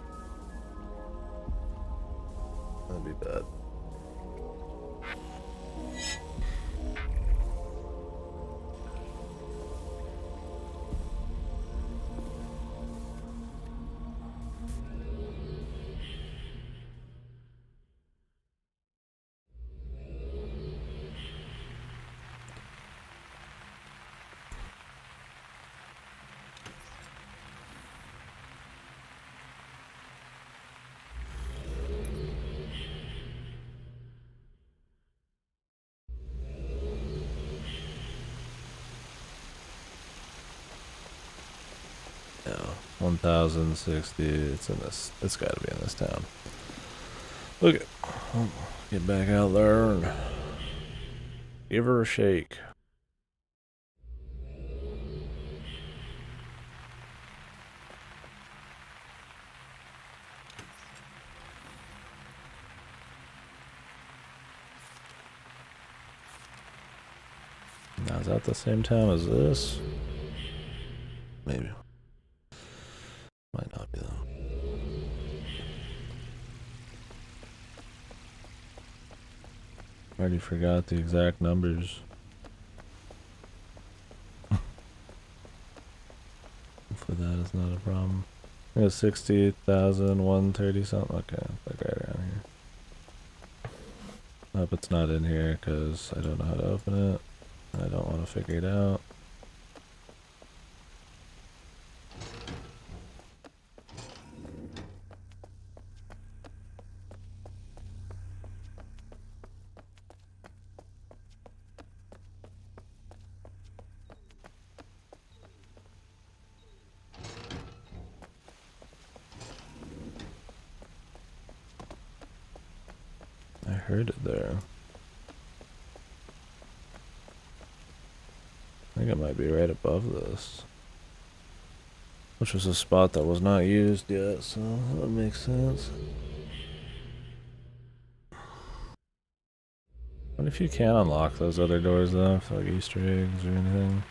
That'd be bad. Yeah, 1060. It's in this. It's got to be in this town. Okay, I'll get back out there and give her a shake. Now, is that the same town as this? Maybe. Might not be though. Already forgot the exact numbers. Hopefully that is not a problem. I got 60,130 something. Okay, like right around here. Nope, it's not in here because I don't know how to open it. And I don't want to figure it out. I heard it there. I think it might be right above this. Which was a spot that was not used yet, so that would make sense. What if you can't unlock those other doors though, for like Easter eggs or anything?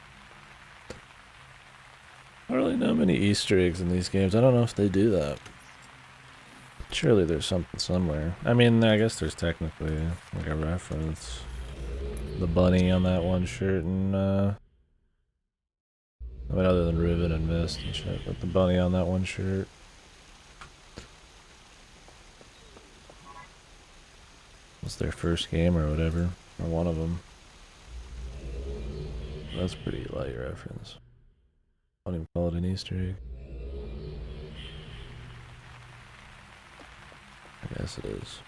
I don't really know many Easter eggs in these games. I don't know if they do that. Surely there's something somewhere. I mean, I guess there's technically like a reference. The bunny on that one shirt and I mean, other than Riven and Mist and shit, but the bunny on that one shirt. Was their first game or whatever, or one of them. That's pretty light reference. I don't even call it an Easter egg. I guess it is.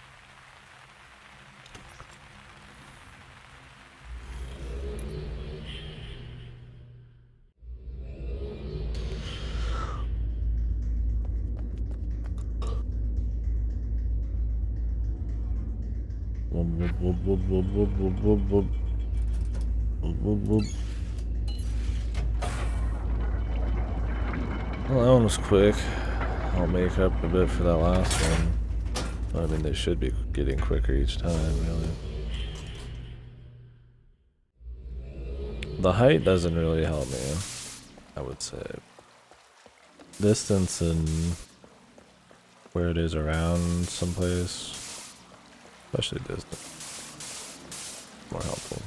Well, that one was quick. I'll make up a bit for that last one. I mean, they should be getting quicker each time, really. The height doesn't really help me, I would say. Distance and where it is around someplace, especially distance, more helpful.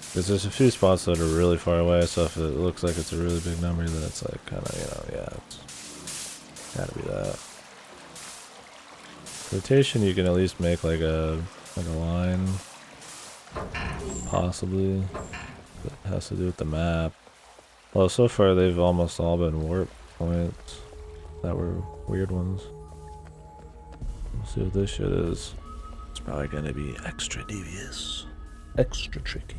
Because there's a few spots that are really far away, so if it looks like it's a really big number, then it's like kind of, you know, yeah, it's gotta be that. Rotation, you can at least make like a line, possibly. It has to do with the map. Well, so far they've almost all been warp points that were weird ones. We'll see what this shit is. It's probably gonna be extra devious, extra tricky.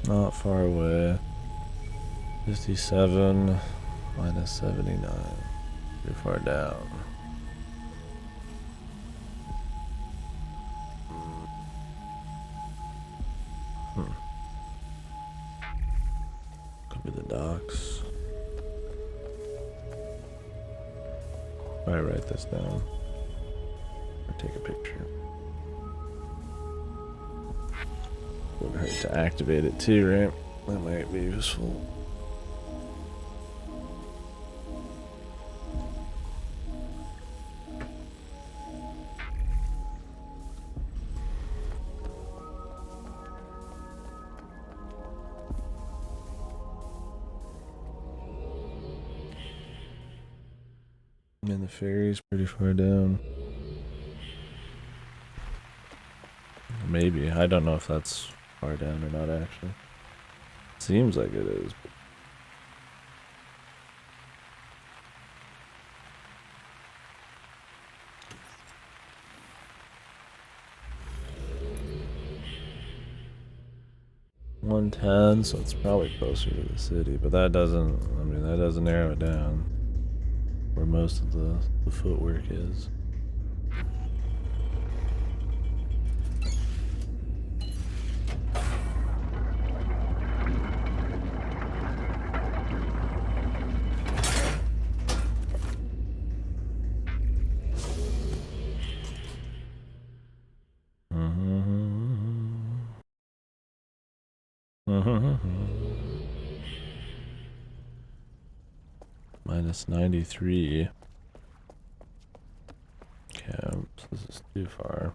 Not far away. 57 minus 79. Too far down. Could be the docks. Probably write this down. Or take a picture. Wouldn't hurt to activate it too, right? That might be useful. And the ferry's pretty far down. Maybe. I don't know if that's far down or not, actually. Seems like it is. $110, so it's probably closer to the city, but that doesn't, I mean, that doesn't narrow it down where most of the footwork is. Minus 93. Camps. This is too far.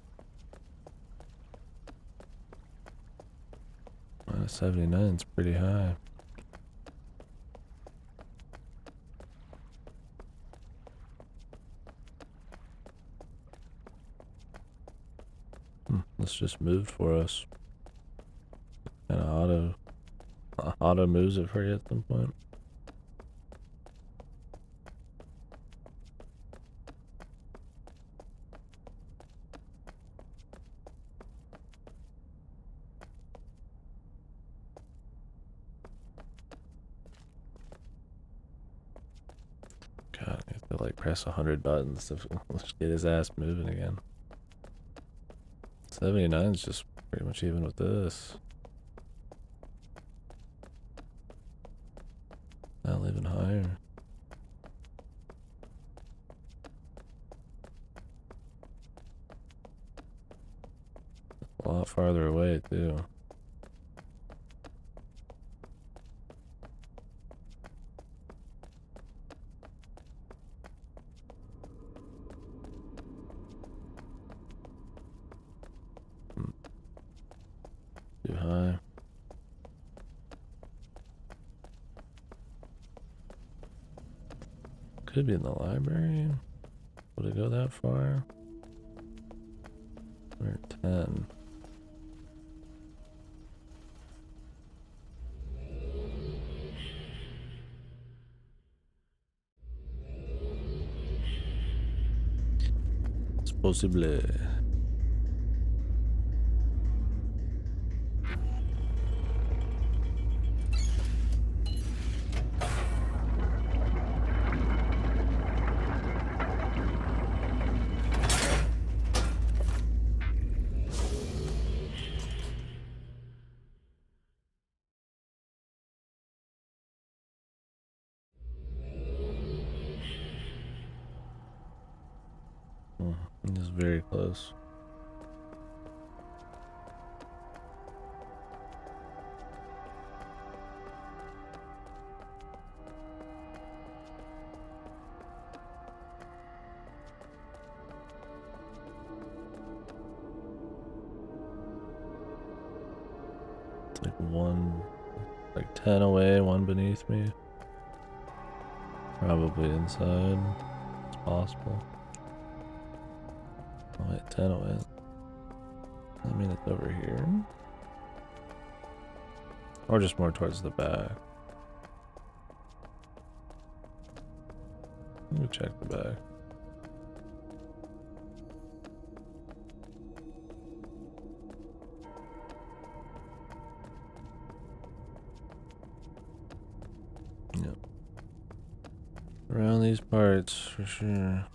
Minus 79 is pretty high. This just moved for us. Kind of auto moves it for you at some point. God, I have to like press 100 buttons to get his ass moving again. 79 is just pretty much even with this. Not even higher. A lot farther away too. Too high. Could be in the library. Would it go that far? We're at 10. Possible. It's very close. It's like one, like 10 away, one beneath me. Probably inside. It's possible. Oh wait, 10 away. I mean, it's over here. Or just more towards the back. Let me check the back. Yep. Around these parts, for sure.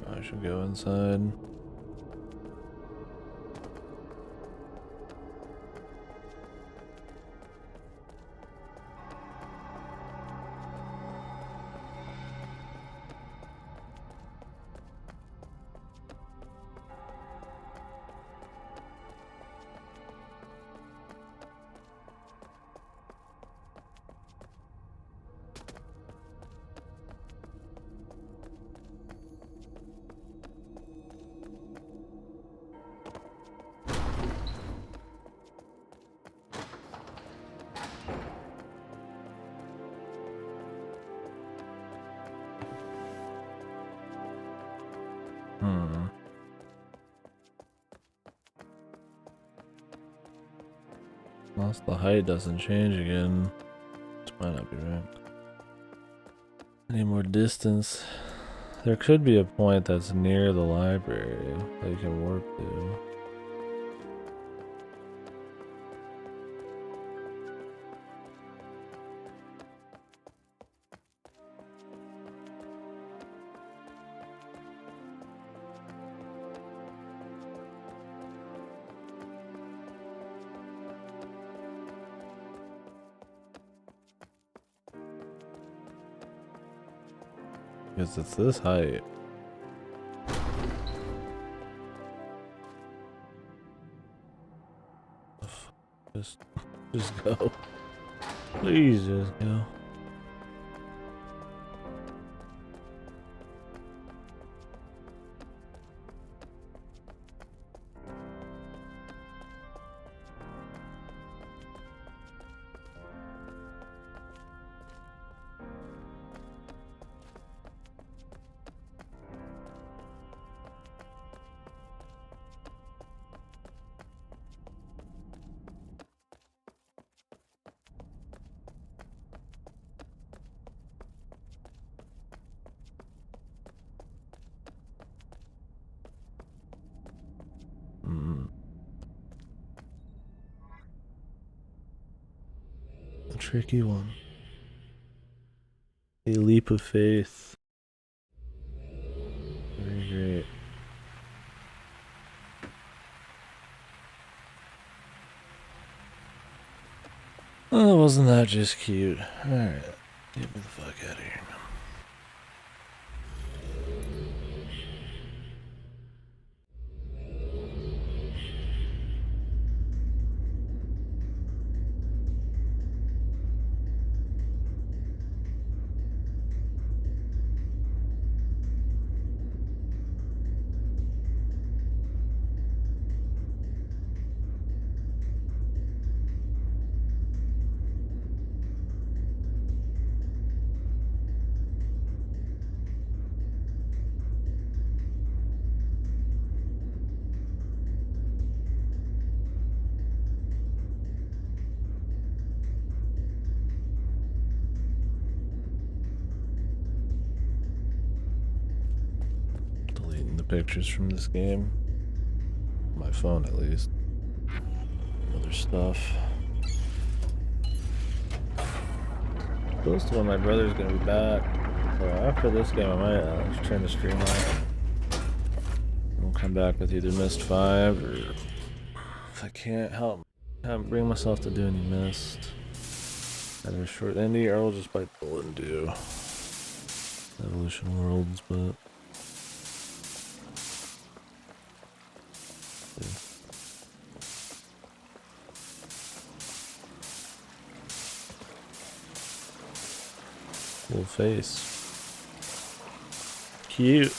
I should go inside. Unless the height doesn't change again. This might not be right. Any more distance? There could be a point that's near the library that you can warp to. Because it's this height. Just go. Please just go. A tricky one. A leap of faith. Very great. Oh, wasn't that just cute? Alright, get me the fuck out of here. of pictures from this game. My phone, at least. Other stuff. Close to when my brother's gonna be back. So after this game, I might just turn the stream off. I'll come back with either Mist 5 or if I can't bring myself to do any Mist. Either a short indie or I'll just bite the bullet and do Evolution Worlds, but. Full face. Cute.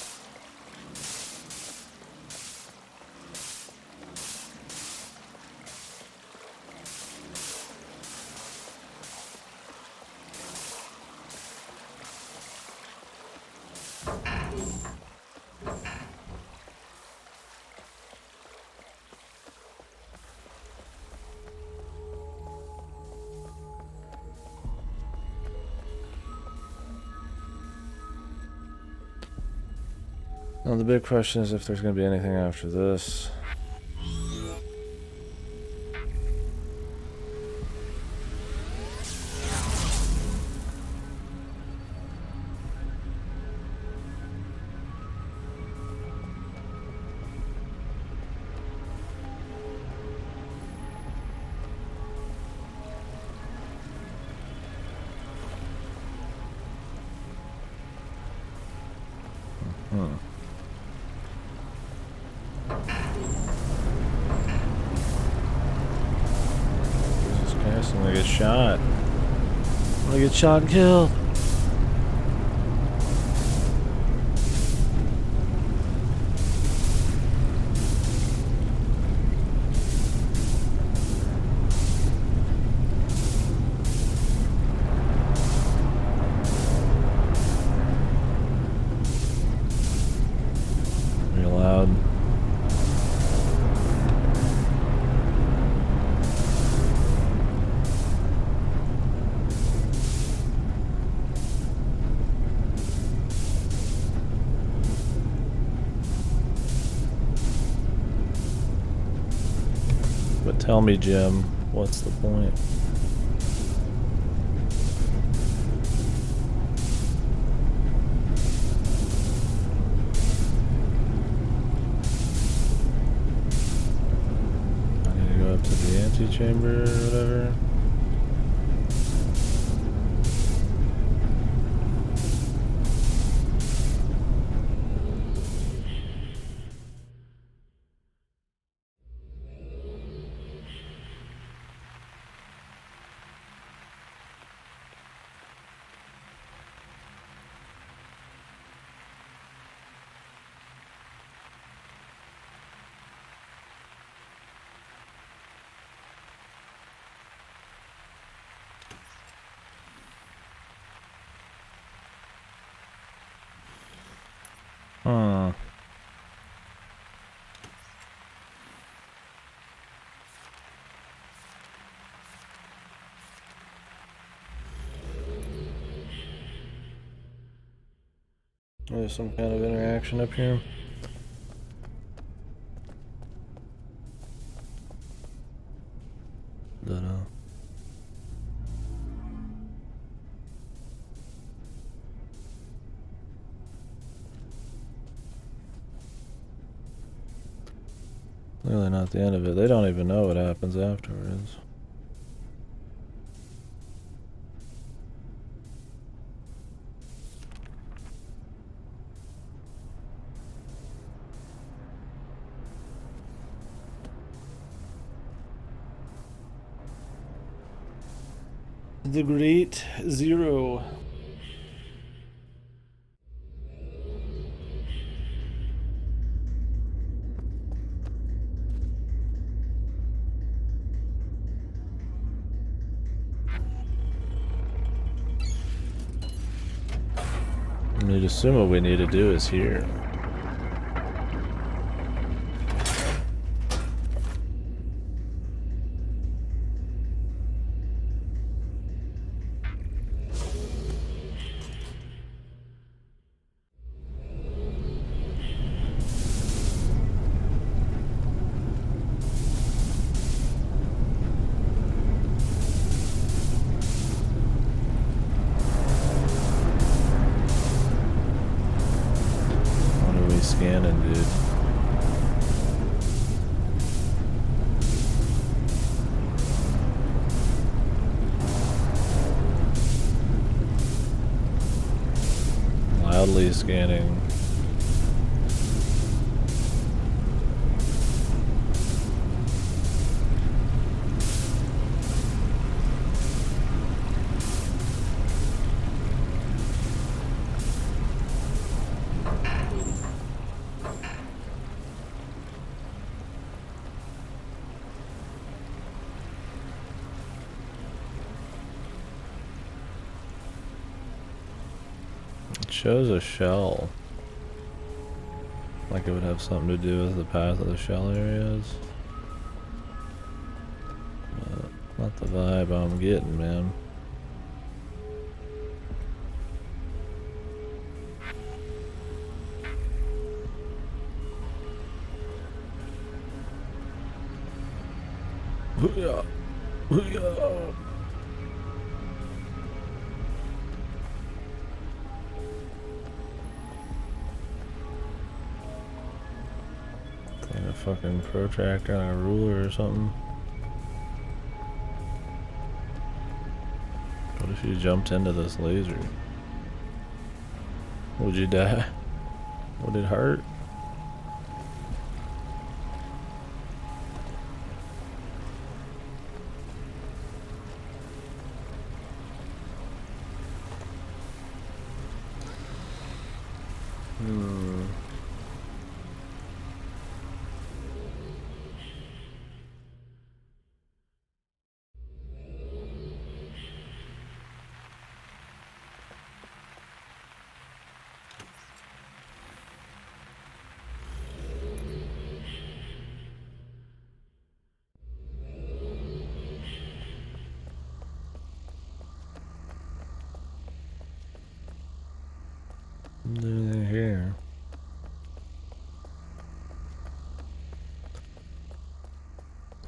Now the big question is if there's going to be anything after this. I'm gonna get shot. I'm gonna get shot and killed. Real loud. But tell me, Jim, what's the point? I need to go up to the antechamber or whatever. There's some kind of interaction up here. Dunno. Clearly not the end of it. They don't even know what happens afterwards. The Great Zero. You'd assume what we need to do is here. scanning, dude. Loudly scanning. It shows a shell. Like it would have something to do with the path of the shell areas. But not the vibe I'm getting, man. Hoo-yah! Hoo-yah! Like a fucking protractor on a ruler or something. What if you jumped into this laser? Would you die? Would it hurt? Anything here?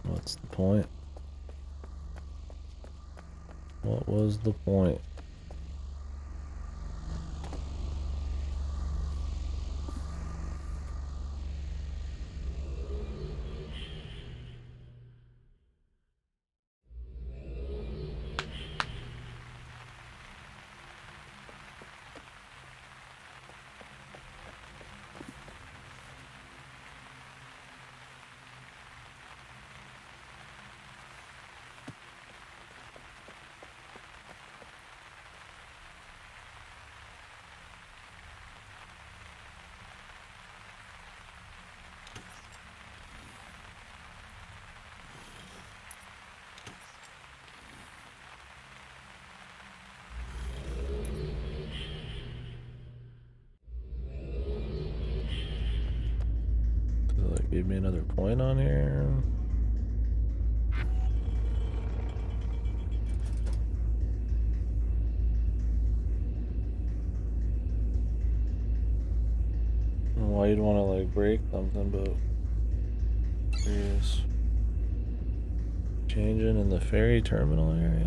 What's the point? What was the point? Does it give me another point on here? Why you'd want to like break something, but curious. Changing in the ferry terminal area.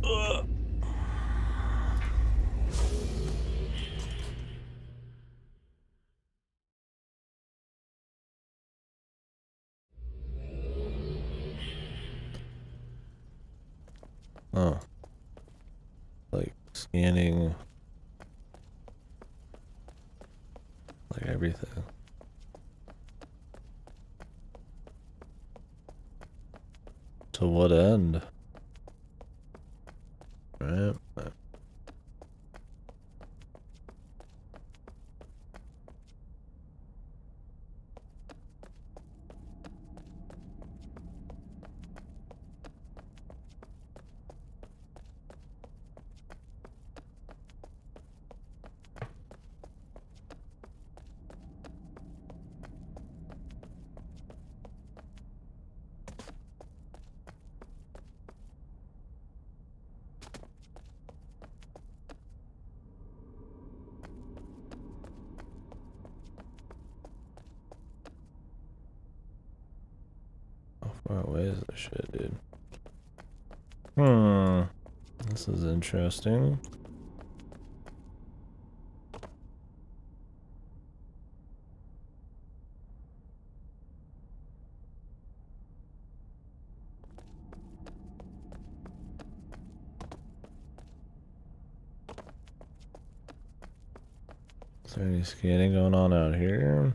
Yeah. Oh. Like scanning like everything. To what end? Right? far away is this shit, dude? This is interesting. Is there any scanning going on out here?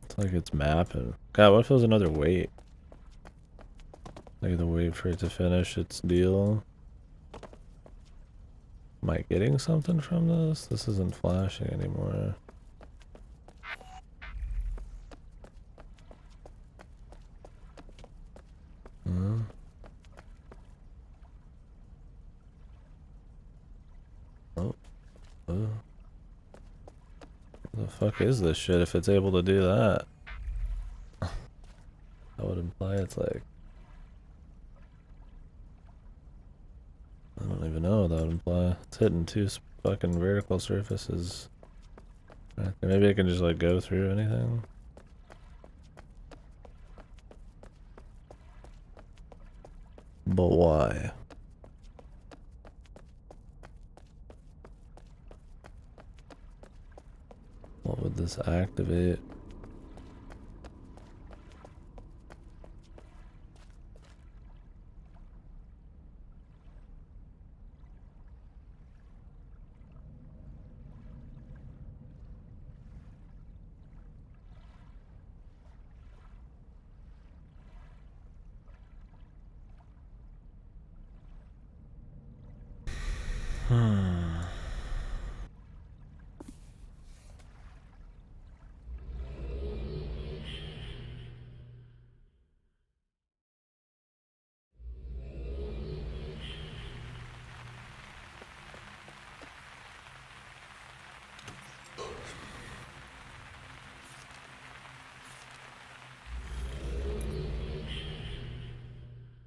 It's like it's mapping. God, what if it was another wait? Like the wait for it to finish its deal. Am I getting something from this? This isn't flashing anymore. Huh? Oh. Oh. What the fuck is this shit if it's able to do that? That would imply it's like... I don't even know what that would imply. It's hitting two fucking vertical surfaces. Maybe I can just like go through anything. But why? What would this activate?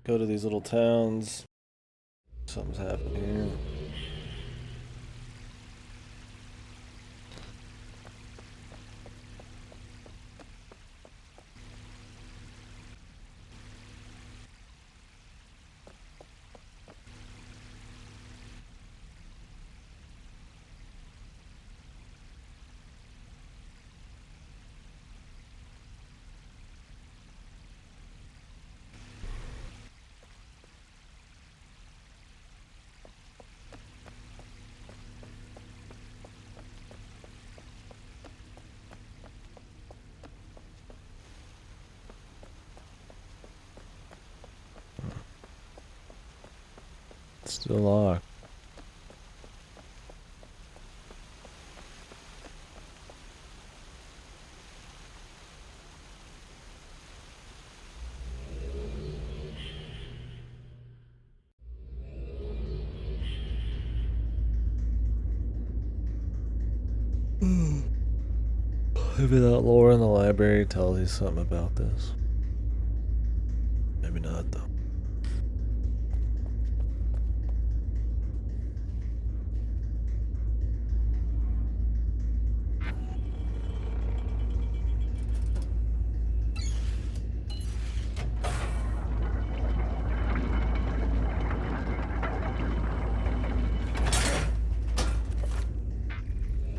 Go to these little towns. Something's happening here. It's still locked. Maybe that lore in the library tells you something about this. Maybe not, though.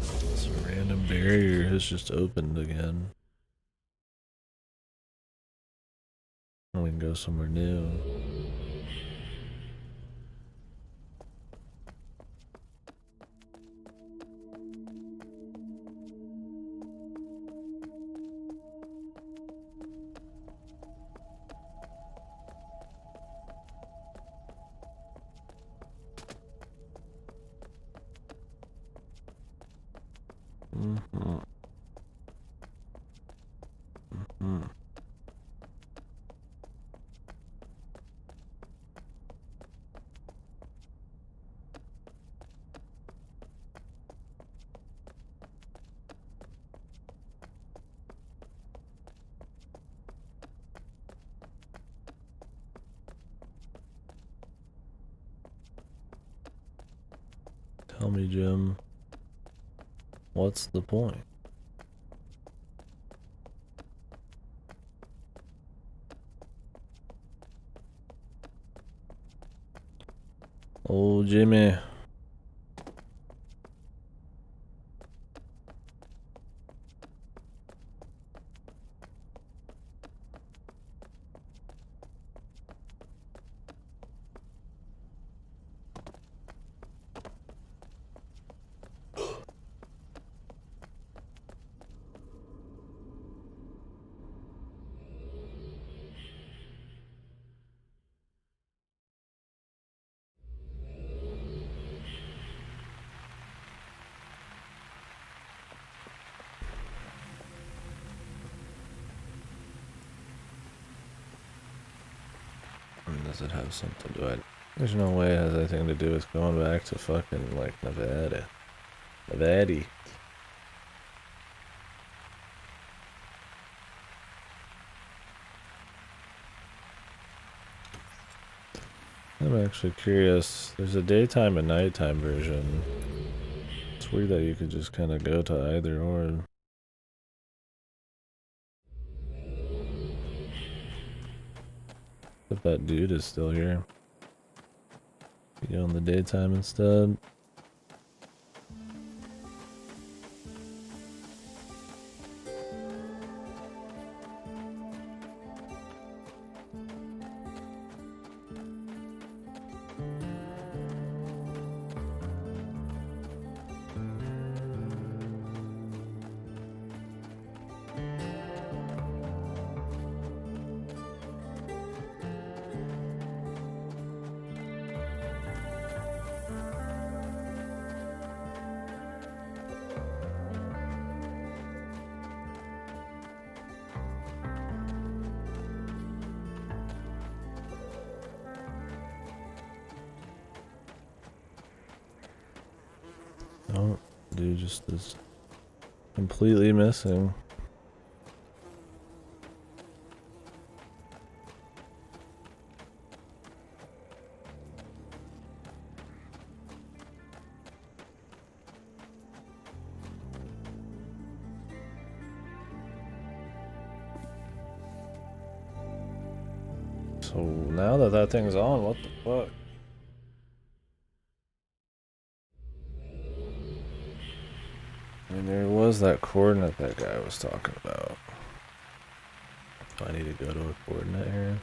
This random barrier has just opened again. And we can go somewhere new. Tell me, Jim, what's the point? Oh, Jimmy. Does it have something to it? There's no way it has anything to do with going back to fucking, like, Nevada. Nevada. I'm actually curious. There's a daytime and nighttime version. It's weird that you could just kind of go to either or. If that dude is still here. You go in the daytime instead. Oh, dude just is completely missing. So now that that thing's on, what the fuck? I mean, there was that coordinate that guy was talking about. I need to go to a coordinate area.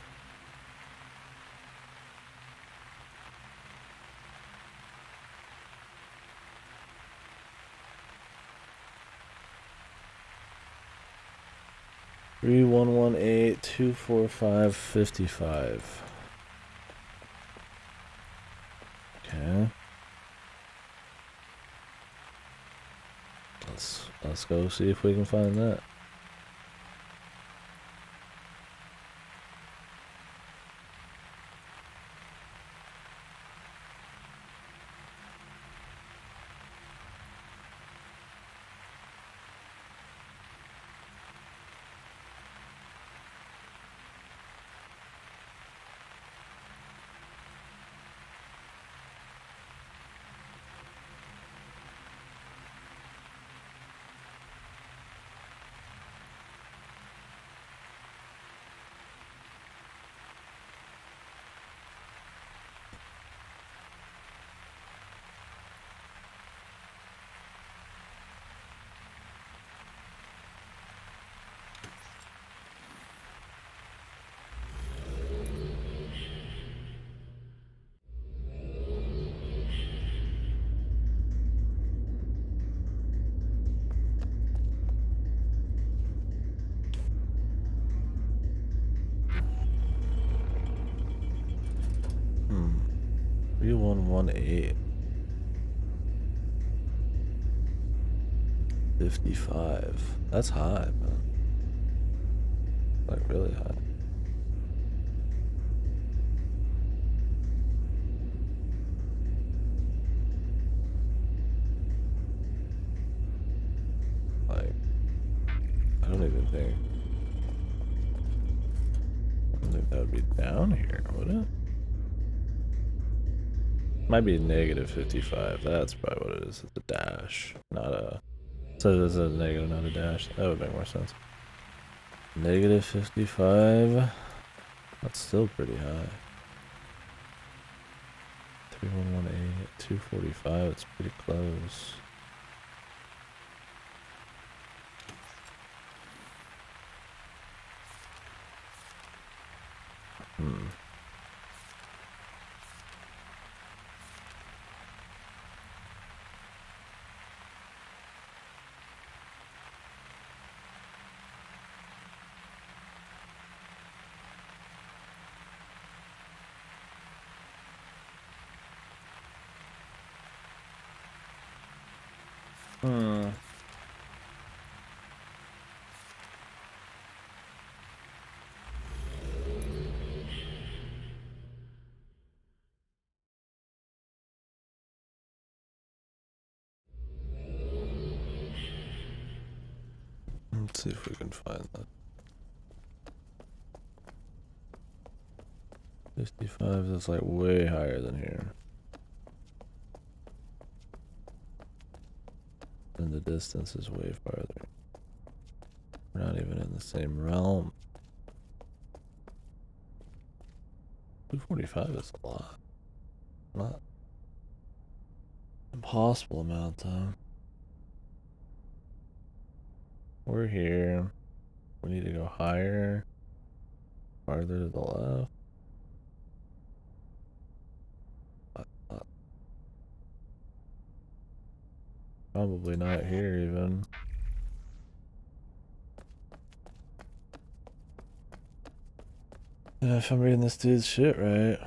Three 118 245 55. Okay. Let's go see if we can find that. Hmm. 3118 55. That's high, man. Like really high. Like, I don't even think. I don't think that would be down here, would it? Might be negative 55. That's probably what it is. It's a dash, not a. So it's a negative, not a dash. That would make more sense. Negative 55. That's still pretty high. 3118, 245, it's pretty close. Hmm. Hmm. Let's see if we can find that. 55 is like way higher than here. And the distance is way farther. We're not even in the same realm. 245 is a lot. Not impossible amount though. We're here. We need to go higher. Farther to the left. Probably not here even. Yeah, if I'm reading this dude's shit right.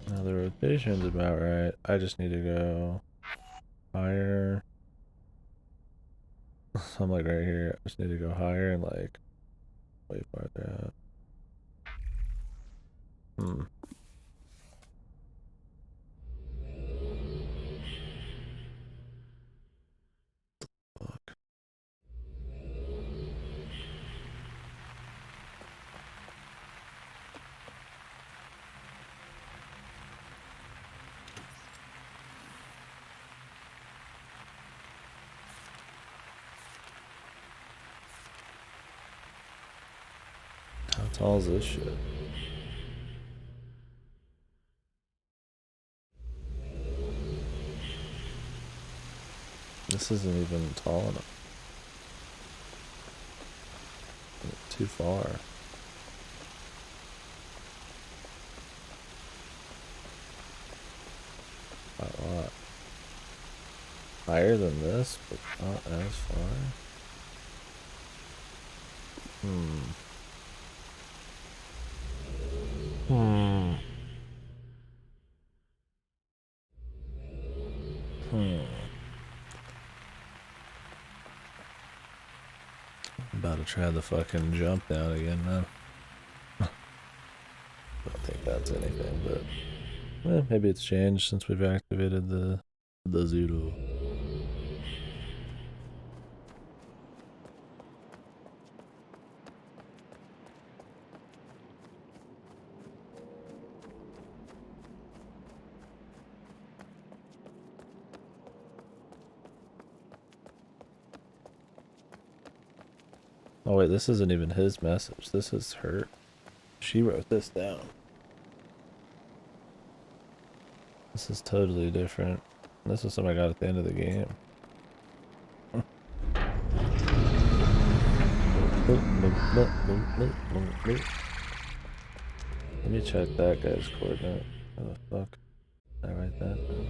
Now the rotation's about right. I just need to go higher. So I'm like right here. I just need to go higher and like way farther out. Hmm. Fuck. How tall is this shit? This isn't even tall enough. Too far. A lot. Higher than this, but not as far. Hmm. Hmm. Hmm. I'm about to try the fucking jump down again, man. I don't think that's anything, but maybe it's changed since we've activated the zero. Oh wait, this isn't even his message. This is her. She wrote this down. This is totally different. This is something I got at the end of the game. Let me check that guy's coordinate. How the fuck did I write that down?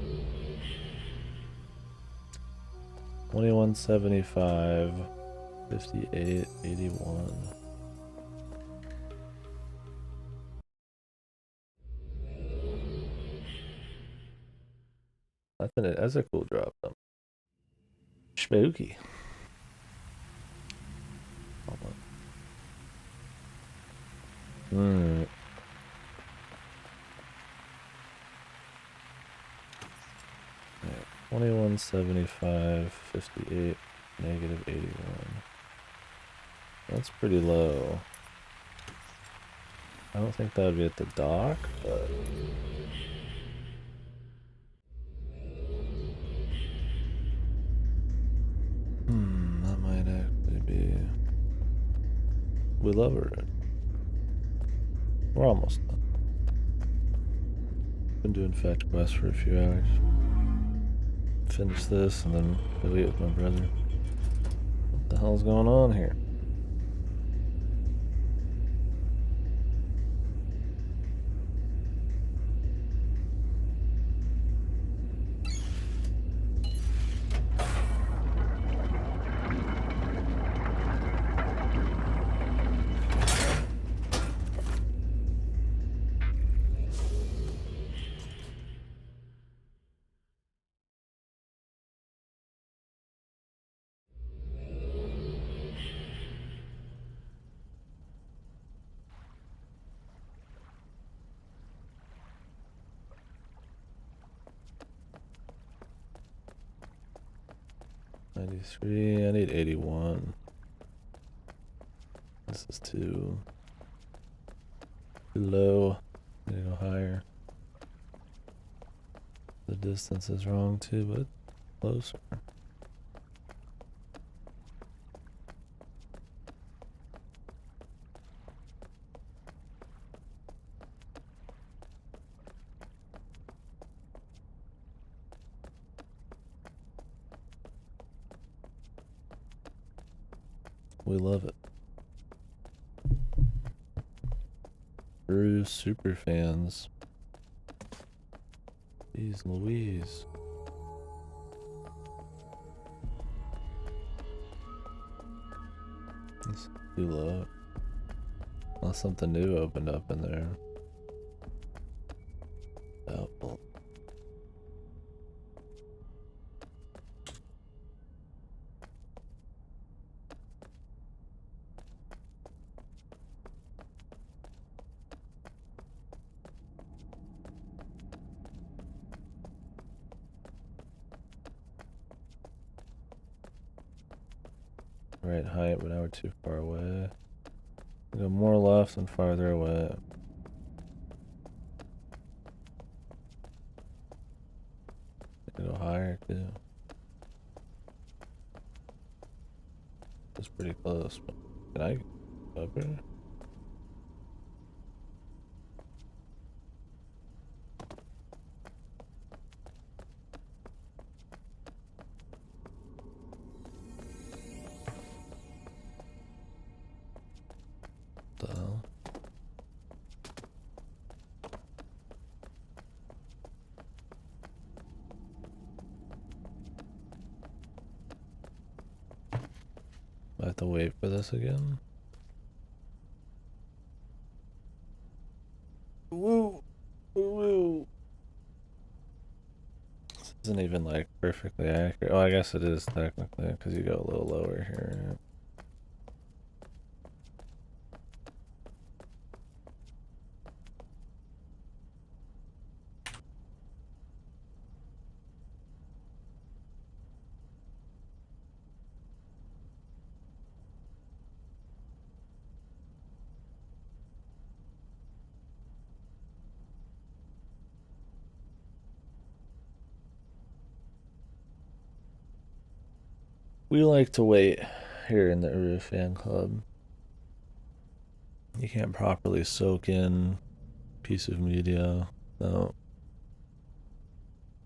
2175, 58, 81. That's a cool drop though. Spooky. Hmm. Yeah, 2175, 58, negative 81. That's pretty low. I don't think that would be at the dock, but We love it. We're almost done. Been doing fetch quests for a few hours. Finish this and then go eat with my brother. What the hell's going on here? I need 81. This is too low. I need to go higher. The distance is wrong too, but it's closer. We love it. URU super fans. Jeez Louise. It's too low. Unless something new opened up in there. Doubtful. Right height, but now we're too far away. We go more left and farther away. We go higher too. It's pretty close. But can I go up here? What the hell? I have to wait for this again. Woo! Woo! This isn't even like perfectly accurate. Oh, I guess it is technically because you go a little lower here. We like to wait here in the URU fan club. You can't properly soak in a piece of media without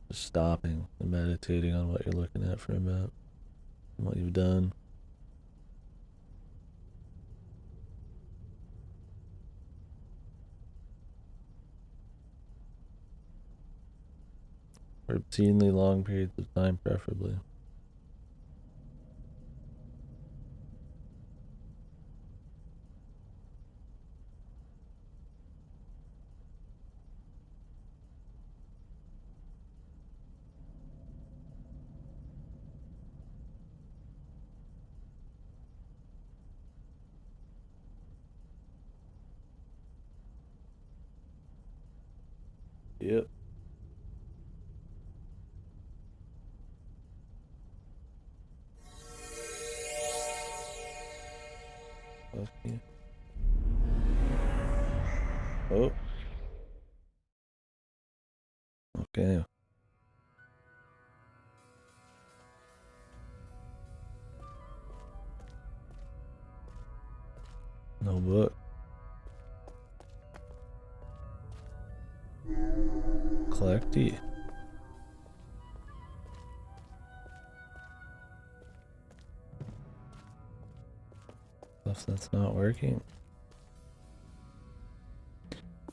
just stopping and meditating on what you're looking at for a bit and what you've done. For obscenely long periods of time, preferably. Yep. Okay. Oh. Okay. No book. Collecty. Stuff that's not working.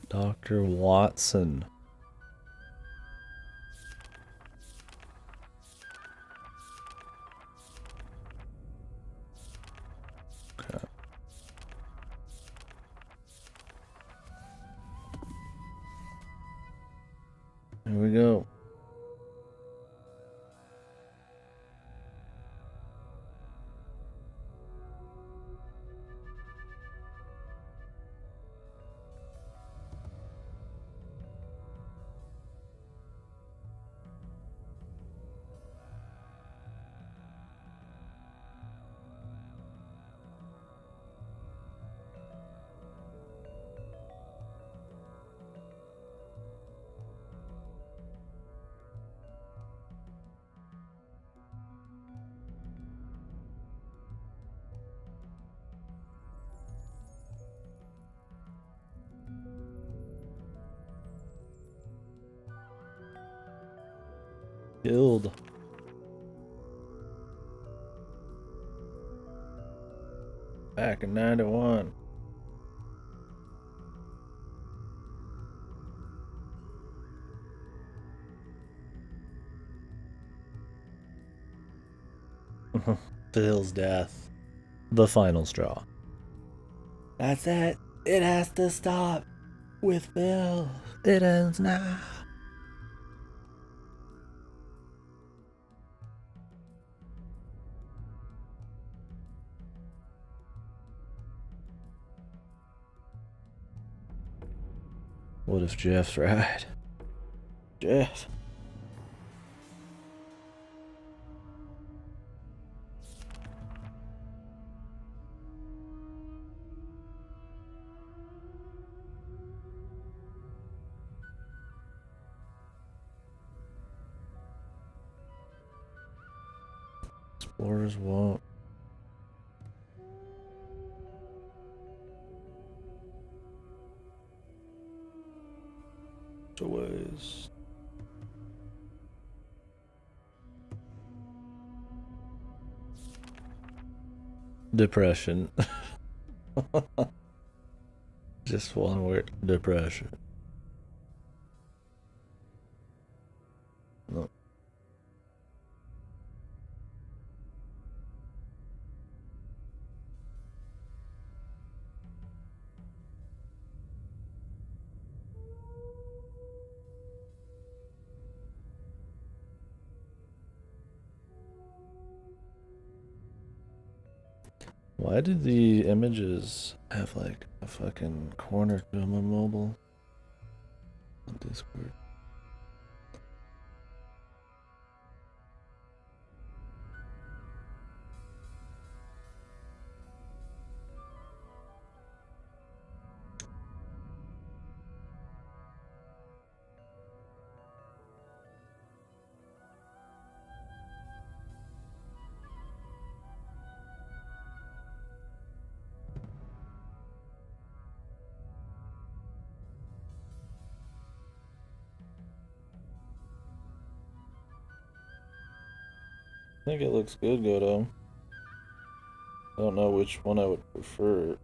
Dr. Watson. Okay. Here we go. Killed. Back in 91. Phil's death. The final straw. That's it. It has to stop. With Phil. It ends now. What if Jeff's right? Jeff. Explorers won't. Ways. Depression. Just one word. Depression. No. Why did the images have like a fucking corner to them on mobile? On Discord. I think it looks good, Godo. I don't know which one I would prefer.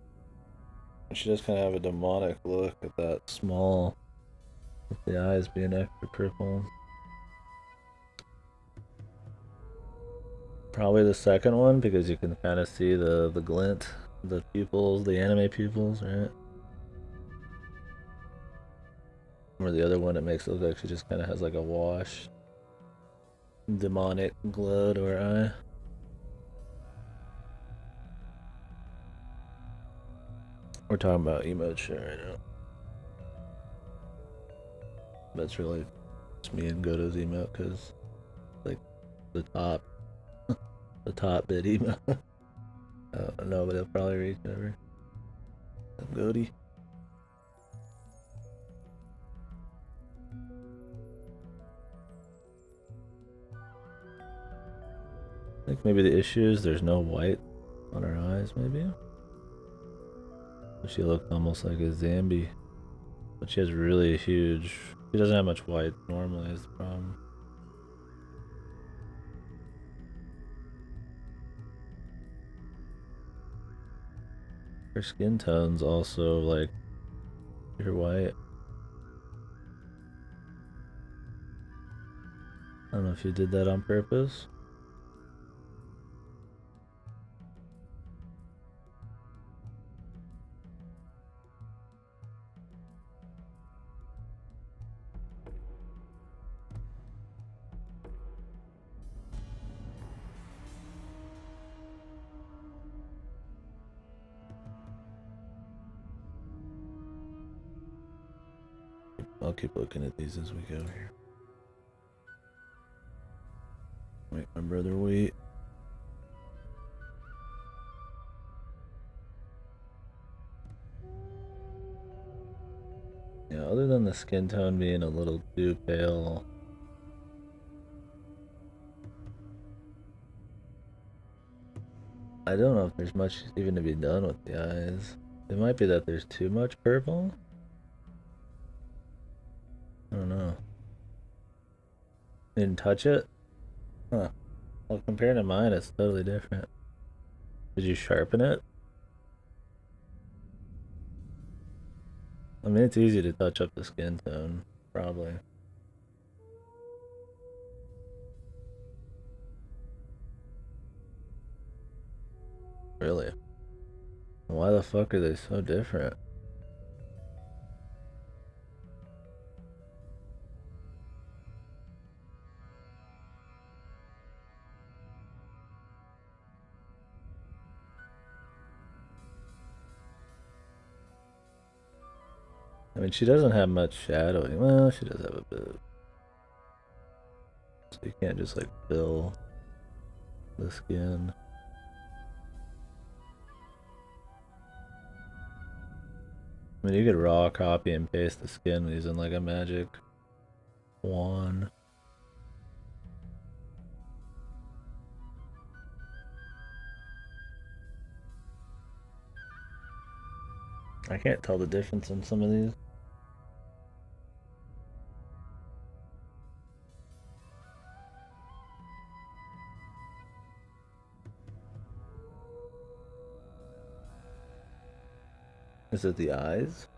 She does kind of have a demonic look at that small, with the eyes being extra purple. Probably the second one because you can kind of see the glint, the pupils, the anime pupils, right? Or the other one, it makes it look like she just kind of has like a wash, demonic glow to her eye. We're talking about emote shit right now. That's really just me and Goto's emote because, like, the top bit emote. I don't know, but it'll probably reach over. Goaty. I think maybe the issue is there's no white on her eyes, maybe. She looked almost like a zombie. But she has really huge... She doesn't have much white normally is the problem. Her skin tone's also like pure white. I don't know if you did that on purpose. I'll keep looking at these as we go here. Make my brother wait. Yeah, other than the skin tone being a little too pale, I don't know if there's much even to be done with the eyes. It might be that there's too much purple. I don't know. Didn't touch it? Huh. Well, compared to mine, it's totally different. Did you sharpen it? I mean, it's easy to touch up the skin tone, probably. Really? Why the fuck are they so different? I mean, she doesn't have much shadowing. Well, she does have a bit. So you can't just like fill the skin. I mean, you could raw copy and paste the skin using like a magic wand. I can't tell the difference in some of these. Is it the eyes?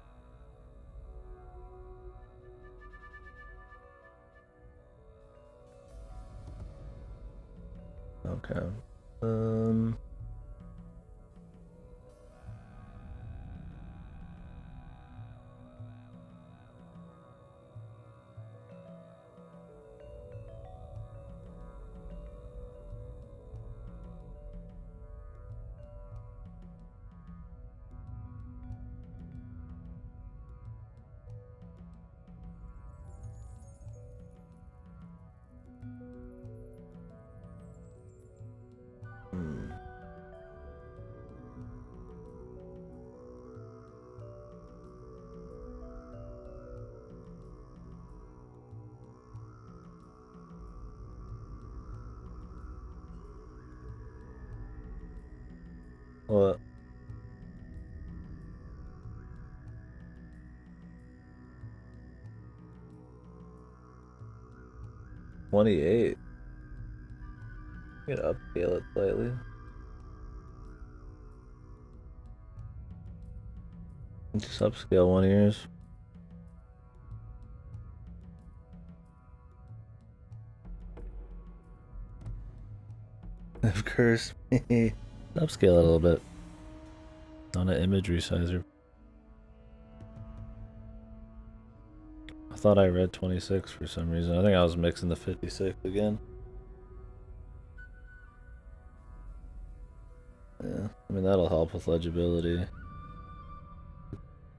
Okay. What? 28. You gotta upscale it slightly. Just upscale one of yours. Of course. Upscale it a little bit. On an image resizer. I thought I read 26 for some reason. I think I was mixing the 56 again. Yeah, I mean that'll help with legibility.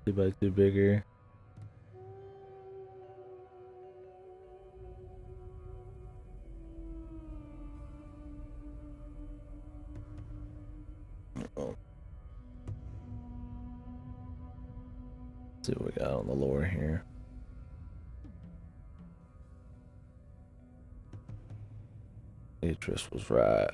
2x2 bigger. Oh. Let's see what we got on the lore here. Beatrice was right.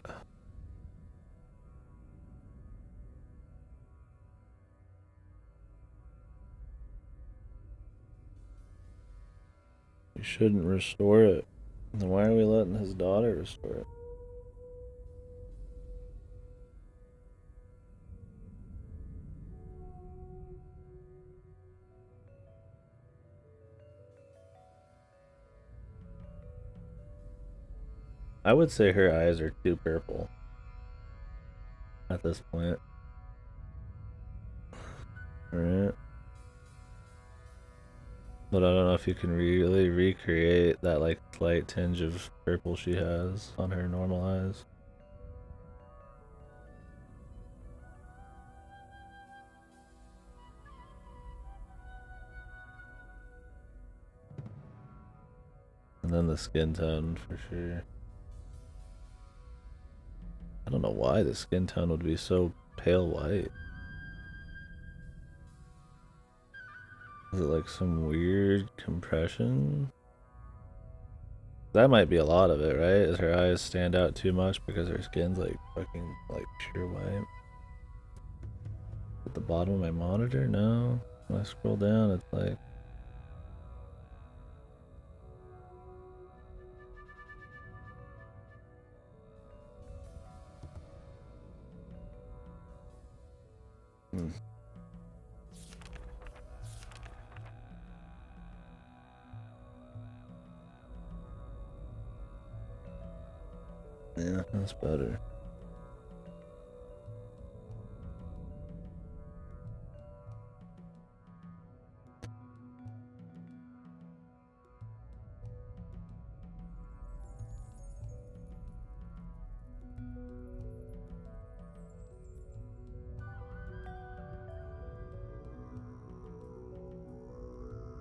We shouldn't restore it. Then why are we letting his daughter restore it? I would say her eyes are too purple at this point. Alright. But I don't know if you can really recreate that like slight tinge of purple she has on her normal eyes. And then the skin tone for sure. I don't know why the skin tone would be so pale white. Is it like some weird compression? That might be a lot of it, right? Is her eyes stand out too much because her skin's like fucking like pure white? At the bottom of my monitor? No. When I scroll down, it's like yeah, that's better.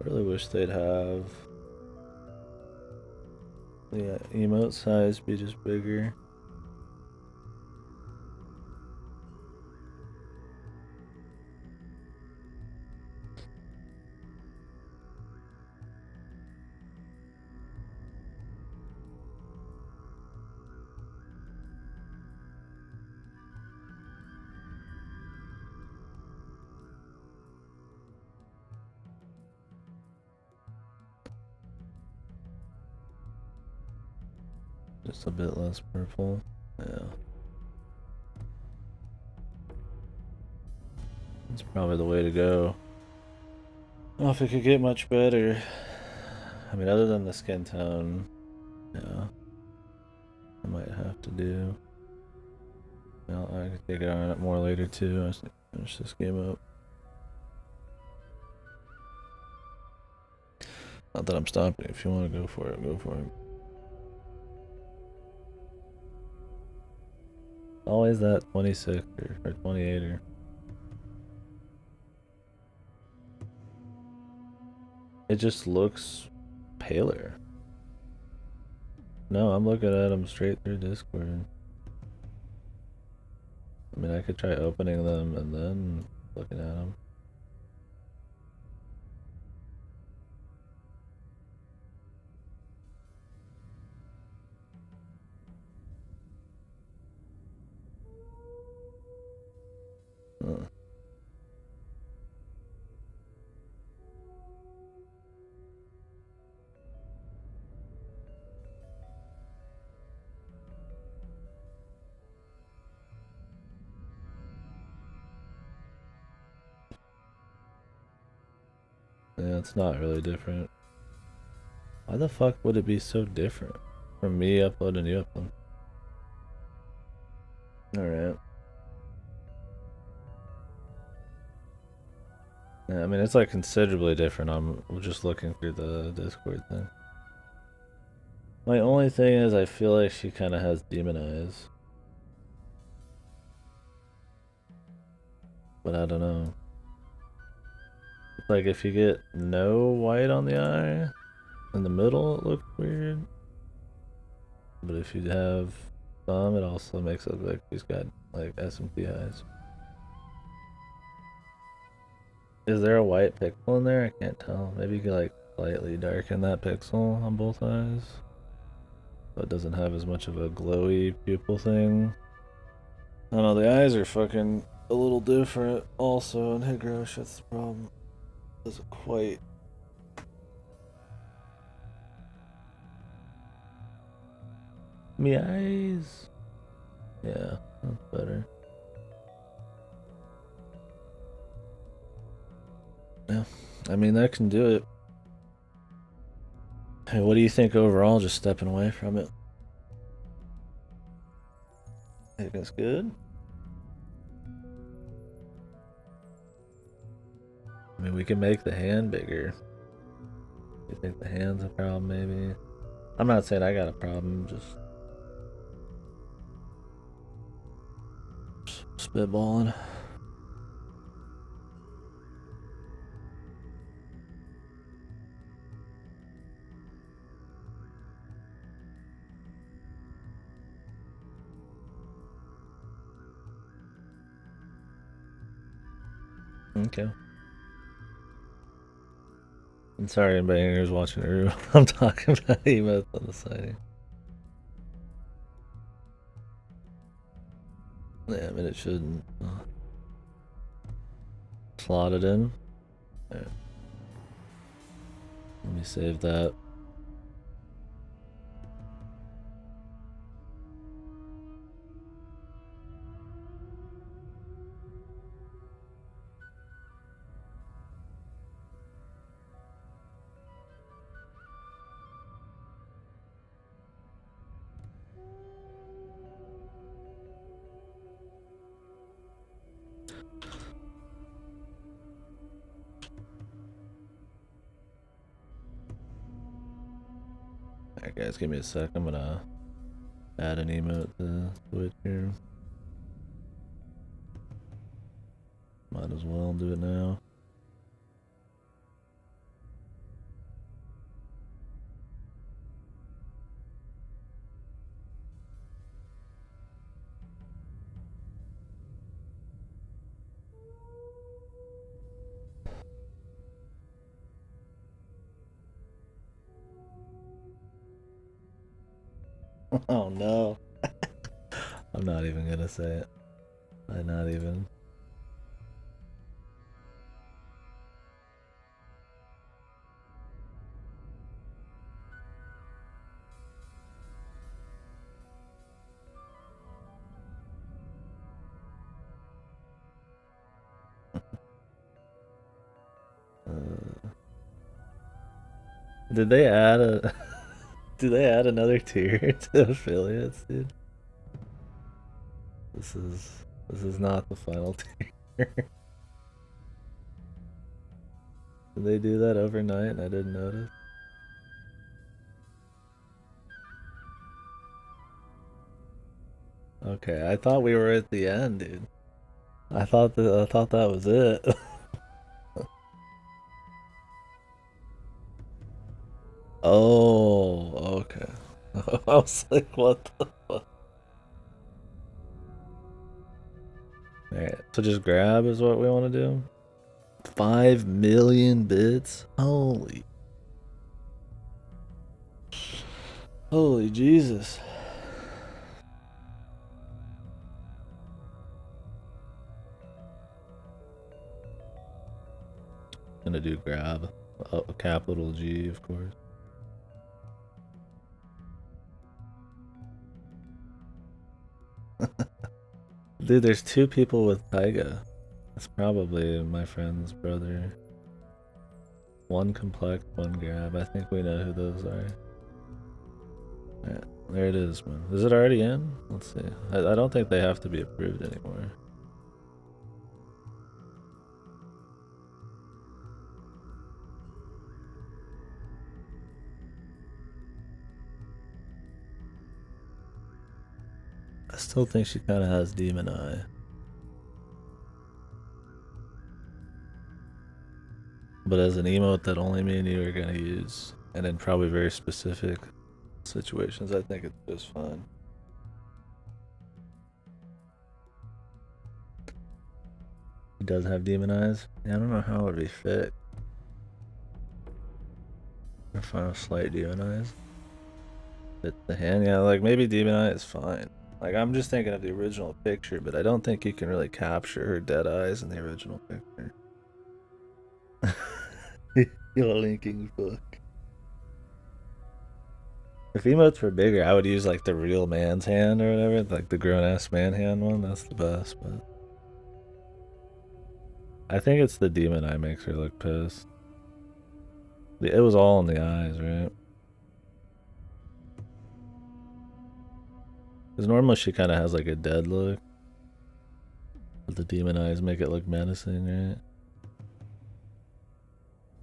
I really wish they'd have the emote size be just bigger. Just a bit less purple. Yeah. That's probably the way to go. Oh, if it could get much better. I mean, other than the skin tone, yeah. I might have to do. Well, I can take it on it more later too. I just finish this game up. Not that I'm stopping. If you want to go for it, go for it. Always that 26 or 28 or. It just looks paler. No, I'm looking at them straight through Discord. I mean, I could try opening them and then looking at them. Yeah, it's not really different. Why the fuck would it be so different from me uploading you upload? Alright. Yeah, I mean, it's like considerably different. I'm just looking through the Discord thing. My only thing is I feel like she kind of has demon eyes. But I don't know. Like if you get no white on the eye, in the middle it looks weird. But if you have some, it also makes it look like she's got like SMT eyes. Is there a white pixel in there? I can't tell. Maybe you could like slightly darken that pixel on both eyes. So it doesn't have as much of a glowy pupil thing. I don't know, the eyes are fucking a little different also in Higrosh, that's the problem. Doesn't quite Me eyes. Yeah, that's better. Yeah, I mean that can do it. Hey, what do you think overall? Just stepping away from it. Think that's good. I mean, we can make the hand bigger. You think the hand's a problem? Maybe. I'm not saying I got a problem. Just spitballing. Okay. I'm sorry anybody who's watching URU. I'm talking about emotes on the sighting. Yeah, I mean it shouldn't. Slot it in. Right. Let me save that. Alright guys, give me a sec. I'm gonna add an emote to Twitch here. Might as well do it now. Oh no. I'm not even gonna say it. I'm not even. Did they add a did they add another tier to affiliates, dude? This is not the final tier. Did they do that overnight and I didn't notice? Okay, I thought we were at the end, dude. I thought that was it. Oh, okay. I was like, what the fuck? Alright, so just grab is what we want to do? 5 million bits? Holy Jesus. Gonna do grab. Capital G, of course. Dude, there's 2 people with Taiga. That's probably my friend's brother. 1 complex, 1 grab. I think we know who those are. Yeah, there it is, man. Is it already in? Let's see. I don't think they have to be approved anymore. I still think she kind of has Demon Eye. But as an emote that only me and you are going to use, and in probably very specific situations, I think it's just fine. He does have Demon Eyes. Yeah, I don't know how it would be fit. I find a slight Demon Eyes. Fit the hand, yeah, like maybe Demon Eye is fine. Like I'm just thinking of the original picture, but I don't think you can really capture her dead eyes in the original picture. You're linking book. If emotes were bigger, I would use like the real man's hand or whatever, like the grown ass man hand one. That's the best, but I think it's the demon eye makes her look pissed. It was all in the eyes, right? Because normally she kind of has like a dead look, but the demon eyes make it look menacing, right?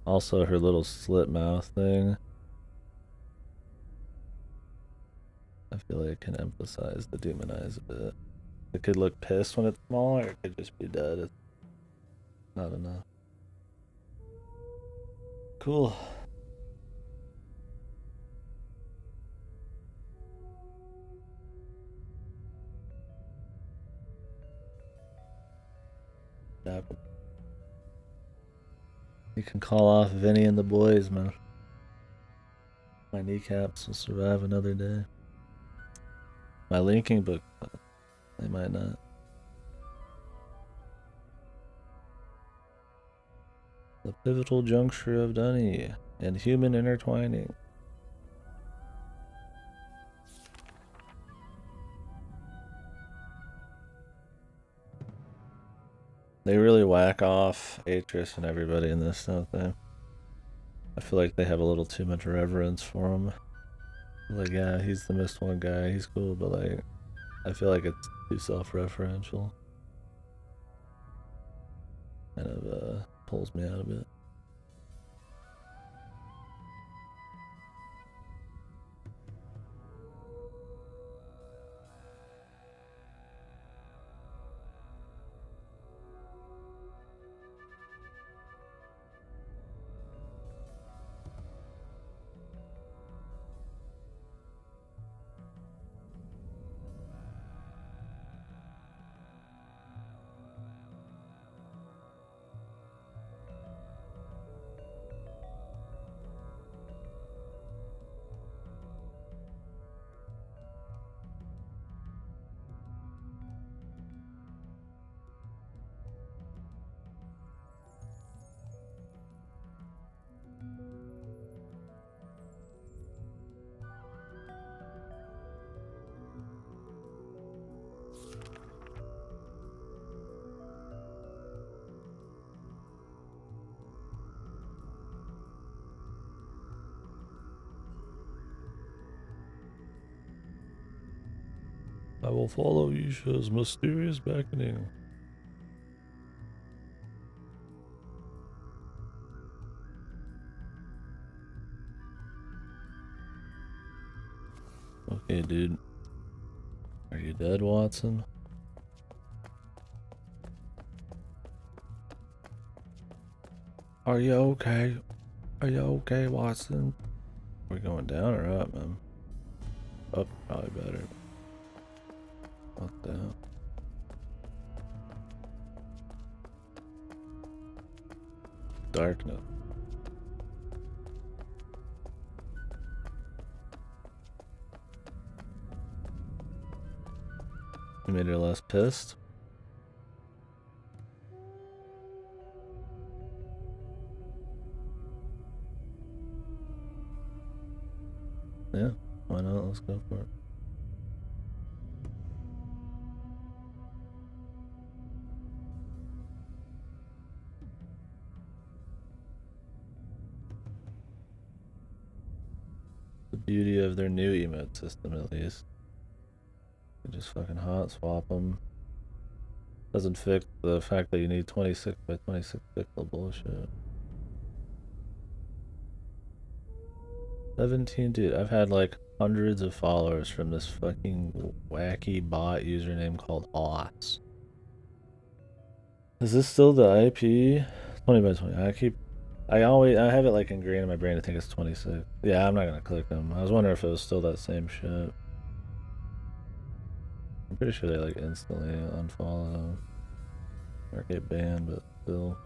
Also, her little slit mouth thing, I feel like it can emphasize the demon eyes a bit. It could look pissed when it's small, or it could just be dead. It's not enough. Cool. You can call off Vinny and the boys, man. My kneecaps will survive another day. My linking book, they might not. The pivotal juncture of Dunny and human intertwining. They really whack off Atris and everybody in this, don't they? I feel like they have a little too much reverence for him. Like, yeah, he's the missed one guy, he's cool, but like, I feel like it's too self-referential. Kind of pulls me out a bit. I will follow Yisha's mysterious beckoning. Okay, dude. Are you dead, Watson? Are you okay? Are you okay, Watson? We're going down or up, man? Up, probably better. What the hell? Darkness. You made her less pissed? Yeah, why not? Let's go for it. The beauty of their new emote system, at least. You just fucking hot swap them. Doesn't fix the fact that you need 26 by 26 pixel bullshit. 17, dude, I've had like hundreds of followers from this fucking wacky bot username called Ots. Is this still the IP? 20 by 20. I have it like ingrained in my brain. I think it's 26. Yeah, I'm not gonna click them. I was wondering if it was still that same shit. I'm pretty sure they like instantly unfollow them or get banned, but still.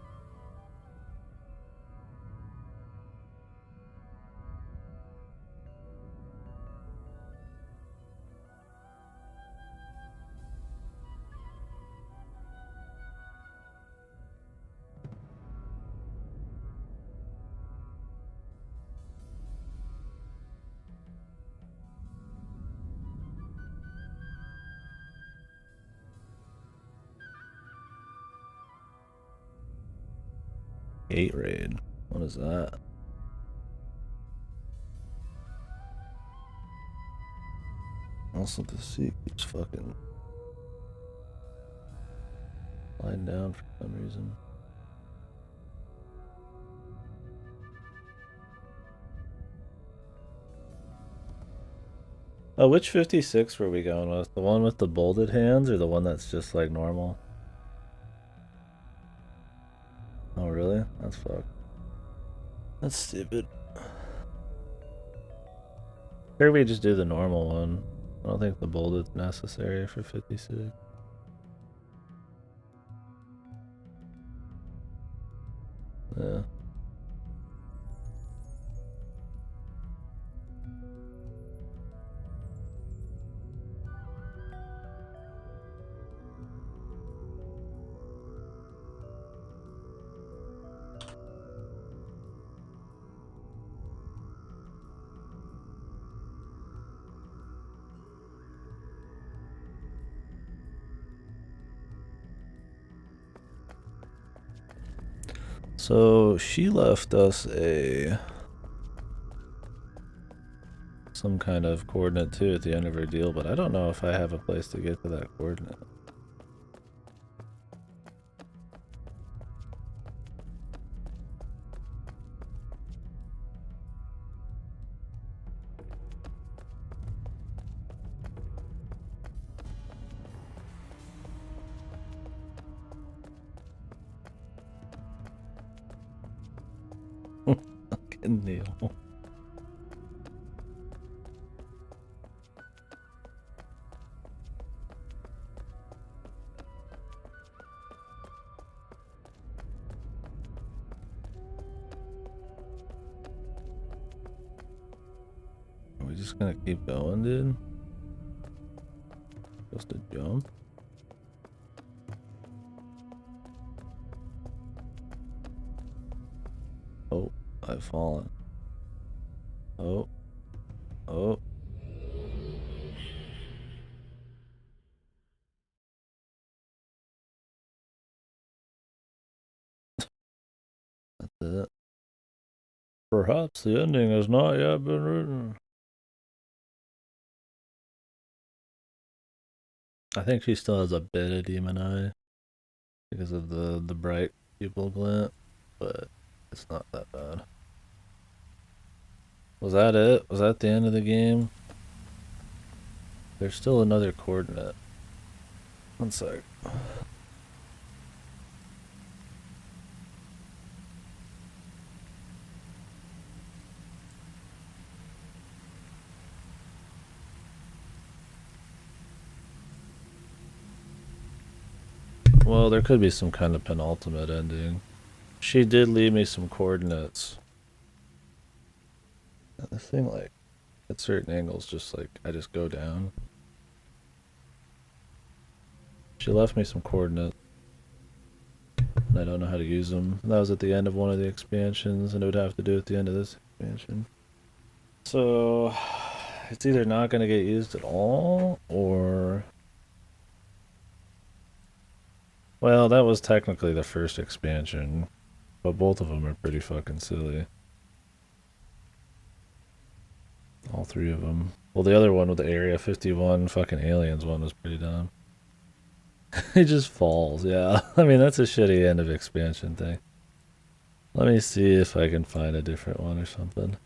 Gate raid. What is that? Also, the sea keeps fucking lying down for some reason. Oh, which 56 were we going with? The one with the bolded hands or the one that's just like normal? Oh, really? That's fucked. That's stupid. Here we just do the normal one. I don't think the bolded's necessary for 56. Yeah. So she left us some kind of coordinate too at the end of her deal, but I don't know if I have a place to get to that coordinate. Fucking Neil. Are we just gonna keep going, dude? Supposed to jump? Oh, I've fallen. Oh. Oh. That's it. Perhaps the ending has not yet been written. I think she still has a bit of demon eye because of the bright pupil glint, but it's not that bad. Was that it? Was that the end of the game? There's still another coordinate. One sec. Well, there could be some kind of penultimate ending. She did leave me some coordinates. And this thing, like, at certain angles, just like, I just go down. She left me some coordinates. And I don't know how to use them. And that was at the end of one of the expansions, and it would have to do at the end of this expansion. So, it's either not going to get used at all, or... Well, that was technically the first expansion, but both of them are pretty fucking silly. All three of them. Well, the other one with the Area 51 fucking aliens one was pretty dumb. He just falls, yeah. I mean, that's a shitty end of expansion thing. Let me see if I can find a different one or something.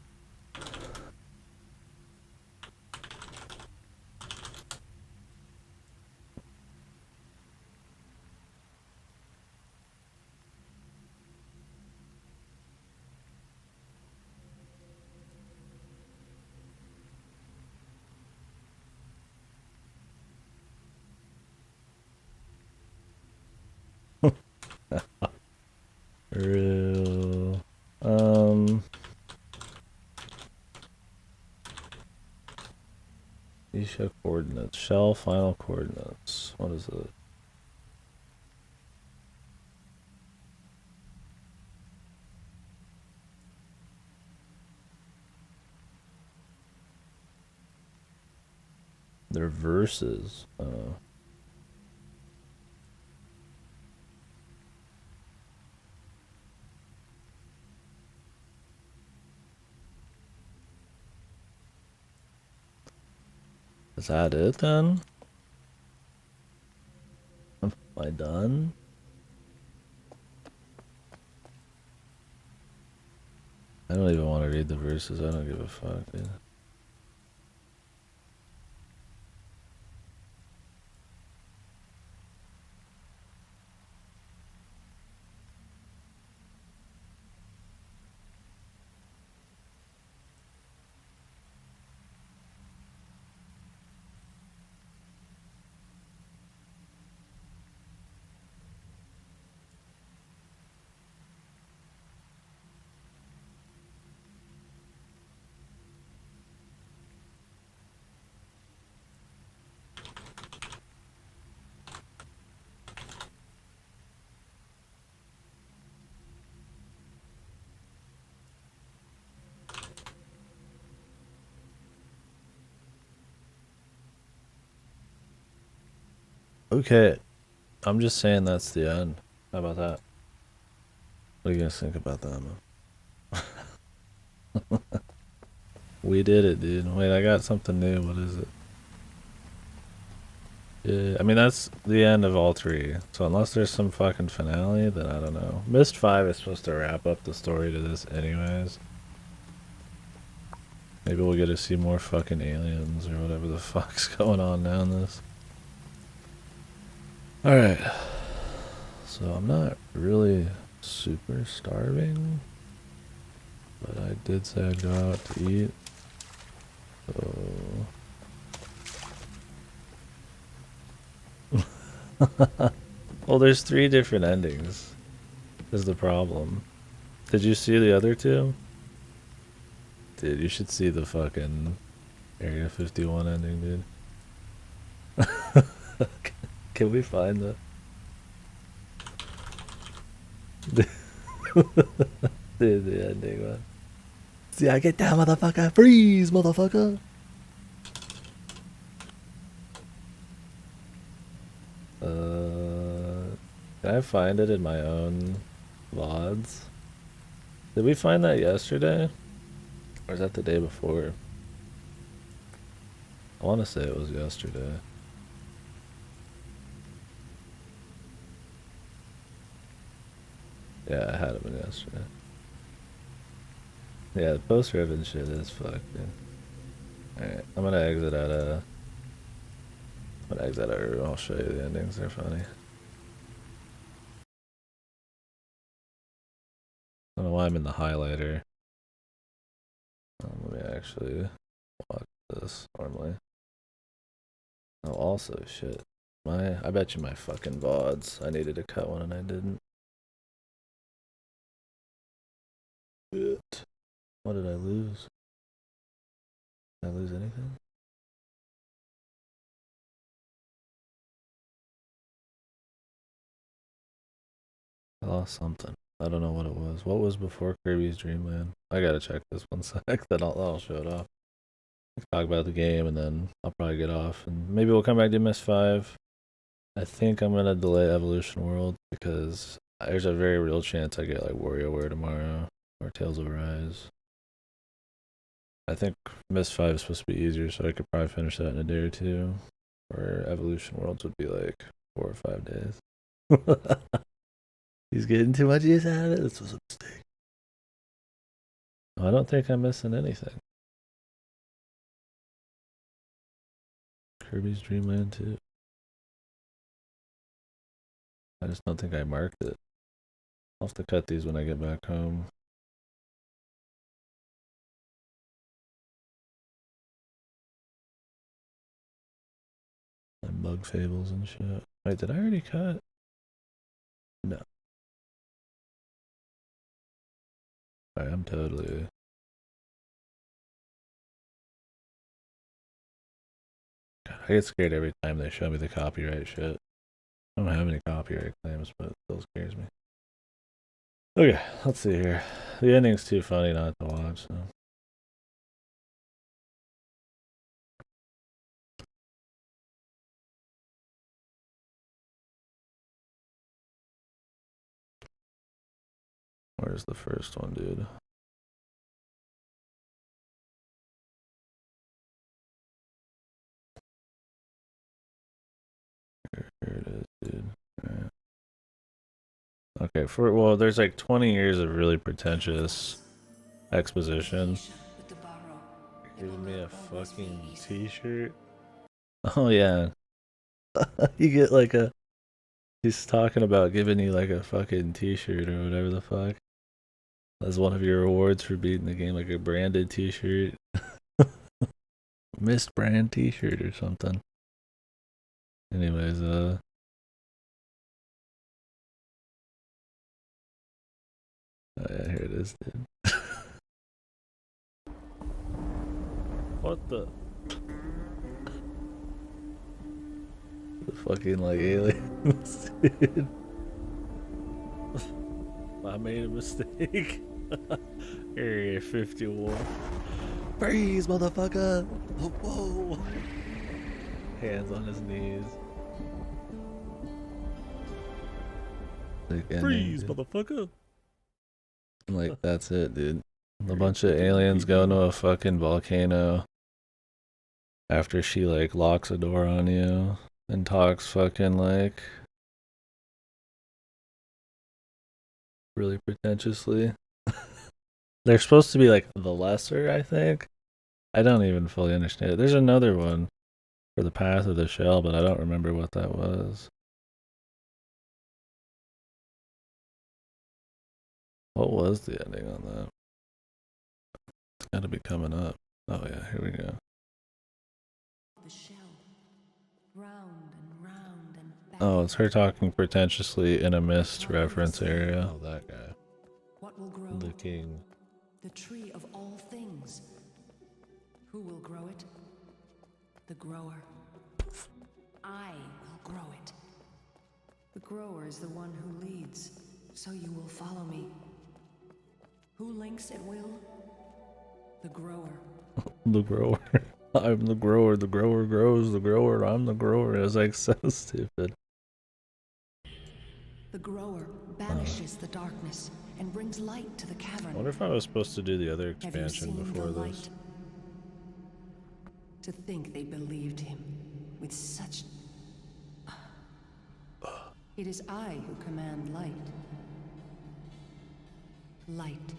Real. Isha coordinates. Shell final coordinates. What is it? They're verses. Is that it then? Am I done? I don't even want to read the verses. I don't give a fuck, dude. Okay, I'm just saying that's the end. How about that? What do you guys think about that, man? We did it, dude. Wait, I got something new. What is it? Yeah, I mean, that's the end of all three. So unless there's some fucking finale, then I don't know. Mist 5 is supposed to wrap up the story to this anyways. Maybe we'll get to see more fucking aliens or whatever the fuck's going on now in this. Alright. So I'm not really super starving. But I did say I'd go out to eat. So... Well, there's 3 different endings. Is the problem. Did you see the other 2? Dude, you should see the fucking Area 51 ending, dude. Can we find the... Dude, the ending, man. See, I get down, motherfucker. Freeze, motherfucker. Can I find it in my own VODs? Did we find that yesterday? Or is that the day before? I want to say it was yesterday. Yeah, I had it in yesterday. Yeah, the post-ribbon shit is fucked, dude. Alright, I'm gonna exit out of... I'm gonna exit out of URU. I'll show you the endings, they're funny. I don't know why I'm in the highlighter. Let me actually watch this normally. Oh, also, shit. I bet you my fucking VODs. I needed to cut one and I didn't. Shit. What did I lose? Did I lose anything? I lost something. I don't know what it was. What was before Kirby's Dream Land? I gotta check this one sec, then I'll show it off. Let's talk about the game and then I'll probably get off. And maybe we'll come back to Mist 5. I think I'm gonna delay Evolution World because there's a very real chance I get like WarioWare tomorrow or Tales of Arise. I think Mist 5 is supposed to be easier, so I could probably finish that in a day or 2. Or Evolution Worlds would be like 4 or 5 days. He's getting too much use out of it. This was a mistake. I don't think I'm missing anything. Kirby's Dream Land 2. I just don't think I marked it. I'll have to cut these when I get back home. And Bug Fables and shit. Wait, did I already cut? No. I'm totally... God, I get scared every time they show me the copyright shit. I don't have any copyright claims, but it still scares me. Okay, let's see here. The ending's too funny not to watch, so... Where's the first one, dude? Here it is, dude. Right. Okay, well, there's like 20 years of really pretentious exposition. Give me a fucking t-shirt. Oh yeah. You get like a. He's talking about giving you like a fucking t-shirt or whatever the fuck. As one of your rewards for beating the game, like a branded t-shirt. Mist brand t-shirt or something. Anyways, oh yeah, here it is, dude. What the fucking like aliens, dude. I made a mistake. Area 51. Freeze, motherfucker! Oh, whoa! Hands on his knees. Like, Freeze, motherfucker! Like, that's it, dude. A bunch of aliens go into a fucking volcano after she, like, locks a door on you and talks fucking, like, really pretentiously. They're supposed to be, like, the lesser, I think. I don't even fully understand it. There's another one for the Path of the Shell, but I don't remember what that was. What was the ending on that? It's gotta be coming up. Oh yeah, here we go. The shell, round and round and back. Oh, it's her talking pretentiously in a mist reference area. Oh, that guy. What will grow? The king. The tree of all things. Who will grow it? The grower. I will grow it. The grower is the one who leads, so you will follow me. Who links at will? The grower. The grower. I'm the grower. The grower grows. The grower. I'm the grower. It was like so stupid. The grower banishes the darkness and brings light to the cavern. I wonder if I was supposed to do the other expansion before this. To think they believed him with such... It is I who command light. Light.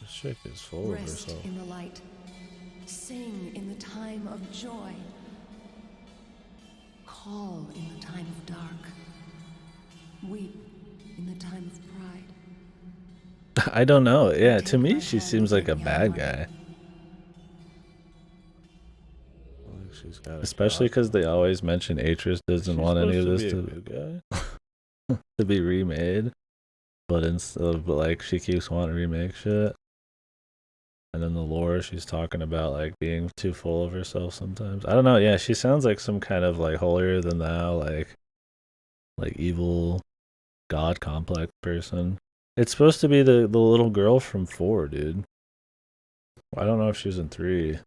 This chick is full of Rest herself. in the light. Sing in the time of joy. Call in the time of dark. Weep in the time of pride. I don't know. Yeah, to me she seems like a bad guy. Especially because they always mention Atris doesn't want any of this to be remade. But instead of, like, she keeps wanting to remake shit. And then the lore, she's talking about, like, being too full of herself sometimes. I don't know, yeah, she sounds like some kind of, like, holier than thou, like evil god complex person. It's supposed to be the little girl from 4, dude. I don't know if she was in 3.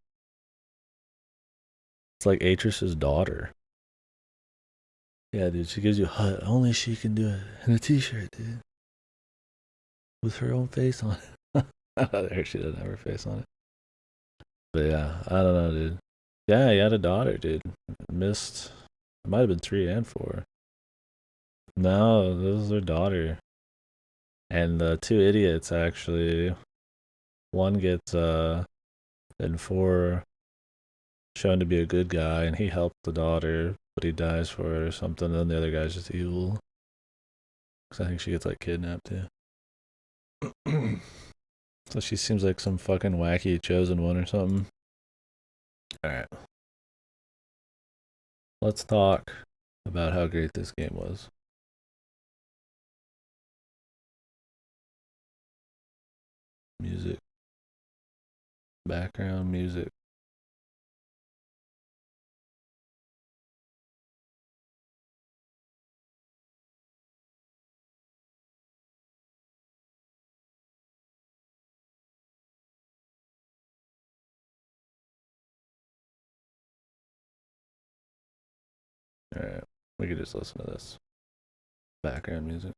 It's like Atris's daughter. Yeah, dude, she gives you a hut. Only she can do it. In a t-shirt, dude. With her own face on it. She doesn't have her face on it. But yeah, I don't know, dude. Yeah, he had a daughter, dude. Missed. It might have been 3 and 4. No, this is her daughter. And the 2 idiots, actually. One gets, in 4, shown to be a good guy, and he helped the daughter, but he dies for it or something. And then the other guy's just evil. Because I think she gets, like, kidnapped, too. So she seems like some fucking wacky chosen one or something. Alright. Let's talk about how great this game was. Music. Background music. Alright, we could just listen to this. Background music.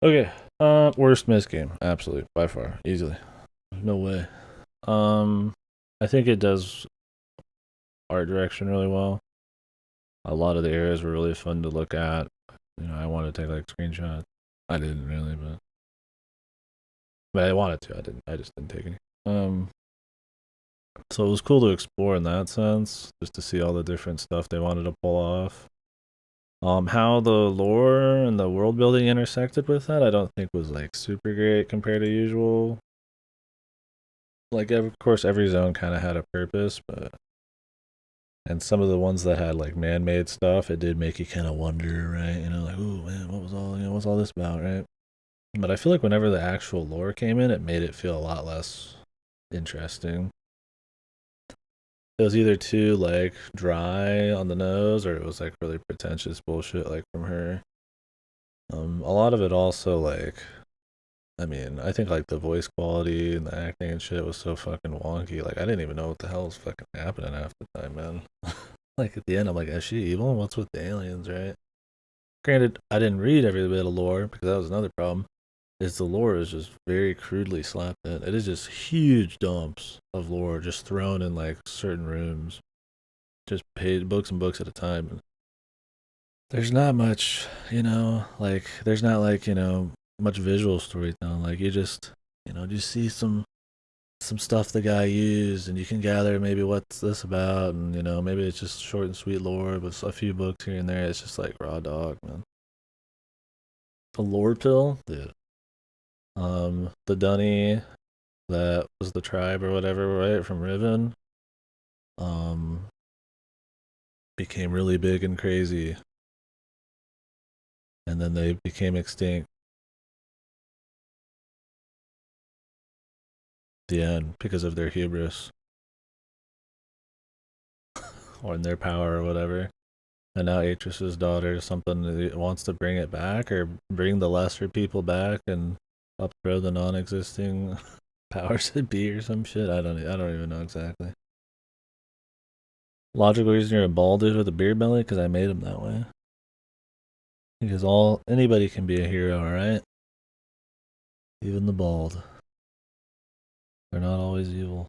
Okay, worst Myst game. Absolutely, by far. Easily. No way. I think it does art direction really well. A lot of the areas were really fun to look at. You know, I wanted to take like screenshots. I didn't really, but I wanted to. I didn't. I just didn't take any. So it was cool to explore in that sense, just to see all the different stuff they wanted to pull off. How the lore and the world building intersected with that, I don't think was like super great compared to usual. Like, of course, every zone kind of had a purpose, but and some of the ones that had like man-made stuff, it did make you kind of wonder, right? You know, like, oh man, what's all this about, right? But I feel like whenever the actual lore came in, it made it feel a lot less interesting. It was either too like dry on the nose, or it was like really pretentious bullshit, like from her. A lot of it also like, I mean, I think like the voice quality and the acting and shit was so fucking wonky. Like I didn't even know what the hell was fucking happening half the time, man. Like at the end, I'm like, is she evil? What's with the aliens, right? Granted, I didn't read every bit of lore because that was another problem. Is the lore is just very crudely slapped in. It is just huge dumps of lore just thrown in like certain rooms, just paid books and books at a time. There's not much, like there's not like much visual storytelling. Like you just just see some stuff the guy used, and you can gather maybe what's this about, and maybe it's just short and sweet lore, but a few books here and there. It's just like raw dog, man. A lore pill, dude. The Dunny that was the tribe or whatever, right, from Riven, um, became really big and crazy, and then they became extinct. At the end because of their hubris or in their power or whatever. And now Atrus's daughter something wants to bring it back or bring the lesser people back and upthrow the non-existing powers that be or some shit. I don't even know exactly. Logical reason you're a bald dude with a beer belly? Because I made him that way. Because anybody can be a hero, alright? Even the bald. They're not always evil.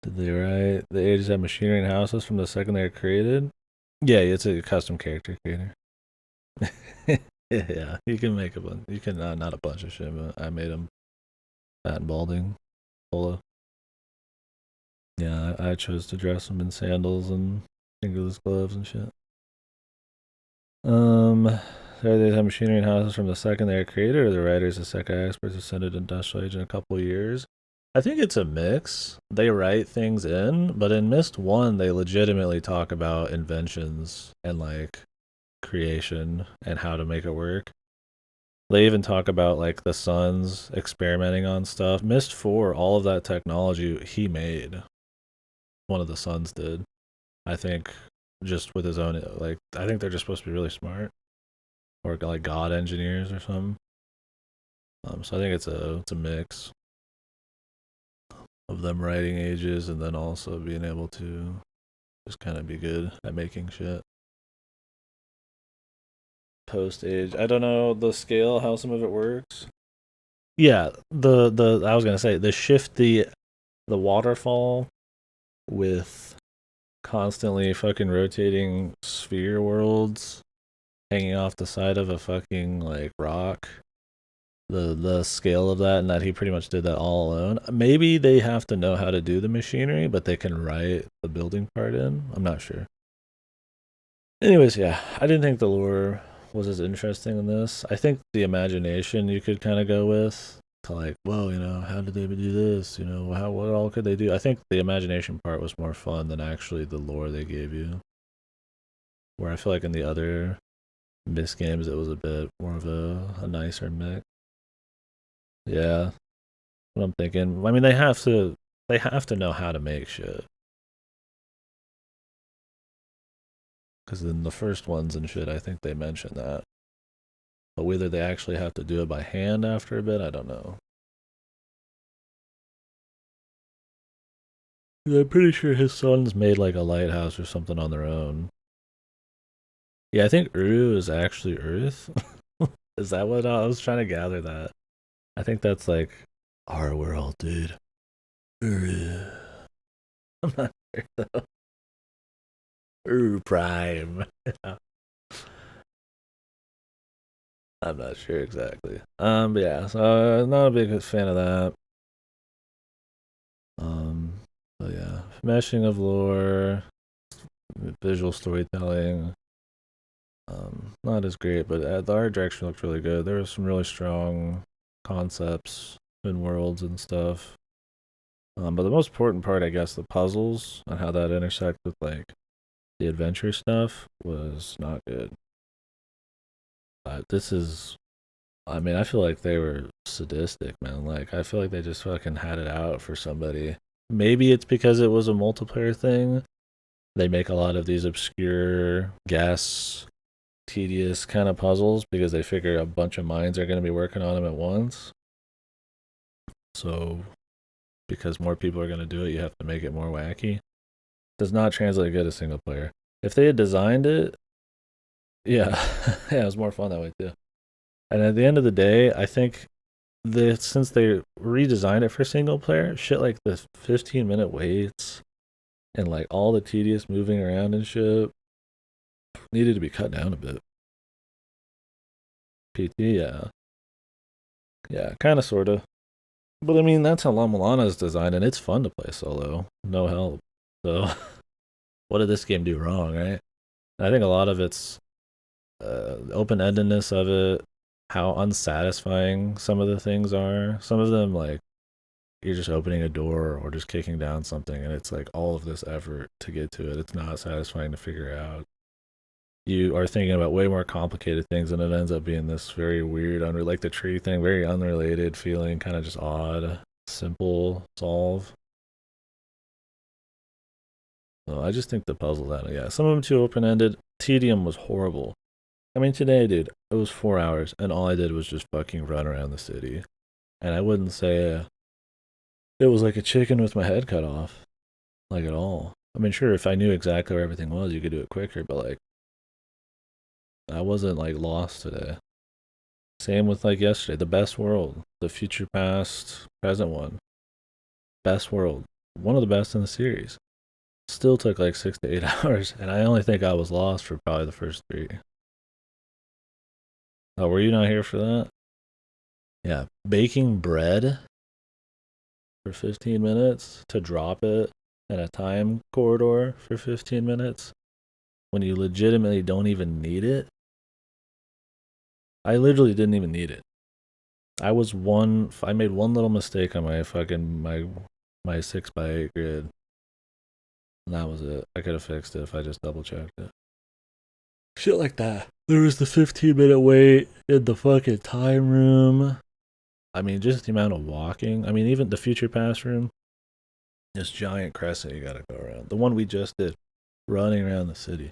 Did they write the ages have machinery and houses from the second they were created? Yeah, it's a custom character creator. Yeah, you can make a bunch. You can not a bunch of shit, but I made him fat and balding, polo. Yeah, I chose to dress him in sandals and fingerless gloves and shit. They have machinery and houses from the second they were created, or the writers, the Sekai experts, ascended industrial age in a couple of years. I think it's a mix. They write things in, but in Mist 1, they legitimately talk about inventions and like creation and how to make it work. They even talk about like the sons experimenting on stuff. Mist 4, all of that technology he made. One of the sons did. I think just with his own like I think they're just supposed to be really smart or like god engineers or something. So I think it's a mix of them writing ages and then also being able to just kind of be good at making shit. Post age, I don't know the scale, how some of it works. Yeah, the I was gonna say the shift the waterfall with constantly fucking rotating sphere worlds hanging off the side of a fucking like rock. The scale of that and that he pretty much did that all alone. Maybe they have to know how to do the machinery, but they can write the building part in. I'm not sure. Anyways, yeah, I didn't think the lore was as interesting in this. I think the imagination you could kind of go with to like, whoa, how did they do this? What all could they do? I think the imagination part was more fun than actually the lore they gave you. Where I feel like in the other Myst games, it was a bit more of a nicer mix. Yeah, what I'm thinking. I mean, they have to know how to make shit. Because in the first ones and shit, I think they mentioned that. But whether they actually have to do it by hand after a bit, I don't know. I'm pretty sure his sons made like a lighthouse or something on their own. Yeah, I think URU is actually Earth. Is that what I was trying to gather that? I think that's like our world, dude. URU. I'm not sure though. URU Prime. I'm not sure exactly. But yeah, so not a big fan of that. Um, but yeah, meshing of lore, visual storytelling. Not as great, but the art direction looked really good. There was some really strong concepts and worlds and stuff. But the most important part, I guess, the puzzles and how that intersects with like the adventure stuff was not good. This is, I mean, I feel like they were sadistic, man. Like, I feel like they just fucking had it out for somebody. Maybe it's because it was a multiplayer thing. They make a lot of these obscure guess tedious kind of puzzles because they figure a bunch of minds are going to be working on them at once. So, because more people are going to do it, you have to make it more wacky. Does not translate good to single player. If they had designed it, yeah, yeah, it was more fun that way too. And at the end of the day, I think that since they redesigned it for single player, shit like the 15-minute waits and like all the tedious moving around and shit needed to be cut down a bit. PT, yeah. Yeah, kind of, sort of. But I mean, that's how La Milana is designed, and it's fun to play solo. No help. So, what did this game do wrong, right? I think a lot of it's open endedness of it, how unsatisfying some of the things are. Some of them, like, you're just opening a door or just kicking down something, and it's like all of this effort to get to it. It's not satisfying to figure out. You are thinking about way more complicated things, and it ends up being this very weird, like the tree thing, very unrelated feeling, kind of just odd, simple solve. So I just think the puzzles out, yeah, some of them too open ended. Tedium was horrible. I mean, today, dude, it was 4 hours, and all I did was just fucking run around the city. And I wouldn't say it was like a chicken with my head cut off, like at all. I mean, sure, if I knew exactly where everything was, you could do it quicker, but like, I wasn't like lost today. Same with like yesterday, the best world, the future, past, present one, best world, one of the best in the series. Still took like 6 to 8 hours, and I only think I was lost for probably the first three. Oh, were you not here for that? Yeah, baking bread for 15 minutes to drop it in a time corridor for 15 minutes when you legitimately don't even need it. I literally didn't even need it. I made one little mistake on my 6x8 grid, and that was it. I could have fixed it if I just double checked it. Shit like that. There was the 15-minute wait in the fucking time room. I mean, just the amount of walking. I mean, even the future pass room, this giant crescent you gotta go around. The one we just did, running around the city.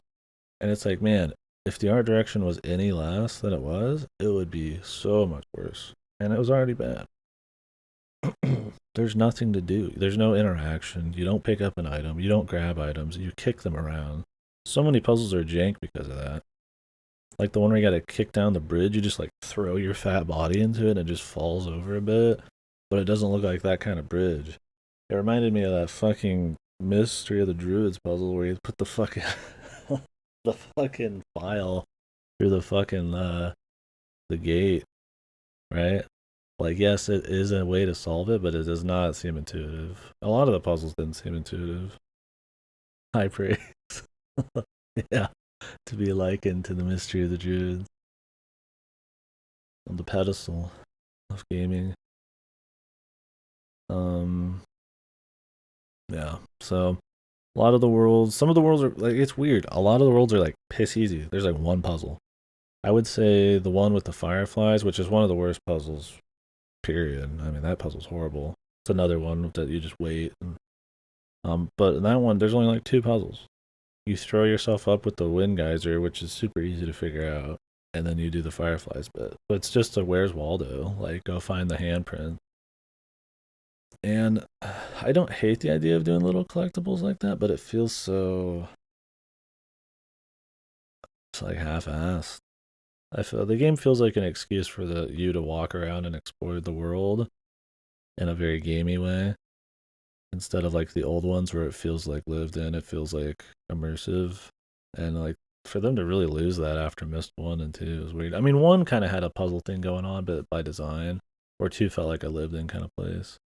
And it's like, man, if the art direction was any less than it was, it would be so much worse. And it was already bad. There's nothing to do. There's no interaction. You don't pick up an item. You don't grab items. You kick them around. So many puzzles are jank because of that. Like the one where you gotta kick down the bridge, you just like throw your fat body into it and it just falls over a bit. But it doesn't look like that kind of bridge. It reminded me of that fucking Mystery of the Druids puzzle where you put the fucking the fucking file through the fucking the gate, right? Like, yes, it is a way to solve it, but it does not seem intuitive. A lot of the puzzles didn't seem intuitive. High praise. Yeah, to be likened to the Mystery of the Druids on the pedestal of gaming. Um, yeah. So a lot of the worlds, some of the worlds are like, it's weird. A lot of the worlds are like piss easy. There's like one puzzle. I would say the one with the fireflies, which is one of the worst puzzles. Period. I mean, that puzzle's horrible. It's another one that you just wait. But in that one, there's only like two puzzles. You throw yourself up with the wind geyser, which is super easy to figure out, and then you do the fireflies bit. But it's just a Where's Waldo? Like, go find the handprint. And I don't hate the idea of doing little collectibles like that, but it feels so. It's like half-assed. I feel the game feels like an excuse for you to walk around and explore the world in a very gamey way, instead of like the old ones where it feels like lived in. It feels like immersive. And like for them to really lose that after Mist 1 and 2 was weird. I mean, 1 kind of had a puzzle thing going on, but by design. Or 2 felt like a lived in kind of place.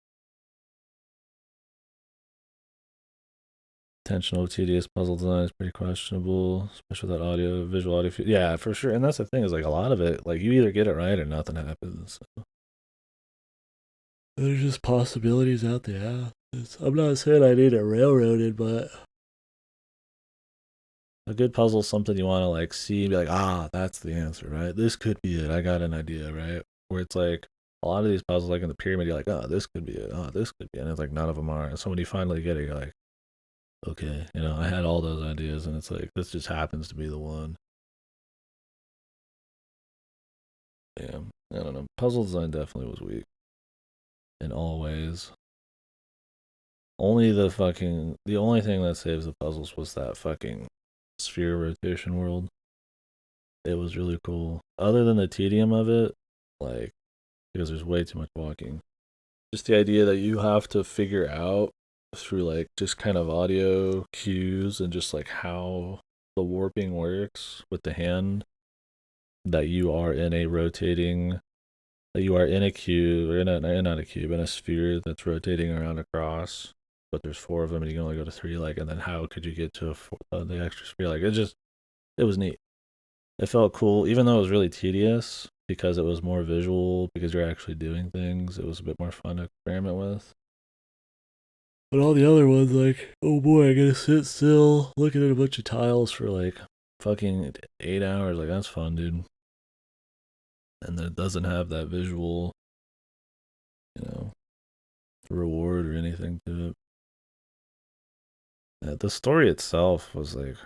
Intentional, tedious puzzle design is pretty questionable, especially with that audio, visual audio. Yeah, for sure. And that's the thing is like a lot of it, like you either get it right or nothing happens. So. There's just possibilities out there. I'm not saying I need it railroaded, but a good puzzle is something you want to like see and be like, ah, that's the answer, right? This could be it. I got an idea, right? Where it's like a lot of these puzzles, like in the pyramid, you're like, oh, this could be it. Oh, this could be it. And it's like none of them are. And so when you finally get it, you're like, okay, I had all those ideas, and it's like this just happens to be the one. Yeah, I don't know. Puzzle design definitely was weak in all ways. The only thing that saves the puzzles was that fucking sphere rotation world. It was really cool. Other than the tedium of it, like because there's way too much walking. Just the idea that you have to figure out through like just kind of audio cues and just like how the warping works with the hand that you are in a rotating that you are in a cube or not a cube in a sphere that's rotating around across, but there's 4 of them and you can only go to 3, like, and then how could you get to the extra sphere? Like it was neat. It felt cool even though it was really tedious because it was more visual, because you're actually doing things. It was a bit more fun to experiment with. But all the other ones, like, oh boy, I gotta sit still looking at a bunch of tiles for like fucking 8 hours. Like, that's fun, dude. And it doesn't have that visual, you know, reward or anything to it. The story itself was like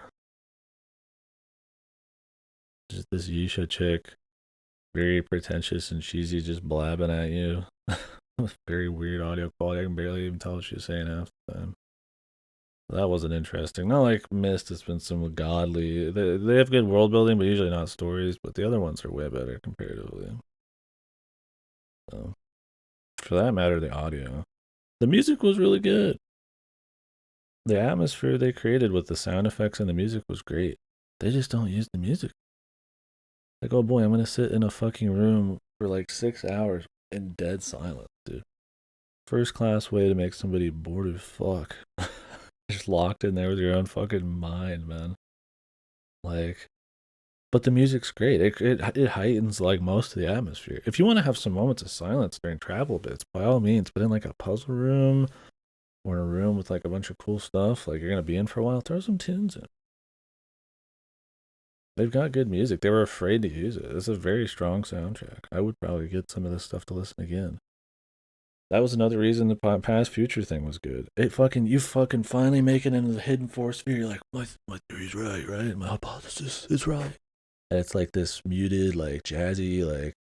just this Yisha chick, very pretentious and cheesy, just blabbing at you. Very weird audio quality. I can barely even tell what she was saying half the time. That wasn't interesting. Not like Mist. It's been some godly. They have good world building, but usually not stories. But the other ones are way better comparatively. So, for that matter, the audio, the music was really good. The atmosphere they created with the sound effects and the music was great. They just don't use the music. Like, oh boy, I'm gonna sit in a fucking room for like 6 hours in dead silence, dude. First class way to make somebody bored as fuck. Just locked in there with your own fucking mind, man. Like, but the music's great. It heightens like most of the atmosphere. If you want to have some moments of silence during travel bits, by all means. But in like a puzzle room or in a room with like a bunch of cool stuff, like you're gonna be in for a while, throw some tunes in. They've got good music. They were afraid to use it. It's a very strong soundtrack. I would probably get some of this stuff to listen again. That was another reason the past future thing was good. You fucking finally make it into the hidden force sphere. You're like, my theory's right? My hypothesis is right. And it's like this muted, like jazzy, like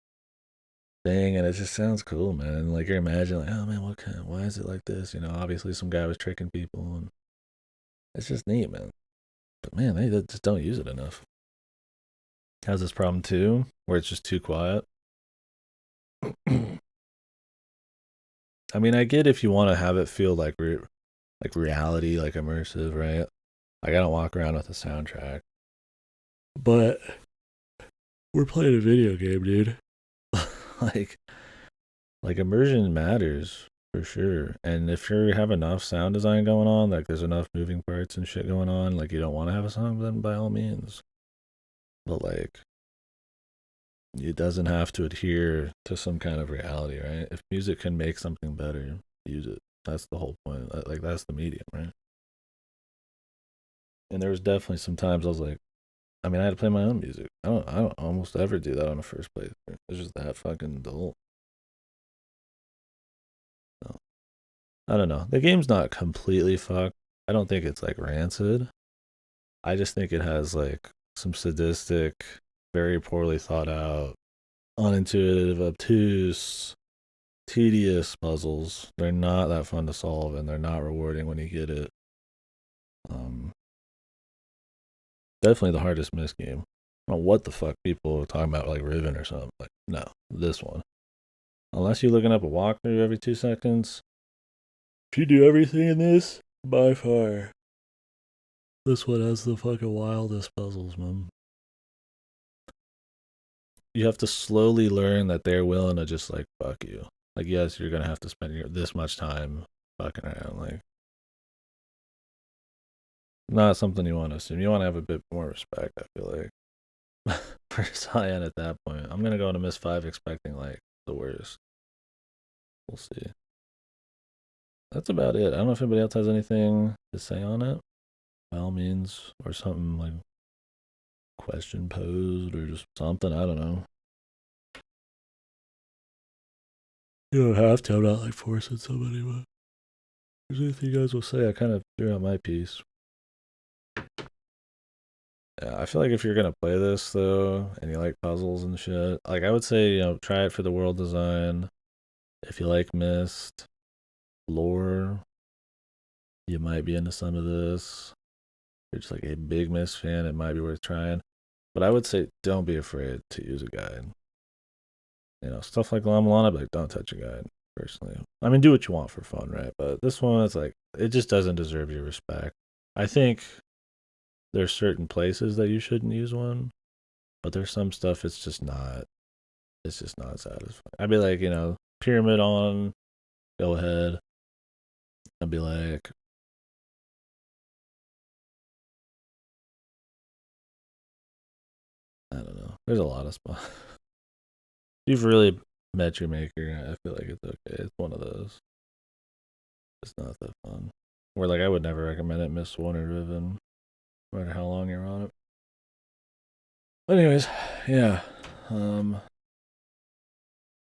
thing, and it just sounds cool, man. Like you're imagining, like, oh man, why is it like this? Obviously some guy was tricking people, and it's just neat, man. But man, they just don't use it enough. Has this problem too, where it's just too quiet. I mean, I get if you want to have it feel like reality, like immersive, right? Like I don't walk around with a soundtrack, but we're playing a video game, dude. like, like immersion matters for sure. And if you have enough sound design going on, like there's enough moving parts and shit going on, like you don't want to have a song, then by all means. But like, it doesn't have to adhere to some kind of reality, right? If music can make something better, use it. That's the whole point. Like that's the medium, right? And there was definitely some times I was like, I mean, I had to play my own music. I don't almost ever do that on a first playthrough. It's just that fucking dull. So, I don't know. The game's not completely fucked. I don't think it's like rancid. I just think it has like some sadistic, very poorly thought out, unintuitive, obtuse, tedious puzzles. They're not that fun to solve, and they're not rewarding when you get it. Um, Definitely the hardest Myst game. I don't know what the fuck people are talking about, like Riven or something. Like, no, this one. Unless you're looking up a walkthrough every 2 seconds. If you do everything in this, by far, This one has the fucking wildest puzzles, man. You have to slowly learn that they're willing to just like fuck you. Like, yes, you're gonna have to spend this much time fucking around. Like, not something you want to assume. You want to have a bit more respect, I feel like. For Cyan at that point. I'm gonna go into Miss 5 expecting like the worst. We'll see. That's about it. I don't know if anybody else has anything to say on it. By all means, or something like question posed or just something. I don't know. You don't have to. I'm not like forcing somebody, but if there's anything you guys will say, I kind of threw out my piece. Yeah, I feel like if you're gonna play this though, and you like puzzles and shit, like I would say, try it for the world design. If you like Myst, lore, you might be into some of this. If you're just like a big Myst fan, it might be worth trying. But I would say don't be afraid to use a guide. Stuff like Lama, I'd be like, don't touch a guide, personally. I mean, do what you want for fun, right? But this one, it's like, it just doesn't deserve your respect. I think there's certain places that you shouldn't use one, but there's some stuff it's just not satisfying. I'd be like, pyramid on, go ahead. I'd be like, I don't know. There's a lot of spots. You've really met your maker. I feel like it's okay. It's one of those. It's not that fun. Where like I would never recommend it, Miss One or Riven, no matter how long you're on it. But anyways, yeah. I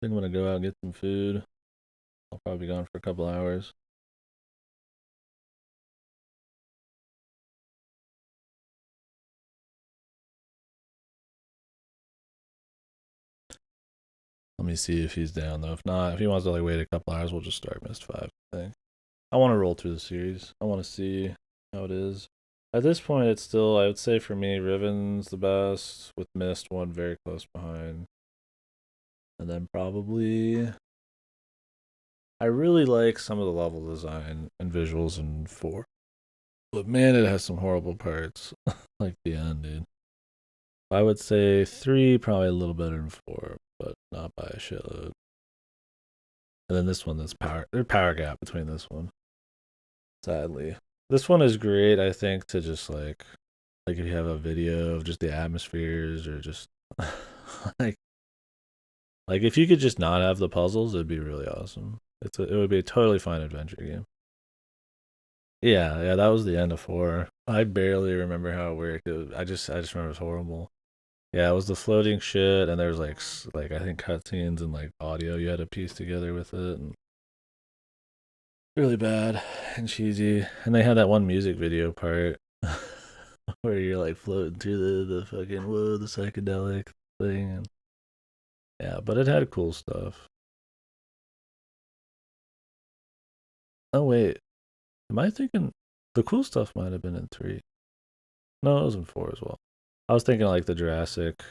think I'm gonna go out and get some food. I'll probably be gone for a couple hours. Let me see if he's down though. If not, if he wants to like wait a couple hours, we'll just start Myst 5. I think. I want to roll through the series. I want to see how it is. At this point, it's still, I would say for me, Riven's the best, with Myst one very close behind. And then probably, I really like some of the level design and visuals in 4. But man, it has some horrible parts. Like the end, dude. I would say 3 probably a little better than 4, but not by a shitload. And then this one, there's power gap between this one. Sadly. This one is great, I think, to just like if you have a video of just the atmospheres or just like if you could just not have the puzzles, it'd be really awesome. It would be a totally fine adventure game. Yeah, that was the end of 4. I barely remember how it worked. I just remember it was horrible. Yeah, it was the floating shit, and there was like I think cutscenes and like audio you had to piece together with it, and really bad and cheesy. And they had that one music video part where you're like floating through the fucking the psychedelic thing, and yeah, but it had cool stuff. Oh wait, am I thinking the cool stuff might have been in 3? No, it was in 4 as well. I was thinking like the Jurassic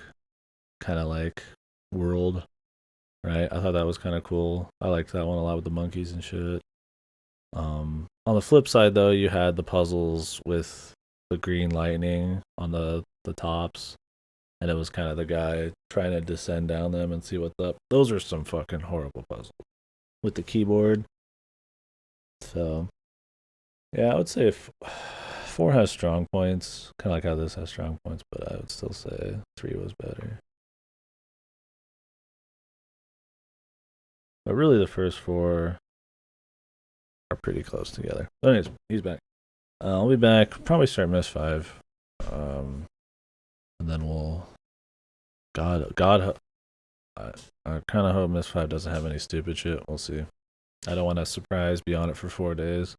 kind of like world, right? I thought that was kind of cool. I liked that one a lot with the monkeys and shit. On the flip side, though, you had the puzzles with the green lightning on the tops, and it was kind of the guy trying to descend down them and see what's up. Those are some fucking horrible puzzles with the keyboard. So, yeah, I would say 4 has strong points, kind of like how this has strong points, but I would still say 3 was better. But really, the first 4 are pretty close together. But anyways, he's back. I'll be back. Probably start Myst 5. And then we'll. I kind of hope Myst 5 doesn't have any stupid shit. We'll see. I don't want to surprise be on it for 4 days.